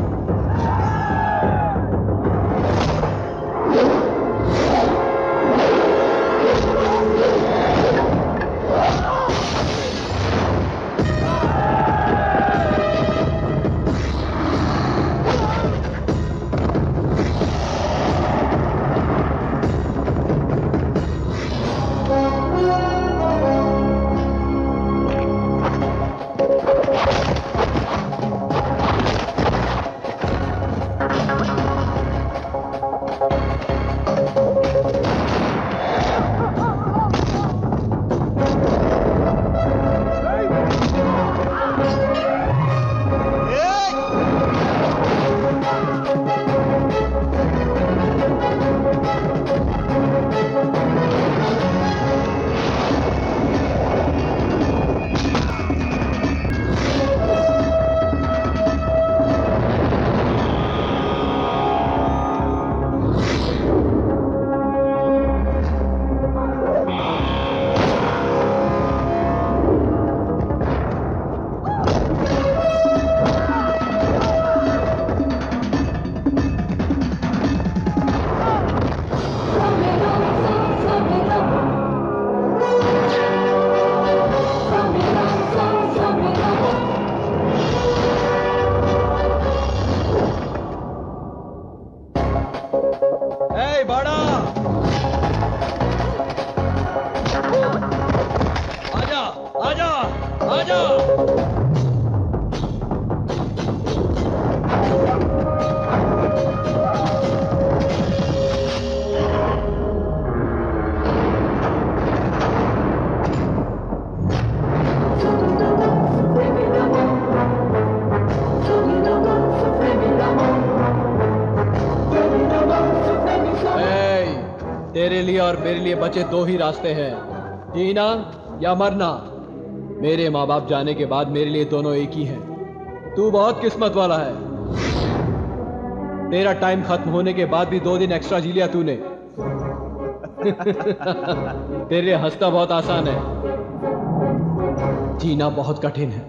तेरे लिए और मेरे लिए बचे दो ही रास्ते हैं, जीना या मरना। मेरे माँ बाप जाने के बाद मेरे लिए दोनों एक ही हैं। तू बहुत किस्मत वाला है। तेरा टाइम खत्म होने के बाद भी 2 दिन एक्स्ट्रा जी लिया तूने। तेरे लिए हंसना बहुत आसान है, जीना बहुत कठिन है।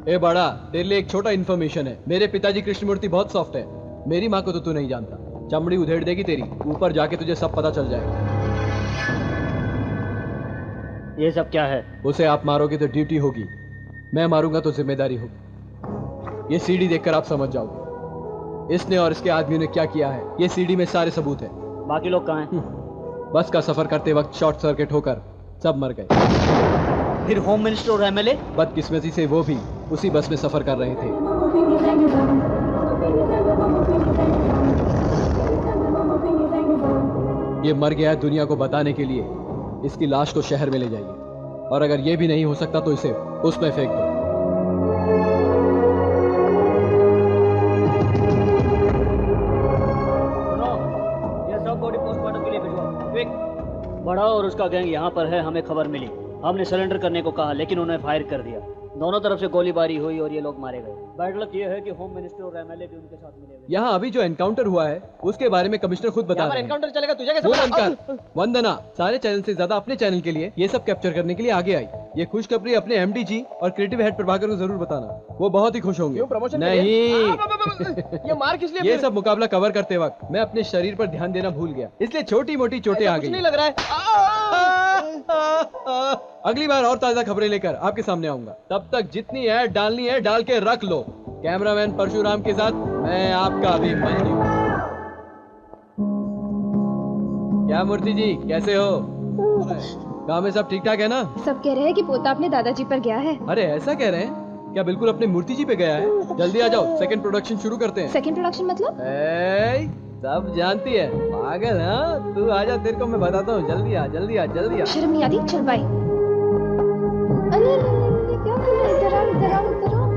ए बड़ा, तेरे लिए एक छोटा इन्फॉर्मेशन है। मेरे पिताजी कृष्णमूर्ति बहुत सॉफ्ट है। मेरी माँ को तो तू नहीं जानता। चमड़ी उधेड़ देगी तेरी। ऊपर जाके तुझे सब पता चल जाएगा। ये सब क्या है? उसे आप मारोगे तो ड्यूटी होगी, मैं मारूंगा तो जिम्मेदारी होगी। ये सीडी देखकर आप समझ जाओगे इसने और इसके आदमियों ने क्या किया है। ये सीडी में सारे सबूत हैं। बाकी लोग कहाँ हैं? बस का सफर करते वक्त शॉर्ट सर्किट होकर सब मर गए। फिर होम मिनिस्टर और एमएलए? बदकिस्मती से वो भी उसी बस में सफर कर रहे थे। ये मर गया दुनिया को बताने के लिए। इसकी लाश को शहर में ले जाइए, और अगर ये भी नहीं हो सकता तो इसे उसमें फेंक दो। ये सब बॉडी पोस्टमार्टम के लिए भिजवाओ। क्विक। बड़ा बड़ा और उसका गैंग यहाँ पर है, हमें खबर मिली। हमने सरेंडर करने को कहा लेकिन उन्हें फायर कर दिया। दोनों तरफ से गोलीबारी हुई और ये लोग मारे गए। बैड लक ये है कि होम मिनिस्टर और एमएलए भी उनके साथ मिले हुए। यहाँ अभी जो एनकाउंटर हुआ है उसके बारे में कमिश्नर खुद बता रहे हैं। एनकाउंटर चलेगा तुझे कैसे वो पता? बनकर वंदना सारे चैनल से ज्यादा अपने चैनल के लिए ये सब कैप्चर करने के लिए आगे आई। ये खुशखबरी अपने एमडी जी और क्रिएटिव हेड प्रभाकर को जरूर बताना, वो बहुत ही खुश होंगे। नहीं ये मार किस लिए? ये सब मुकाबला कवर करते वक्त मैं अपने शरीर पर ध्यान देना भूल गया, इसलिए छोटी मोटी चोटें आ गई। नहीं लग रहा है। अगली बार और ताजा खबरें लेकर आपके सामने आऊंगा। तब तक जितनी ऐड डालनी है डाल के रख लो। कैमरामैन परशुराम के साथ मैं आपका अभिमन्यु। क्या मूर्ति जी कैसे हो? गाँव में सब ठीक ठाक है ना? सब कह रहे हैं कि पोता अपने दादाजी पर गया है। अरे ऐसा कह रहे हैं? क्या बिल्कुल अपने मूर्ति जी पे गया है? जल्दी आ जाओ, सेकंड प्रोडक्शन शुरू करते हैं। सेकंड प्रोडक्शन मतलब? सब जानती है पागल। हाँ तू आजा, तेरे को मैं बताता हूँ। जल्दी आ जल्दी आ जल्दी आ। शर्म नहीं आती? चल बाई। अरे क्या कर रहा है? इधर आओ इधर आओ इधर आओ।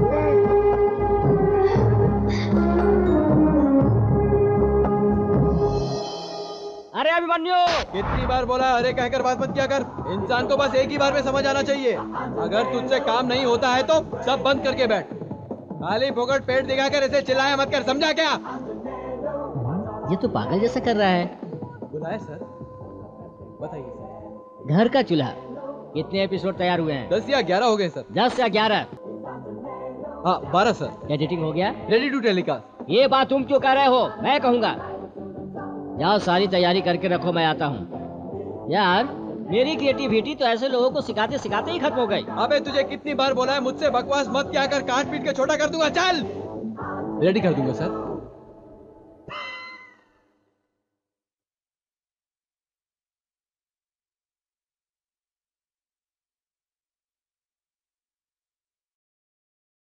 अरे अभिमन्यु, कितनी बार बोला अरे कहकर बात मत किया कर। इंसान को बस एक ही बार में समझ आना चाहिए। अगर तुझसे काम नहीं होता है तो सब बंद करके बैठ। खाली फोकट पेट दिखाकर ऐसे चिल्लाया मत कर, समझा क्या? ये तो पागल जैसा कर रहा है। बुलाए सर? बताइए सर। घर का चूल्हा कितने एपिसोड तैयार हुए हैं? 10 या 11 हो गए सर। 10 या 11? हाँ 12 सर। एडिटिंग हो गया? Ready to telecast. ये बात तुम क्यों कह रहे हो? मैं कहूँगा। जाओ सारी तैयारी करके रखो, मैं आता हूँ। यार मेरी क्रिएटिविटी तो ऐसे लोगों को सिखाते सिखाते ही खत्म हो गई। अबे तुझे कितनी बार बोला है मुझसे बकवास मत क्या कर, काट पीट के छोटा कर दूंगा। चल। रेडी कर दूंगा सर।